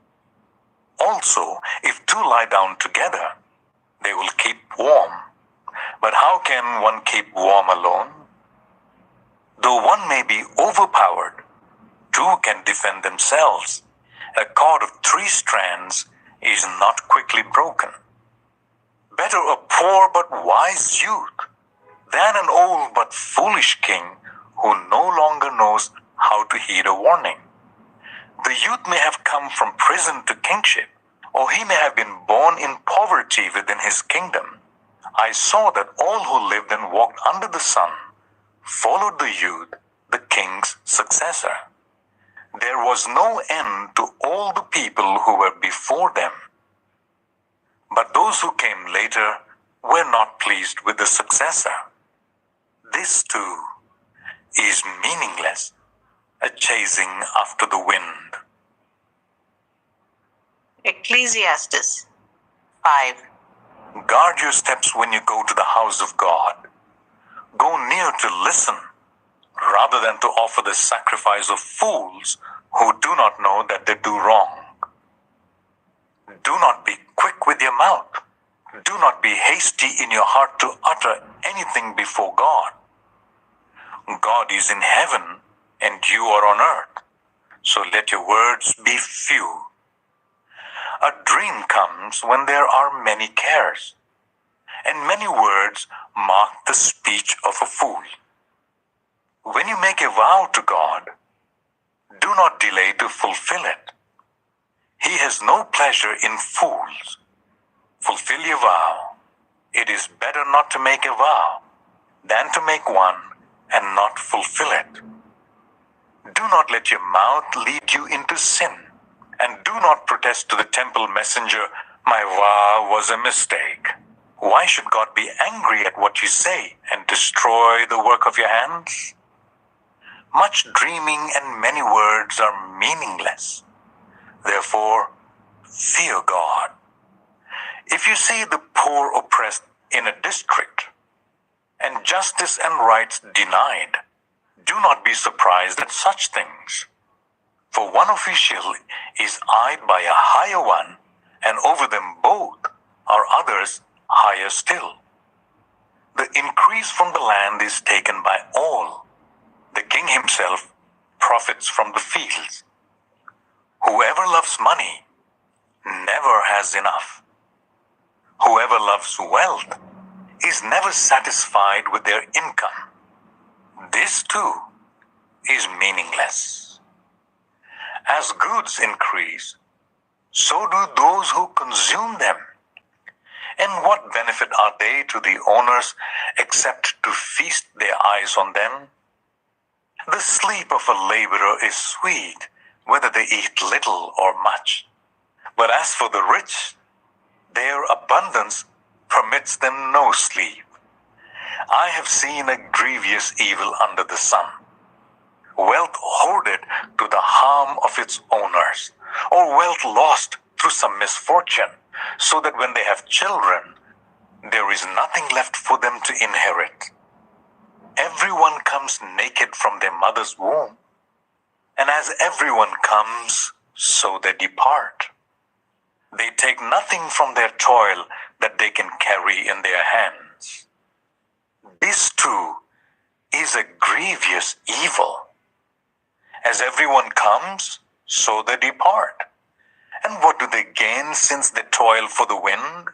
Also, if two lie down together, they will keep warm. But how can one keep warm alone? Though one may be overpowered, two can defend themselves. A cord of 3 strands is not quickly broken. Better a poor but wise youth than an old but foolish king who no longer knows how to heed a warning. The youth may have come from prison to kingship, or he may have been born in poverty within his kingdom. I saw that all who lived and walked under the sun followed the youth, the king's successor. There was no end to all the people who were before them. But those who came later were not pleased with the successor. This too is meaningless, a chasing after the wind. Ecclesiastes 5. Guard your steps when you go to the house of God. Go near to listen, rather than to offer the sacrifice of fools who do not know that they do wrong. Do not be quick with your mouth. Do not be hasty in your heart to utter anything before God. God is in heaven and you are on earth, so let your words be few. A dream comes when there are many cares, and many words mark the speech of a fool. When you make a vow to God, do not delay to fulfill it. He has no pleasure in fools. Fulfill your vow. It is better not to make a vow than to make one and not fulfill it. Do not let your mouth lead you into sin, and do not protest to the temple messenger, "My vow was a mistake." Why should God be angry at what you say and destroy the work of your hands? Much dreaming and many words are meaningless. Therefore, fear God. If you see the poor oppressed in a district, and justice and rights denied, do not be surprised at such things. For one official is eyed by a higher one, and over them both are others higher still. The increase from the land is taken by all. The king himself profits from the fields. Whoever loves money never has enough. Whoever loves wealth is never satisfied with their income. This too is meaningless. As goods increase, so do those who consume them. And what benefit are they to the owners except to feast their eyes on them? The sleep of a laborer is sweet, whether they eat little or much. But as for the rich, their abundance permits them no sleep. I have seen a grievous evil under the sun. Wealth hoarded to the harm of its owners, or wealth lost through some misfortune, so that when they have children, there is nothing left for them to inherit. Everyone comes naked from their mother's womb, and as everyone comes, so they depart. They take nothing from their toil that they can carry in their hands. This too is a grievous evil. As everyone comes, so they depart. And what do they gain since they toil for the wind?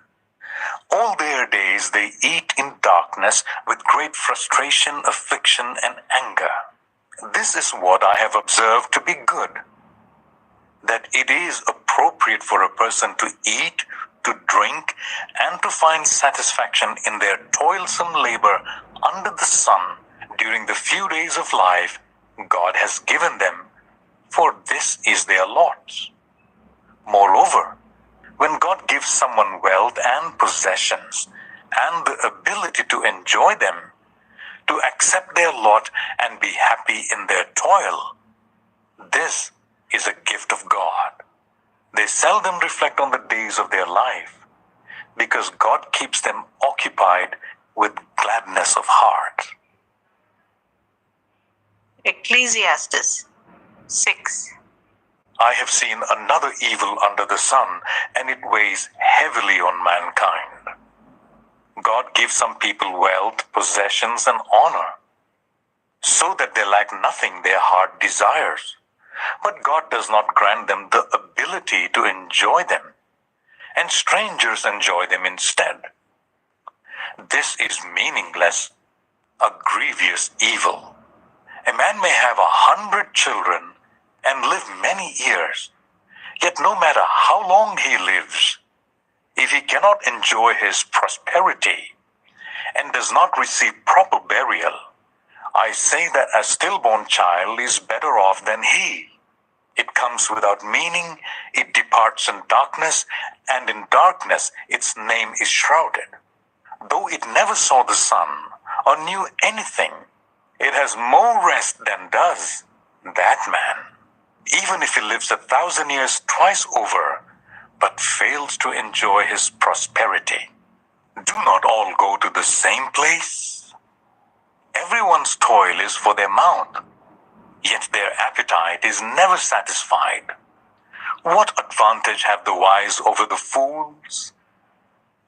All their days they eat in darkness with great frustration, affliction, and anger. This is what I have observed to be good, that it is appropriate for a person to eat, to drink, and to find satisfaction in their toilsome labor under the sun during the few days of life God has given them, for this is their lot. Moreover, when God gives someone wealth and possessions and the ability to enjoy them, to accept their lot and be happy in their toil, this is a gift of God. They seldom reflect on the days of their life, because God keeps them occupied with gladness of heart. Ecclesiastes 6. I have seen another evil under the sun, and it weighs heavily on mankind. God gives some people wealth, possessions, and honor, so that they lack nothing their heart desires. But God does not grant them the ability to enjoy them, and strangers enjoy them instead. This is meaningless, a grievous evil. A man may have 100 children and live many years, yet no matter how long he lives, if he cannot enjoy his prosperity and does not receive proper burial, I say that a stillborn child is better off than he. It comes without meaning, it departs in darkness, and in darkness its name is shrouded. Though it never saw the sun or knew anything, it has more rest than does that man, even if he lives 1,000 years twice over, but fails to enjoy his prosperity. Do not all go to the same place? Everyone's toil is for their mouth, yet their appetite is never satisfied. What advantage have the wise over the fools?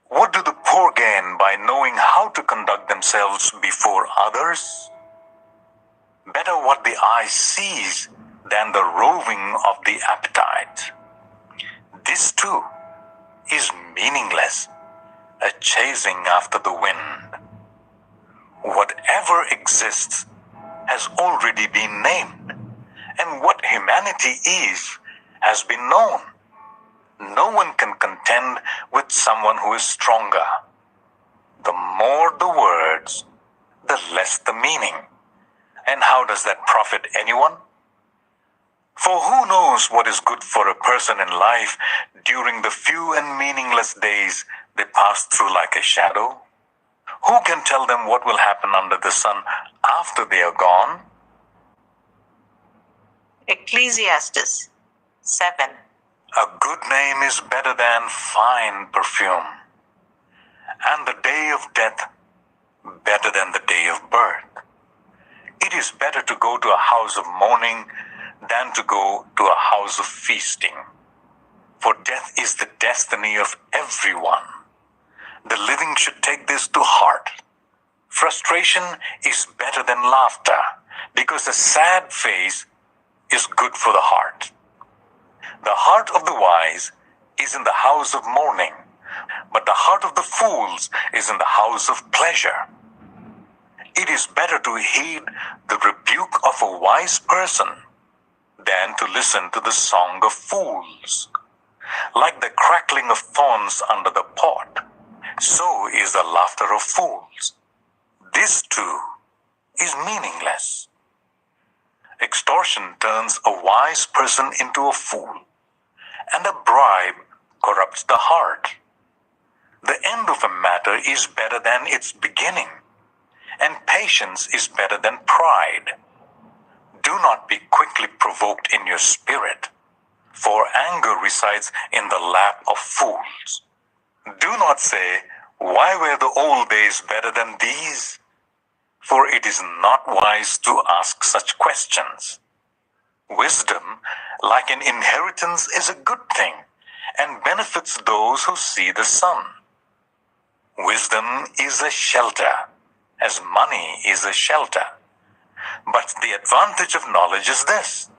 What do the poor gain by knowing how to conduct themselves before others? Better what the eye sees than the roving of the appetite. This too is meaningless, a chasing after the wind. Whatever exists has already been named, and what humanity is has been known. No one can contend with someone who is stronger. the more the words, the less the meaning. And how does that profit anyone? For who knows what is good for a person in life during the few and meaningless days they pass through like a shadow? Who can tell them what will happen under the sun after they are gone? Ecclesiastes 7. A good name is better than fine perfume, and the day of death better than the day of birth. It is better to go to a house of mourning than to go to a house of feasting. For death is the destiny of everyone. The living should take this to heart. Frustration is better than laughter, because a sad face is good for the heart. The heart of the wise is in the house of mourning, but the heart of the fools is in the house of pleasure. It is better to heed the rebuke of a wise person than to listen to the song of fools. Like the crackling of thorns under the pot, so is the laughter of fools. This too is meaningless. Extortion turns a wise person into a fool, and a bribe corrupts the heart. The end of a matter is better than its beginning, and patience is better than pride. Do not be quickly provoked in your spirit, for anger resides in the lap of fools. Do not say, "Why were the old days better than these?" For it is not wise to ask such questions. Wisdom, like an inheritance, is a good thing, and benefits those who see the sun. Wisdom is a shelter, as money is a shelter. But the advantage of knowledge is this: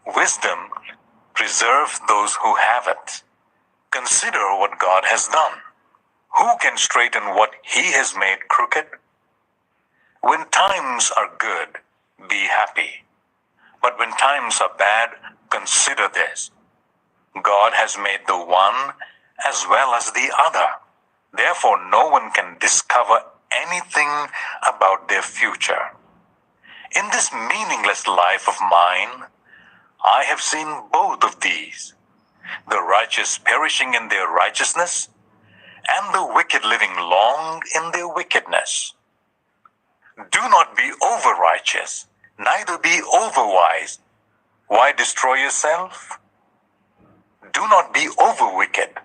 wisdom preserves those who have it. Consider what God has done. Who can straighten what He has made crooked? When times are good, be happy. But when times are bad, consider this: God has made the one as well as the other. Therefore, no one can discover anything about their future. In this meaningless life of mine, I have seen both of these: the righteous perishing in their righteousness, and the wicked living long in their wickedness. Do not be over-righteous, neither be over-wise. Why destroy yourself? Do not be over-wicked,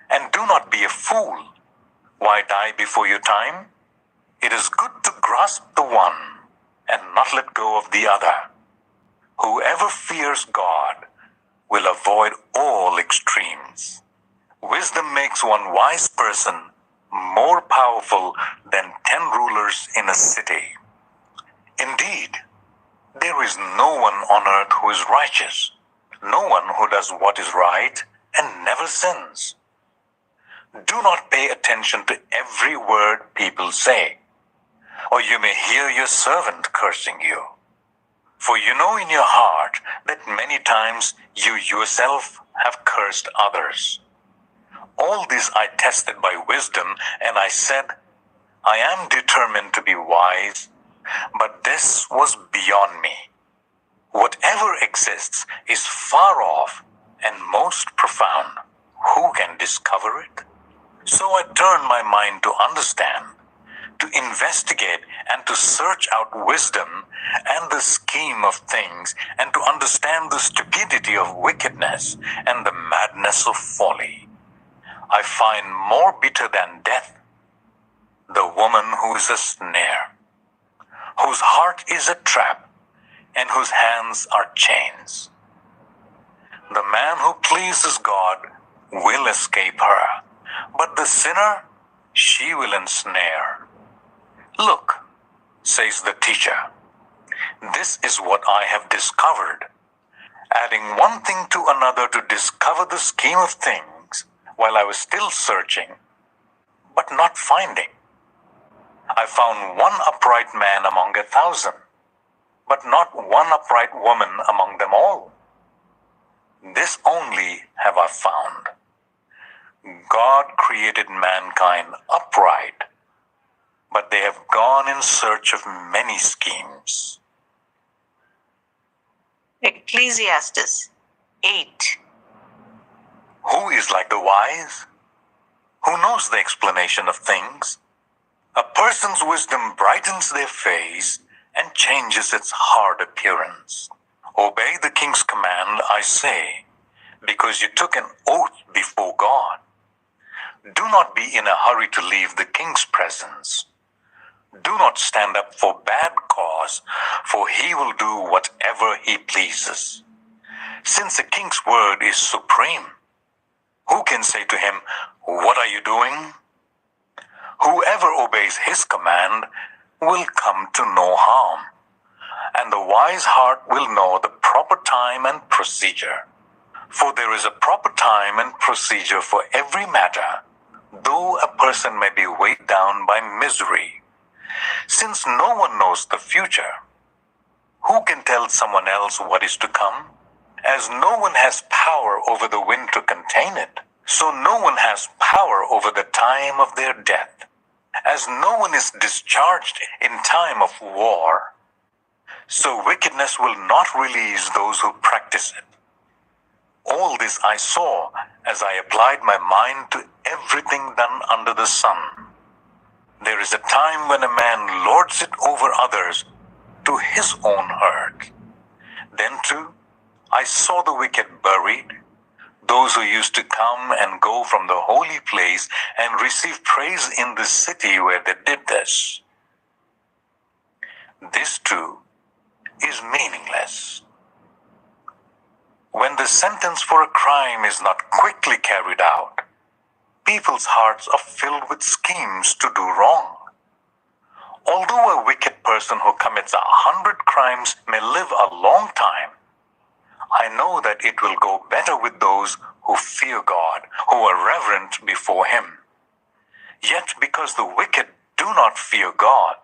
and do not be a fool. Why die before your time? It is good to grasp the one and not let go of the other. Whoever fears God will avoid all extremes. Wisdom makes one wise person more powerful than 10 rulers in a city. Indeed, there is no one on earth who is righteous, no one who does what is right and never sins. Do not pay attention to every word people say, or you may hear your servant cursing you. For you know in your heart that many times you yourself have cursed others. All this I tested by wisdom, and I said, I am determined to be wise, but this was beyond me. Whatever exists is far off and most profound. Who can discover it? So I turned my mind to understand, to investigate and to search out wisdom and the scheme of things, and to understand the stupidity of wickedness and the madness of folly. I find more bitter than death the woman who is a snare, whose heart is a trap, and whose hands are chains. The man who pleases God will escape her, but the sinner she will ensnare. Look, says the teacher, this is what I have discovered. Adding one thing to another to discover the scheme of things, while I was still searching, but not finding. I found one upright man among 1,000, but not one upright woman among them all. This only have I found: God created mankind upright, but they have gone in search of many schemes. Ecclesiastes 8. Who is like the wise? Who knows the explanation of things? A person's wisdom brightens their face and changes its hard appearance. Obey the king's command, I say, because you took an oath before God. Do not be in a hurry to leave the king's presence. Do not stand up for bad cause, for he will do whatever he pleases. Since the king's word is supreme, who can say to him, "What are you doing?" Whoever obeys his command will come to no harm, and the wise heart will know the proper time and procedure. For there is a proper time and procedure for every matter, though a person may be weighed down by misery. Since no one knows the future, who can tell someone else what is to come? As no one has power over the wind to contain it, so no one has power over the time of their death. As no one is discharged in time of war, so wickedness will not release those who practice it. All this I saw as I applied my mind to everything done under the sun. There is a time when a man lords it over others to his own hurt. Then too, I saw the wicked buried, those who used to come and go from the holy place and receive praise in the city where they did this. This too is meaningless. When the sentence for a crime is not quickly carried out, people's hearts are filled with schemes to do wrong. Although a wicked person who commits 100 crimes may live a long time, I know that it will go better with those who fear God, who are reverent before Him. Yet because the wicked do not fear God,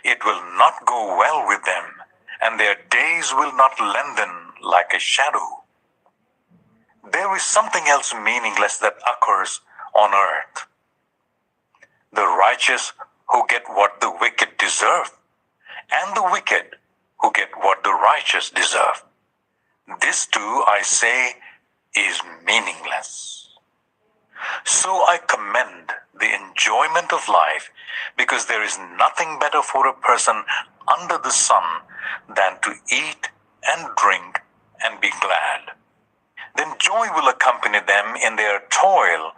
it will not go well with them, and their days will not lengthen like a shadow. There is something else meaningless that occurs on earth. The righteous who get what the wicked deserve, and the wicked who get what the righteous deserve. This too, I say, is meaningless. So I commend the enjoyment of life, because there is nothing better for a person under the sun than to eat and drink and be glad. Then joy will accompany them in their toil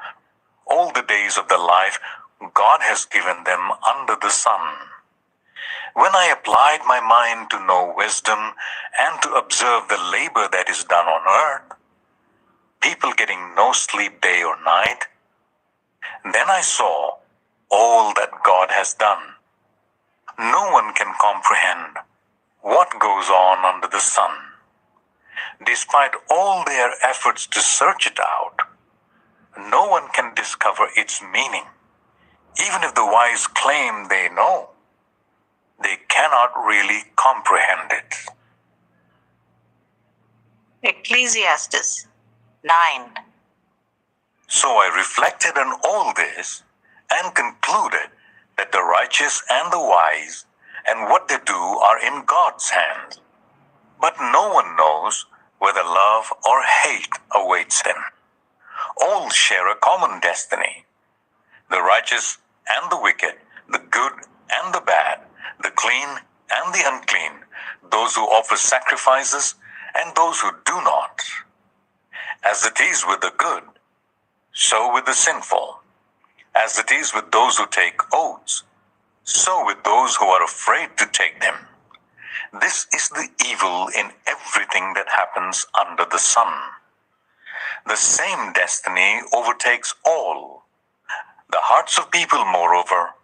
all the days of the life God has given them under the sun. When I applied my mind to know wisdom and to observe the labor that is done on earth, people getting no sleep day or night, then I saw all that God has done. No one can comprehend what goes on under the sun. Despite all their efforts to search it out, no one can discover its meaning. Even if the wise claim they know, they cannot really comprehend it. Ecclesiastes 9. So I reflected on all this and concluded that the righteous and the wise and what they do are in God's hands. But no one knows whether love or hate awaits them. All share a common destiny. The righteous and the wicked, the good and the bad, the clean and the unclean, those who offer sacrifices and those who do not. As it is with the good, so with the sinful. As it is with those who take oaths, so with those who are afraid to take them. This is the evil in everything that happens under the sun. The same destiny overtakes all. The hearts of people, moreover,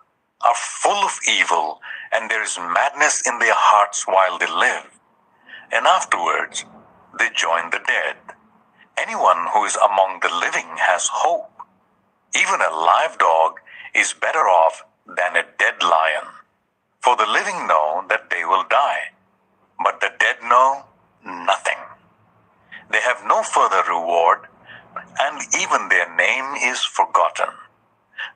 are full of evil, and there is madness in their hearts while they live. And afterwards, they join the dead. Anyone who is among the living has hope. Even a live dog is better off than a dead lion. For the living know that they will die, but the dead know nothing. They have no further reward, and even their name is forgotten.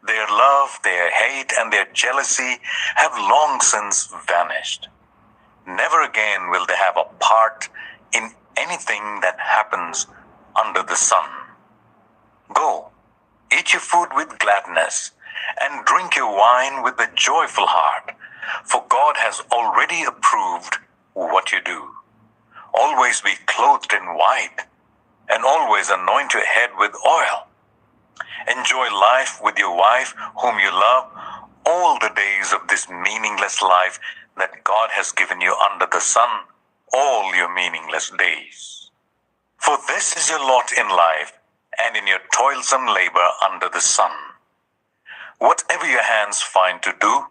Their love, their hate, and their jealousy have long since vanished. Never again will they have a part in anything that happens under the sun. Go, eat your food with gladness, and drink your wine with a joyful heart, for God has already approved what you do. Always be clothed in white, and always anoint your head with oil. Enjoy life with your wife, whom you love, all the days of this meaningless life that God has given you under the sun, all your meaningless days. For this is your lot in life, and in your toilsome labor under the sun. Whatever your hands find to do,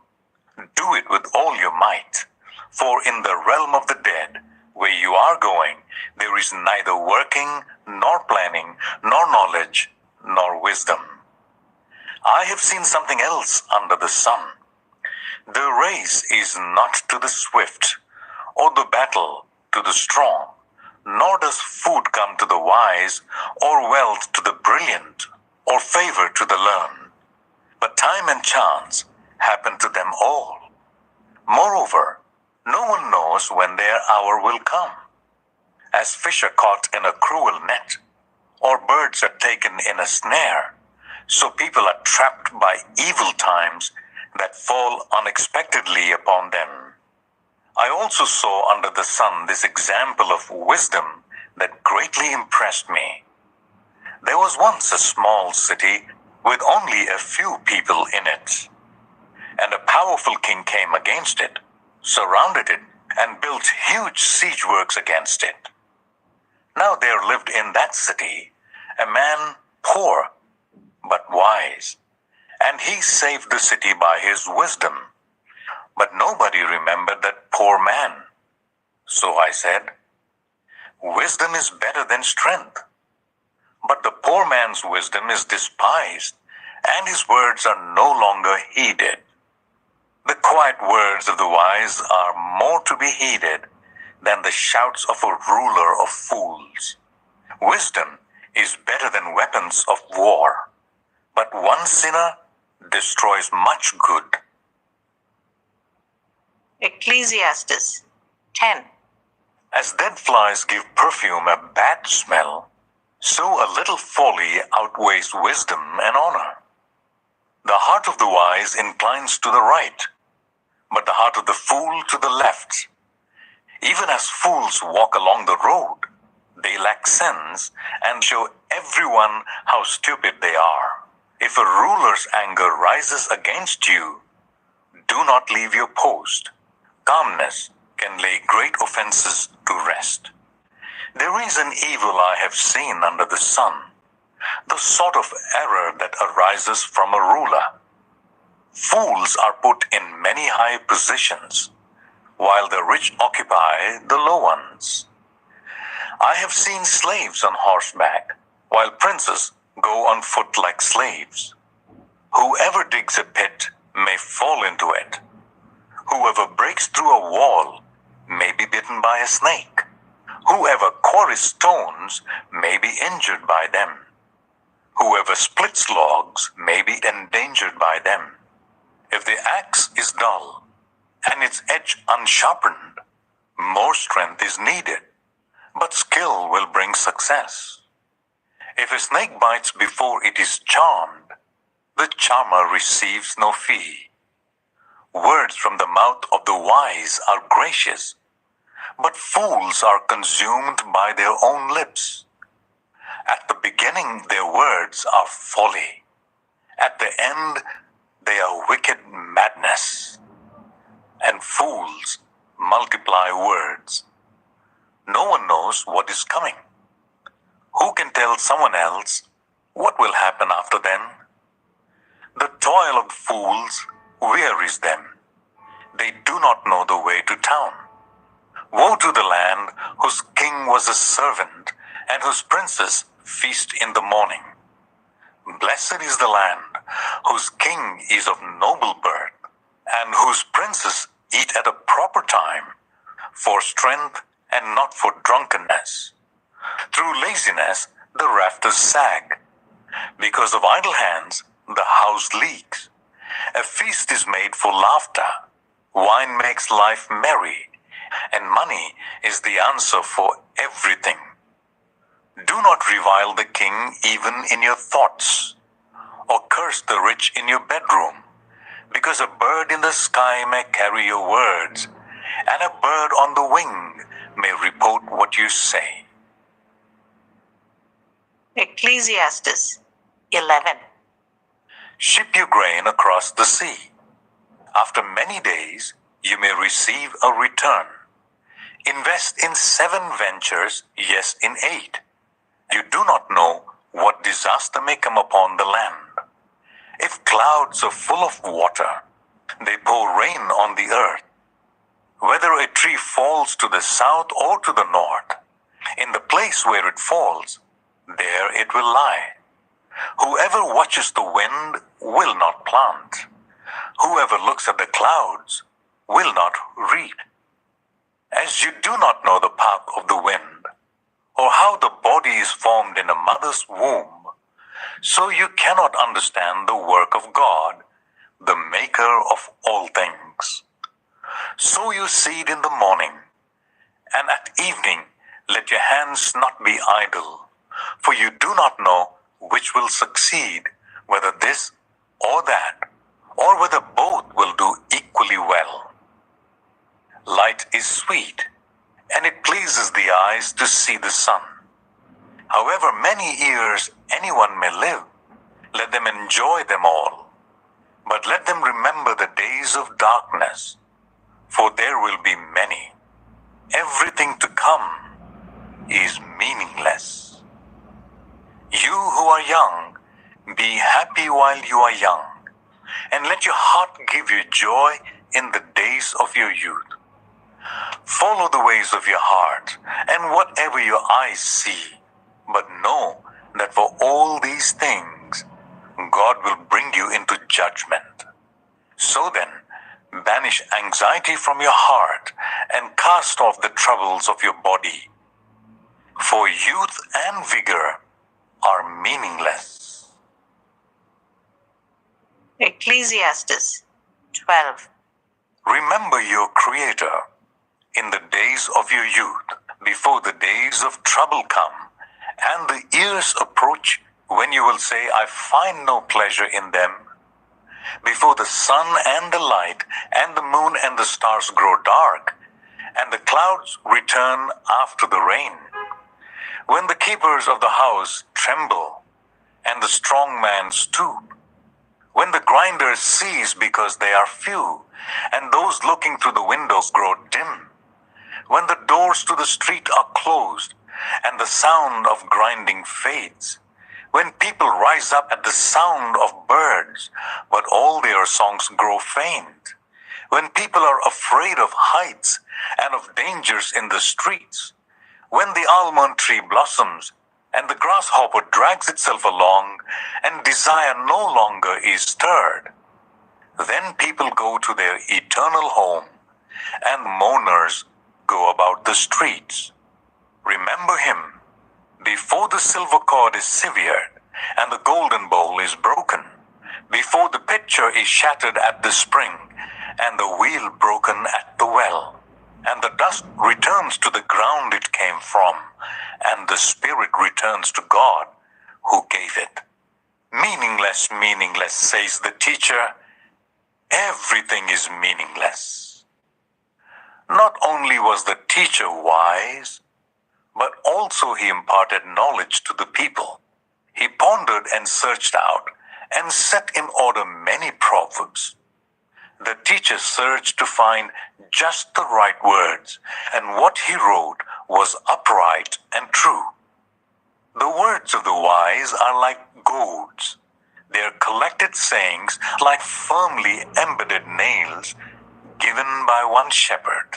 do it with all your might. For in the realm of the dead, where you are going, there is neither working, nor planning, nor knowledge, nor wisdom. I have seen something else under the sun. The race is not to the swift, or the battle to the strong, nor does food come to the wise, or wealth to the brilliant, or favor to the learned. But time and chance happen to them all. Moreover, no one knows when their hour will come. As fish are caught in a cruel net, or birds are taken in a snare, so people are trapped by evil times that fall unexpectedly upon them. I also saw under the sun this example of wisdom that greatly impressed me. There was once a small city with only a few people in it, and a powerful king came against it, surrounded it, and built huge siege works against it. Now there lived in that city a man poor but wise, and he saved the city by his wisdom. But nobody remembered that poor man. So I said, wisdom is better than strength. But the poor man's wisdom is despised, and his words are no longer heeded. The quiet words of the wise are more to be heeded than the shouts of a ruler of fools. Wisdom is better than weapons of war, but one sinner destroys much good. Ecclesiastes 10. As dead flies give perfume a bad smell, so a little folly outweighs wisdom and honor. The heart of the wise inclines to the right, but the heart of the fool to the left. Even as fools walk along the road, they lack sense and show everyone how stupid they are. If a ruler's anger rises against you, do not leave your post. Calmness can lay great offenses to rest. There is an evil I have seen under the sun, the sort of error that arises from a ruler. Fools are put in many high positions, while the rich occupy the low ones. I have seen slaves on horseback, while princes go on foot like slaves. Whoever digs a pit may fall into it. Whoever breaks through a wall may be bitten by a snake. Whoever quarries stones may be injured by them. Whoever splits logs may be endangered by them. If the axe is dull and its edge unsharpened, more strength is needed, but skill will bring success. If a snake bites before it is charmed, the charmer receives no fee. Words from the mouth of the wise are gracious, but fools are consumed by their own lips. At the beginning their words are folly. At the end they are wicked madness. And fools multiply words. No one knows what is coming. Who can tell someone else what will happen after then? The toil of fools wearies them. They do not know the way to town. Woe to the land whose king was a servant and whose princes feast in the morning. Blessed is the land whose king is of noble birth and whose princes eat at a proper time, for strength and not for drunkenness. Through laziness the rafters sag. Because of idle hands the house leaks. A feast is made for laughter. Wine makes life merry, and money is the answer for everything. Do not revile the king even in your thoughts, or curse the rich in your bedroom, because a bird in the sky may carry your words, and a bird on the wing may report what you say. Ecclesiastes 11. Ship your grain across the sea. After many days, you may receive a return. Invest in 7 ventures, yes, in 8. You do not know what disaster may come upon the land. If clouds are full of water, they pour rain on the earth. Whether a tree falls to the south or to the north, in the place where it falls, there it will lie. Whoever watches the wind will not plant. Whoever looks at the clouds will not reap. As you do not know the path of the wind, or how the body is formed in a mother's womb, so you cannot understand the work of God, the maker of all things. Sow your seed in the morning, and at evening let your hands not be idle, for you do not know which will succeed, whether this or that, or whether both will do equally well. Light is sweet, and it pleases the eyes to see the sun. However many years anyone may live, let them enjoy them all. But let them remember the days of darkness, for there will be many. Everything to come is meaningless. You who are young, be happy while you are young, and let your heart give you joy in the days of your youth. Follow the ways of your heart and whatever your eyes see, but know that for all these things God will bring you into judgment. So then, banish anxiety from your heart and cast off the troubles of your body, for youth and vigor are meaningless. Ecclesiastes 12. Remember your Creator in the days of your youth, before the days of trouble come, and the years approach when you will say, I find no pleasure in them. Before the sun and the light, and the moon and the stars grow dark, and the clouds return after the rain. When the keepers of the house tremble, and the strong man stoop, when the grinders cease because they are few, and those looking through the windows grow dim, when the doors to the street are closed, and the sound of grinding fades, when people rise up at the sound of birds, but all their songs grow faint, when people are afraid of heights and of dangers in the streets, when the almond tree blossoms and the grasshopper drags itself along and desire no longer is stirred, then people go to their eternal home and mourners go about the streets. Remember him before the silver cord is severed and the golden bowl is broken, before the pitcher is shattered at the spring and the wheel broken at the well, and the dust returns to the ground it came from, and the spirit returns to God who gave it. Meaningless, meaningless, says the teacher. Everything is meaningless. Not only was the teacher wise, but also he imparted knowledge to the people. He pondered and searched out and set in order many proverbs. The teacher searched to find just the right words, and what he wrote was upright and true. The words of the wise are like goads, their collected sayings like firmly embedded nails given by one shepherd.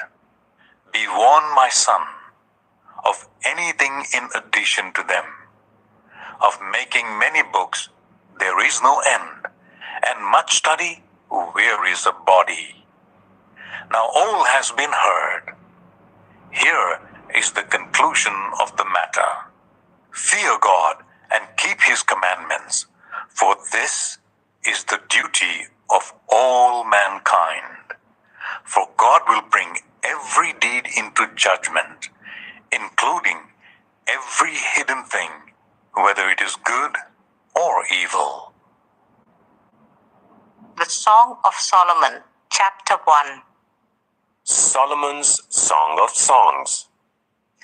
Be warned, my son, of anything in addition to them. Of making many books there is no end, and much study wearies a body. Now all has been heard. Here is the conclusion of the matter. Fear God and keep his commandments, for this is the duty of all mankind. For God will bring every deed into judgment, including every hidden thing, whether it is good or evil. The Song of Solomon, Chapter 1. Solomon's Song of Songs.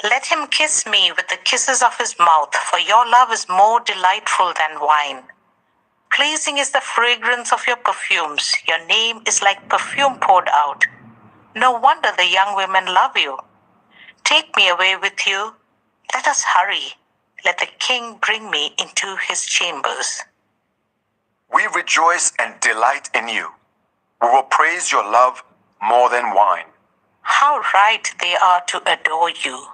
Let him kiss me with the kisses of his mouth, for your love is more delightful than wine. Pleasing is the fragrance of your perfumes. Your name is like perfume poured out. No wonder the young women love you. Take me away with you. Let us hurry. Let the king bring me into his chambers. We rejoice and delight in you. We will praise your love more than wine. How right they are to adore you.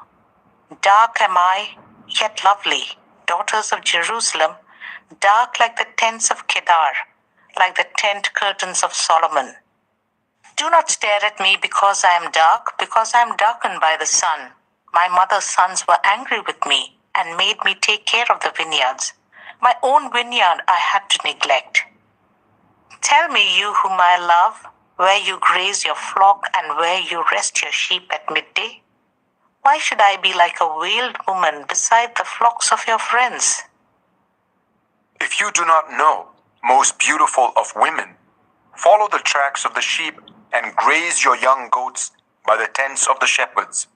Dark am I, yet lovely, daughters of Jerusalem, dark like the tents of Kedar, like the tent curtains of Solomon. Do not stare at me because I am dark, because I am darkened by the sun. My mother's sons were angry with me and made me take care of the vineyards. My own vineyard I had to neglect. Tell me, you whom I love, where you graze your flock and where you rest your sheep at midday. Why should I be like a veiled woman beside the flocks of your friends? If you do not know, most beautiful of women, follow the tracks of the sheep and graze your young goats by the tents of the shepherds.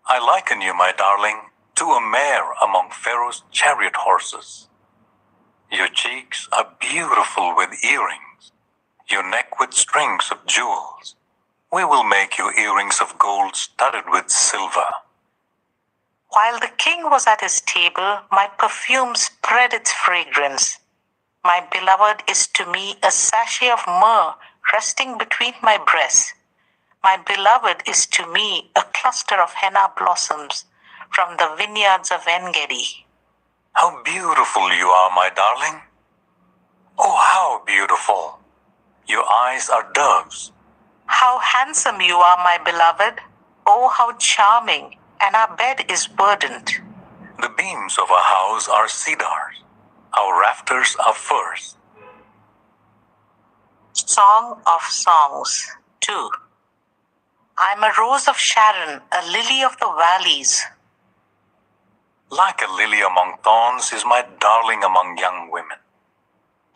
I liken you, my darling, to a mare among Pharaoh's chariot horses. Your cheeks are beautiful with earrings, your neck with strings of jewels. We will make you earrings of gold studded with silver. While the king was at his table, my perfume spread its fragrance. My beloved is to me a sachet of myrrh resting between my breasts. My beloved is to me a cluster of henna blossoms from the vineyards of En-gedi. How beautiful you are, my darling. Oh, how beautiful. Your eyes are doves. How handsome you are, my beloved. Oh, how charming, and our bed is verdant. The beams of our house are cedars. Our rafters are firs. Song of Songs 2. I am a rose of Sharon, a lily of the valleys. Like a lily among thorns is my darling among young women.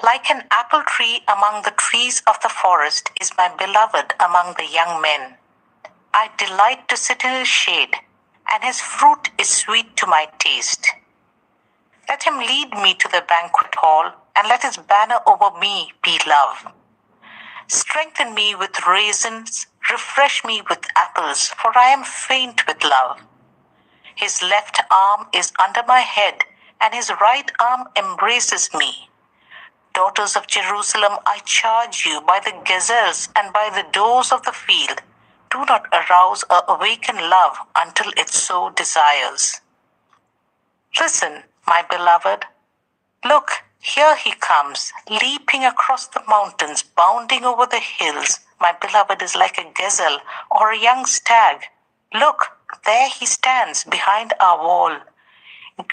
Like an apple tree among the trees of the forest is my beloved among the young men. I delight to sit in his shade, and his fruit is sweet to my taste. Let him lead me to the banquet hall, and let his banner over me be love. Strengthen me with raisins, refresh me with apples, for I am faint with love. His left arm is under my head, and his right arm embraces me. Daughters of Jerusalem, I charge you by the gazelles and by the doors of the field, do not arouse or awaken love until it so desires. Listen, my beloved. Look, here he comes, leaping across the mountains, bounding over the hills. My beloved is like a gazelle or a young stag. Look, there he stands behind our wall,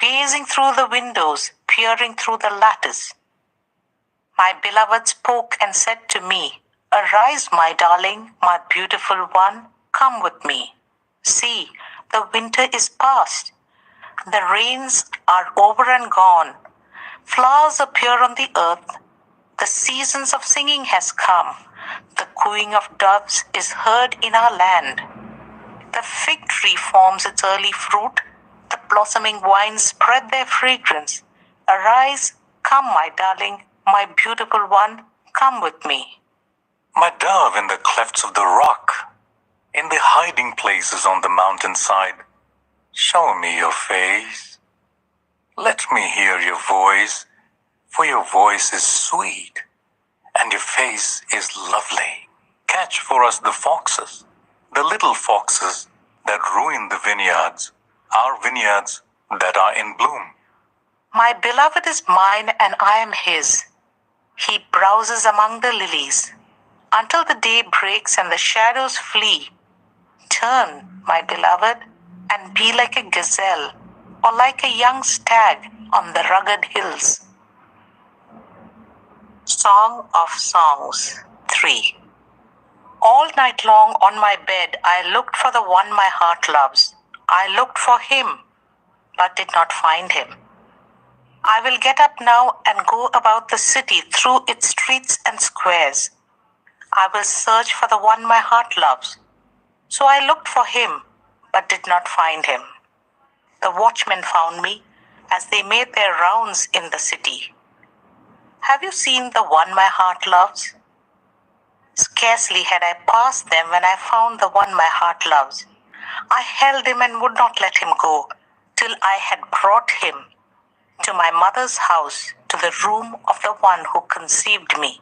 gazing through the windows, peering through the lattice. My beloved spoke and said to me, Arise, my darling, my beautiful one, come with me. See, the winter is past. The rains are over and gone. Flowers appear on the earth. The seasons of singing has come. The cooing of doves is heard in our land. The fig tree forms its early fruit. The blossoming vines spread their fragrance. Arise, come, my darling, my beautiful one, come with me. My dove in the clefts of the rock, in the hiding places on the mountainside, show me your face. Let me hear your voice, for your voice is sweet, and your face is lovely. Catch for us the foxes, the little foxes that ruin the vineyards, our vineyards that are in bloom. My beloved is mine, and I am his. He browses among the lilies until the day breaks and the shadows flee. Turn, my beloved, and be like a gazelle or like a young stag on the rugged hills. Song of Songs 3. All night long on my bed I looked for the one my heart loves. I looked for him, but did not find him. I will get up now and go about the city through its streets and squares. I will search for the one my heart loves. So I looked for him, but did not find him. The watchmen found me as they made their rounds in the city. Have you seen the one my heart loves? Scarcely had I passed them when I found the one my heart loves. I held him and would not let him go till I had brought him to my mother's house, to the room of the one who conceived me.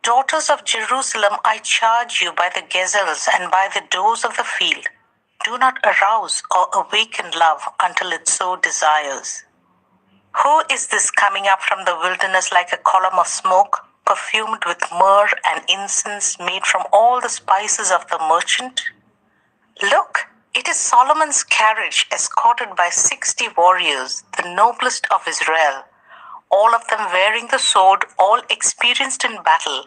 Daughters of Jerusalem, I charge you by the gazelles and by the doors of the field, do not arouse or awaken love until it so desires. Who is this coming up from the wilderness like a column of smoke, perfumed with myrrh and incense made from all the spices of the merchant? Look, it is Solomon's carriage escorted by 60 warriors, the noblest of Israel, all of them wearing the sword, all experienced in battle,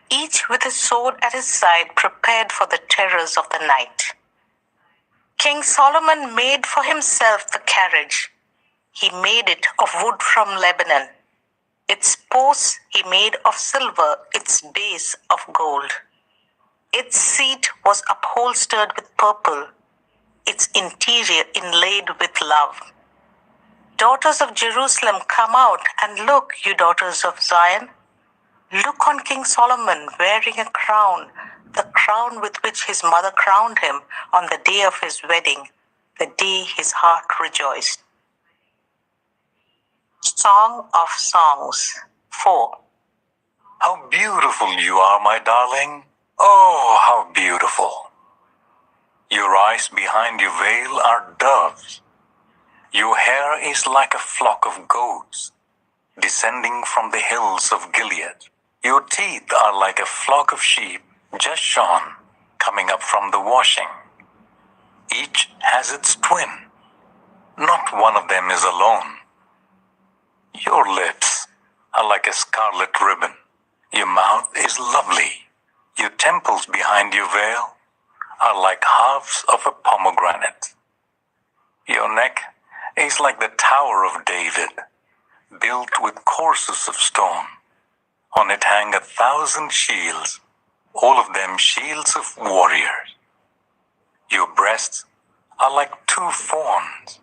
each with his sword at his side, prepared for the terrors of the night. King Solomon made for himself the carriage. He made it of wood from Lebanon. Its posts he made of silver, its base of gold. Its seat was upholstered with purple, its interior inlaid with love. Daughters of Jerusalem, come out and look, you daughters of Zion. Look on King Solomon wearing a crown, the crown with which his mother crowned him on the day of his wedding, the day his heart rejoiced. Song of Songs 4. How beautiful you are, my darling. Oh, how beautiful. Your eyes behind your veil are doves. Your hair is like a flock of goats, descending from the hills of Gilead. Your teeth are like a flock of sheep, just shorn, coming up from the washing. Each has its twin. Not one of them is alone. Your lips are like a scarlet ribbon. Your mouth is lovely. Your temples behind your veil are like halves of a pomegranate. Your neck is like the Tower of David, built with courses of stone. On it hang 1,000 shields, all of them shields of warriors. Your breasts are like 2 fawns,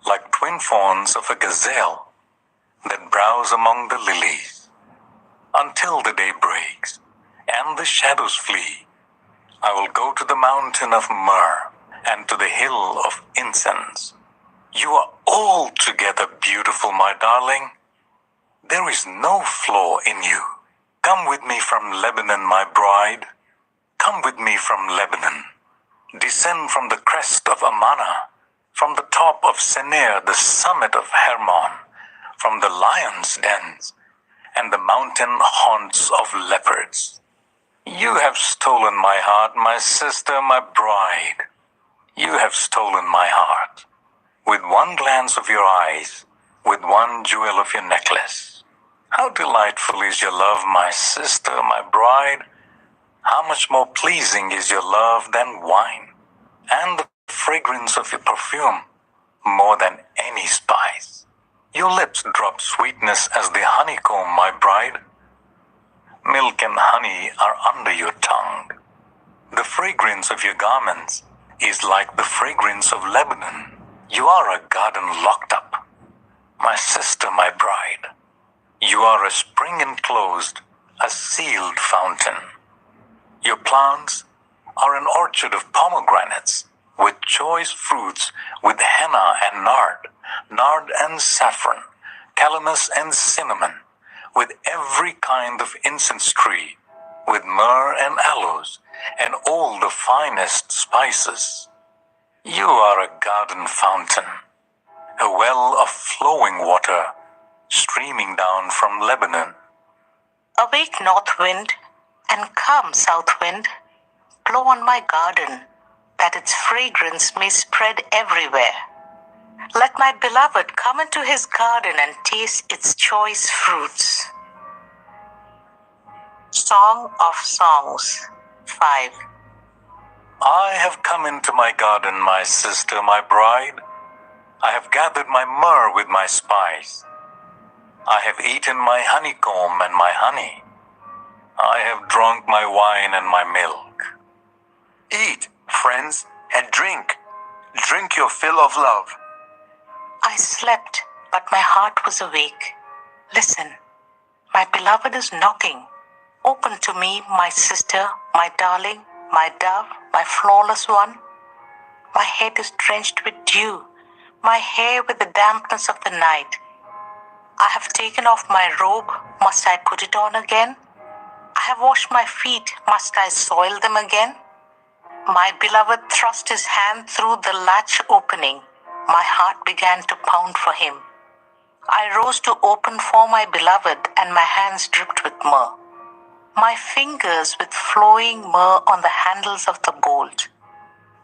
like twin fawns of a gazelle that browse among the lilies. Until the day breaks and the shadows flee, I will go to the mountain of myrrh and to the hill of incense. You are altogether beautiful, my darling. There is no flaw in you. Come with me from Lebanon, my bride. Come with me from Lebanon. Descend from the crest of Amana, from the top of Senir, the summit of Hermon, from the lion's dens and the mountain haunts of leopards. You have stolen my heart, my sister, my bride. You have stolen my heart. With one glance of your eyes, with one jewel of your necklace. How delightful is your love, my sister, my bride. How much more pleasing is your love than wine, and the fragrance of your perfume more than any spice. Your lips drop sweetness as the honeycomb, my bride. Milk and honey are under your tongue. The fragrance of your garments is like the fragrance of Lebanon. You are a garden locked up, my sister, my bride. You are a spring enclosed, a sealed fountain. Your plants are an orchard of pomegranates, with choice fruits, with henna and nard and saffron, calamus and cinnamon, with every kind of incense tree, with myrrh and aloes, and all the finest spices. You are a garden fountain, a well of flowing water, streaming down from Lebanon. Awake, north wind, and come, south wind. Blow on my garden, that its fragrance may spread everywhere. Let my beloved come into his garden and taste its choice fruits. Song of Songs 5. I have come into my garden, my sister, my bride. I have gathered my myrrh with my spice. I have eaten my honeycomb and my honey. I have drunk my wine and my milk. Eat, friends, and drink. Drink your fill of love. I slept, but my heart was awake. Listen, my beloved is knocking. Open to me, my sister, my darling, my dove, my flawless one. My head is drenched with dew, my hair with the dampness of the night. I have taken off my robe, must I put it on again? I have washed my feet, must I soil them again? My beloved thrust his hand through the latch opening. My heart began to pound for him. I rose to open for my beloved, and my hands dripped with myrrh. My fingers with flowing myrrh on the handles of the bolt.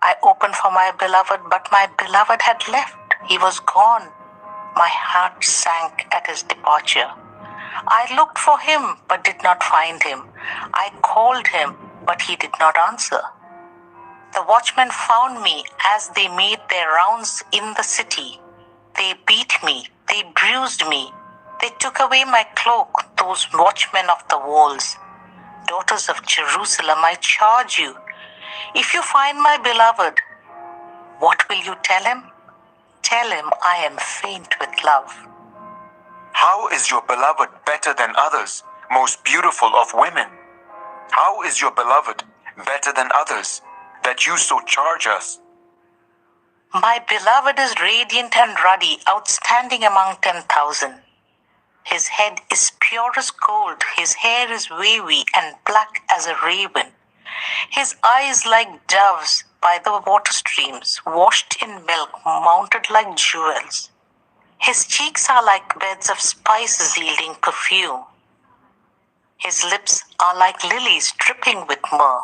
I opened for my beloved, but my beloved had left. He was gone. My heart sank at his departure. I looked for him, but did not find him. I called him, but he did not answer. The watchmen found me as they made their rounds in the city. They beat me, they bruised me. They took away my cloak, those watchmen of the walls. Daughters of Jerusalem, I charge you, if you find my beloved, what will you tell him? Tell him I am faint with love. How is your beloved better than others, most beautiful of women? How is your beloved better than others, that you so charge us? My beloved is radiant and ruddy, outstanding among 10,000. His head is pure as gold, his hair is wavy and black as a raven. His eyes like doves by the water streams, washed in milk, mounted like jewels. His cheeks are like beds of spices yielding perfume. His lips are like lilies dripping with myrrh.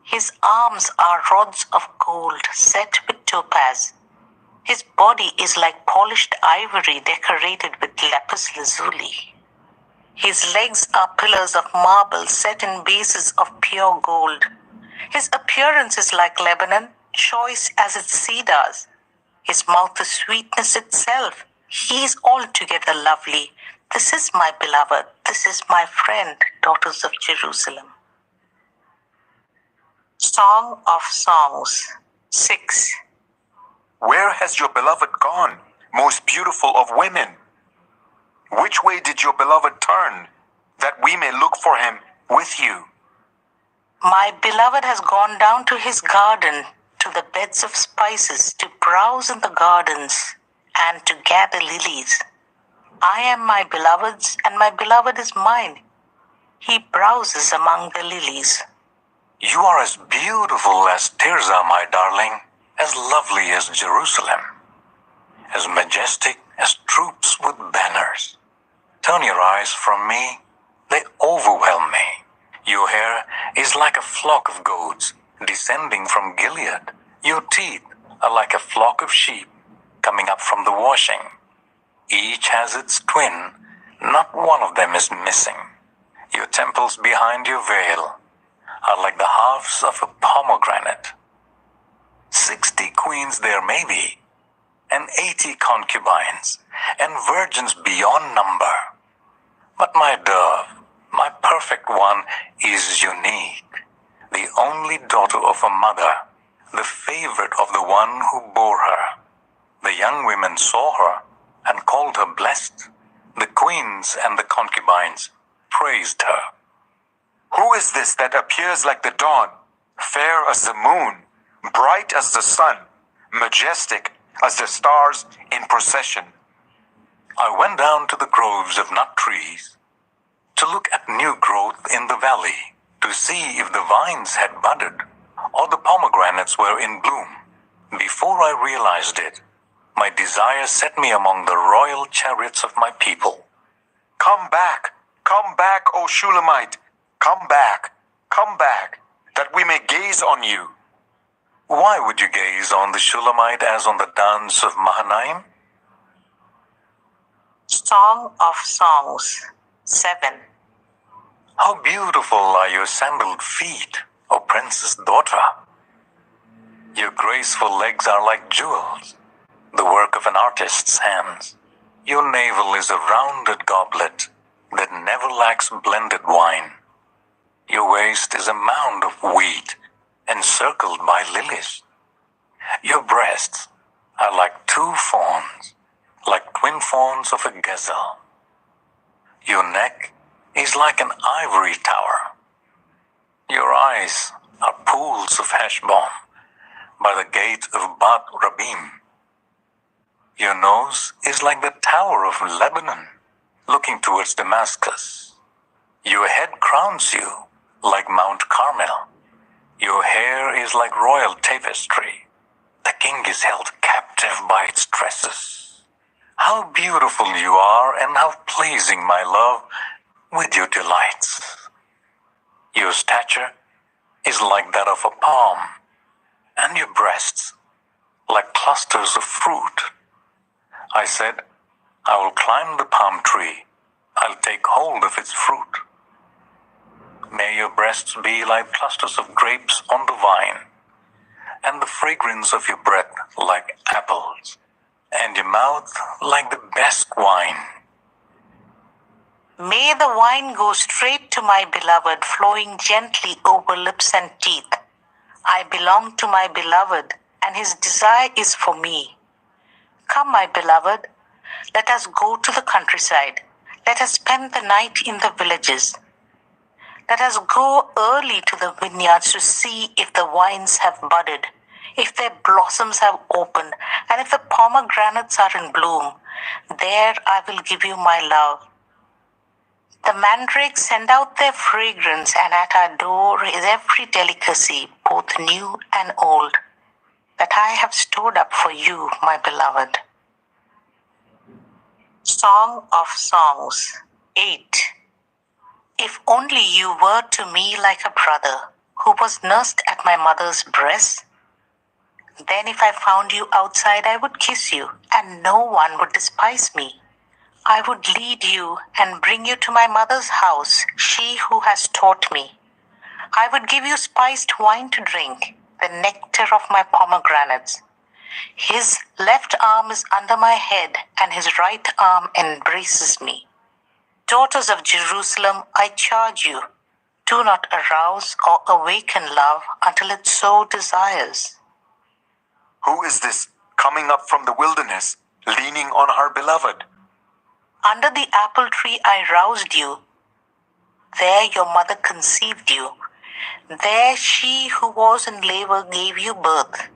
His arms are rods of gold set with topaz. His body is like polished ivory decorated with lapis lazuli. His legs are pillars of marble set in bases of pure gold. His appearance is like Lebanon, choice as its cedars. His mouth is sweetness itself. He is altogether lovely. This is my beloved. This is my friend, daughters of Jerusalem. Song of Songs 6. Where has your beloved gone, most beautiful of women? Which way did your beloved turn, that we may look for him with you? My beloved has gone down to his garden, to the beds of spices, to browse in the gardens, and to gather lilies. I am my beloved's, and my beloved is mine. He browses among the lilies. You are as beautiful as Tirzah, my darling, as lovely as Jerusalem, as majestic as troops with banners. Turn your eyes from me, they overwhelm me. Your hair is like a flock of goats descending from Gilead. Your teeth are like a flock of sheep coming up from the washing. Each has its twin, not one of them is missing. Your temples behind your veil are like the halves of a pomegranate. 60 queens there may be, and 80 concubines, and virgins beyond number. But my dove, my perfect one, is unique, the only daughter of a mother, the favorite of the one who bore her. The young women saw her and called her blessed. The queens and the concubines praised her. Who is this that appears like the dawn, fair as the moon, bright as the sun, majestic as the stars in procession? I went down to the groves of nut trees to look at new growth in the valley, to see if the vines had budded or the pomegranates were in bloom. Before I realized it, my desire set me among the royal chariots of my people. Come back, O Shulamite, come back, that we may gaze on you. Why would you gaze on the Shulamite as on the dance of Mahanaim? Song of Songs 7. How beautiful are your sandaled feet, O princess daughter! Your graceful legs are like jewels, the work of an artist's hands. Your navel is a rounded goblet that never lacks blended wine. Your waist is a mound of wheat encircled by lilies. Your breasts are like two fawns, like twin fawns of a gazelle. Your neck is like an ivory tower. Your eyes are pools of Heshbon by the gate of Bat Rabim. Your nose is like the tower of Lebanon, looking towards Damascus. Your head crowns you like Mount Carmel. Your hair is like royal tapestry. The king is held captive by its tresses. How beautiful you are, and how pleasing, my love, with your delights. Your stature is like that of a palm, and your breasts like clusters of fruit. I said, I will climb the palm tree. I'll take hold of its fruit. May your breasts be like clusters of grapes on the vine, and the fragrance of your breath like apples, and your mouth like the best wine. May the wine go straight to my beloved, flowing gently over lips and teeth. I belong to my beloved, and his desire is for me. Come, my beloved, let us go to the countryside. Let us spend the night in the villages. Let us go early to the vineyards to see if the vines have budded, if their blossoms have opened, and if the pomegranates are in bloom. There I will give you my love. The mandrakes send out their fragrance, and at our door is every delicacy, both new and old, that I have stored up for you, my beloved. Song of Songs 8. If only you were to me like a brother who was nursed at my mother's breast, then if I found you outside, I would kiss you, and no one would despise me. I would lead you and bring you to my mother's house, she who has taught me. I would give you spiced wine to drink, the nectar of my pomegranates. His left arm is under my head, and his right arm embraces me. Daughters of Jerusalem, I charge you, do not arouse or awaken love until it so desires. Who is this coming up from the wilderness, leaning on her beloved? Under the apple tree I roused you. There your mother conceived you. There she who was in labor gave you birth.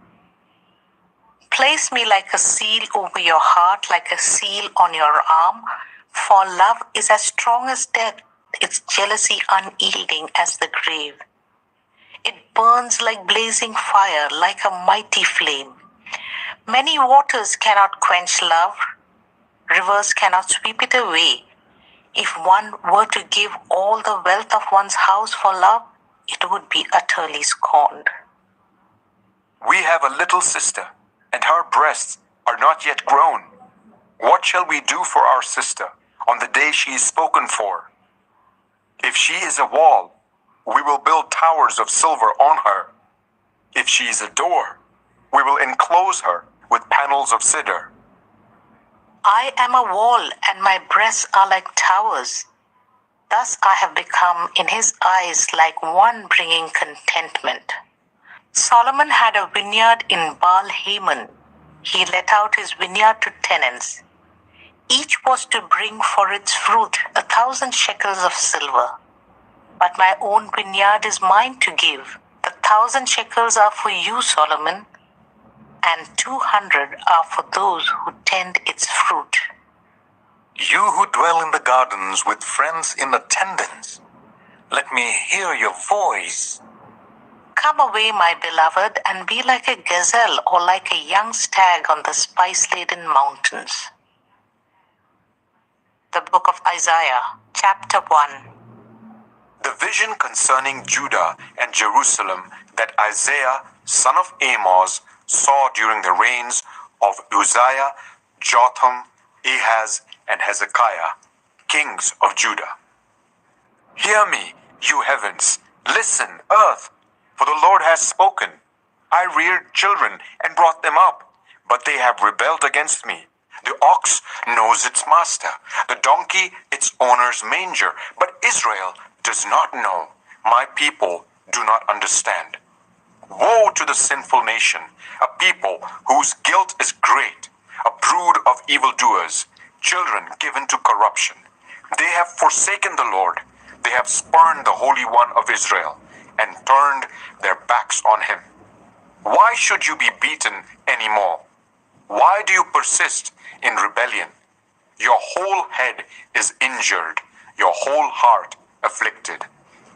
Place me like a seal over your heart, like a seal on your arm, for love is as strong as death, its jealousy unyielding as the grave. It burns like blazing fire, like a mighty flame. Many waters cannot quench love. Rivers cannot sweep it away. If one were to give all the wealth of one's house for love, it would be utterly scorned. We have a little sister, and her breasts are not yet grown. What shall we do for our sister on the day she is spoken for? If she is a wall, we will build towers of silver on her. If she is a door, we will enclose her with panels of cedar. I am a wall, and my breasts are like towers. Thus I have become in his eyes like one bringing contentment. Solomon had a vineyard in Baal-Hamon. He let out his vineyard to tenants. Each was to bring for its fruit 1,000 shekels of silver. But my own vineyard is mine to give. The 1,000 shekels are for you, Solomon, and 200 are for those who tend its fruit. You who dwell in the gardens with friends in attendance, let me hear your voice. Come away, my beloved, and be like a gazelle or like a young stag on the spice-laden mountains. The book of Isaiah, chapter 1. The vision concerning Judah and Jerusalem that Isaiah, son of Amoz, saw during the reigns of Uzziah, Jotham, Ahaz, and Hezekiah, kings of Judah. Hear me, you heavens. Listen, earth, for the Lord has spoken. I reared children and brought them up, but they have rebelled against me. The ox knows its master, the donkey its owner's manger, but Israel does not know. My people do not understand. Woe to the sinful nation, a people whose guilt is great, a brood of evildoers, children given to corruption. They have forsaken the Lord. They have spurned the Holy One of Israel and turned their backs on him. Why should you be beaten anymore? Why do you persist in rebellion? Your whole head is injured, your whole heart afflicted.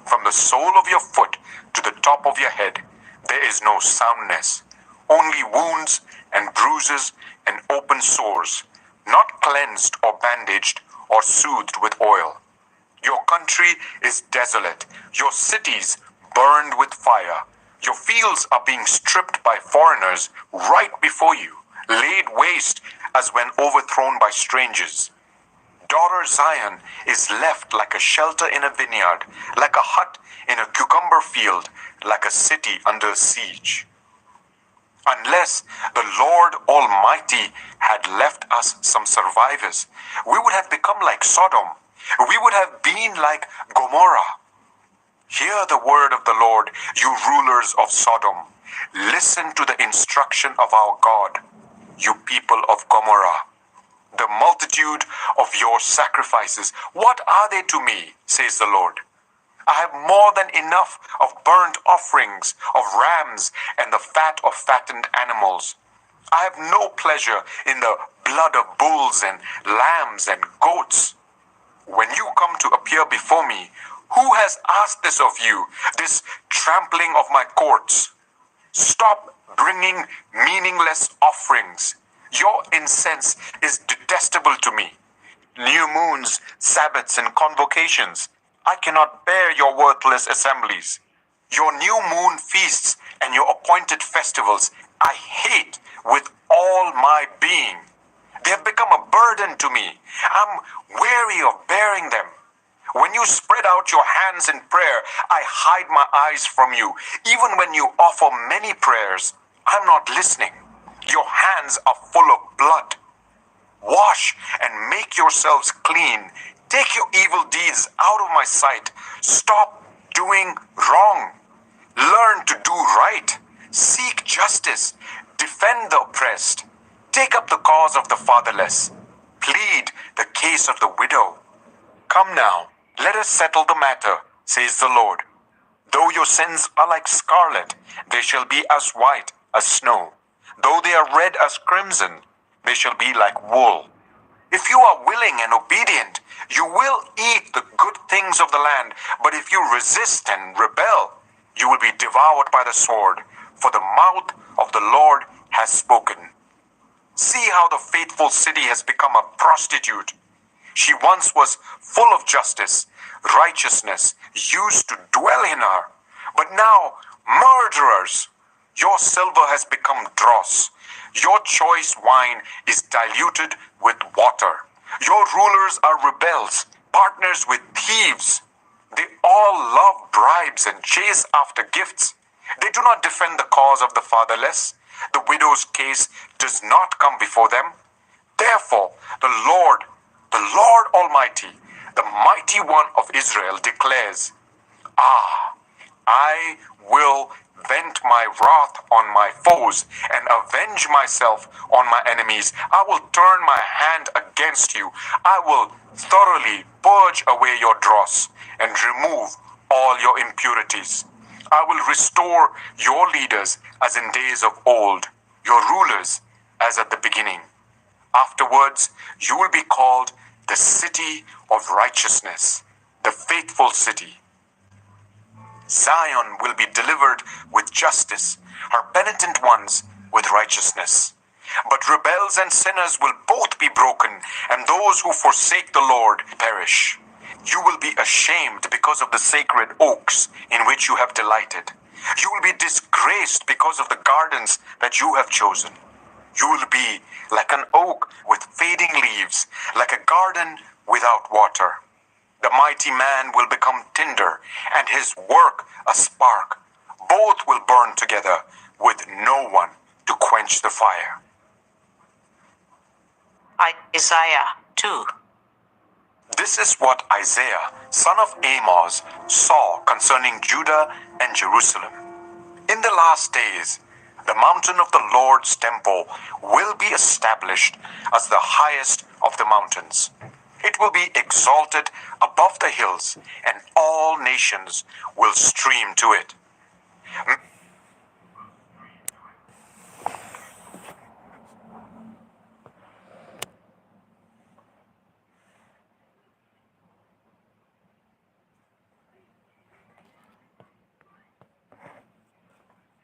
From the sole of your foot to the top of your head, there is no soundness, only wounds and bruises and open sores, not cleansed or bandaged or soothed with oil. Your country is desolate, your cities burned with fire. Your fields are being stripped by foreigners right before you, laid waste as when overthrown by strangers. Daughter Zion is left like a shelter in a vineyard, like a hut in a cucumber field, like a city under siege. Unless the Lord Almighty had left us some survivors, we would have become like Sodom. We would have been like Gomorrah. Hear the word of the Lord, you rulers of Sodom. Listen to the instruction of our God, you people of Gomorrah. The multitude of your sacrifices, what are they to me, says the Lord? I have more than enough of burnt offerings, of rams, and the fat of fattened animals. I have no pleasure in the blood of bulls and lambs and goats. When you come to appear before me, who has asked this of you, this trampling of my courts? Stop bringing meaningless offerings. Your incense is detestable to me. New moons, Sabbaths, and convocations. I cannot bear your worthless assemblies. Your new moon feasts and your appointed festivals I hate with all my being. They have become a burden to me. I'm weary of bearing them. When you spread out your hands in prayer, I hide my eyes from you. Even when you offer many prayers, I'm not listening. Your hands are full of blood. Wash and make yourselves clean. Take your evil deeds out of my sight. Stop doing wrong. Learn to do right. Seek justice. Defend the oppressed. Take up the cause of the fatherless. Plead the case of the widow. Come now, let us settle the matter, says the Lord. Though your sins are like scarlet, they shall be as white as snow. Though they are red as crimson, they shall be like wool. If you are willing and obedient, you will eat the good things of the land. But if you resist and rebel, you will be devoured by the sword, for the mouth of the Lord has spoken. See how the faithful city has become a prostitute. She once was full of justice, righteousness used to dwell in her. But now, murderers, your silver has become dross. Your choice wine is diluted with water. Your rulers are rebels, partners with thieves. They all love bribes and chase after gifts. They do not defend the cause of the fatherless. The widow's case does not come before them. Therefore, the Lord Almighty, the mighty one of Israel declares, I will vent my wrath on my foes and avenge myself on my enemies. I will turn my hand against you. I will thoroughly purge away your dross and remove all your impurities. I will restore your leaders as in days of old, your rulers as at the beginning. Afterwards, you will be called the city of righteousness, the faithful city. Zion will be delivered with justice, her penitent ones with righteousness. But rebels and sinners will both be broken, and those who forsake the Lord perish. You will be ashamed because of the sacred oaks in which you have delighted. You will be disgraced because of the gardens that you have chosen. You will be like an oak with fading leaves, like a garden without water. The mighty man will become tinder, and his work a spark. Both will burn together, with no one to quench the fire. Isaiah 2. This is what Isaiah, son of Amos, saw concerning Judah and Jerusalem. In the last days, the mountain of the Lord's temple will be established as the highest of the mountains. It will be exalted above the hills, and all nations will stream to it.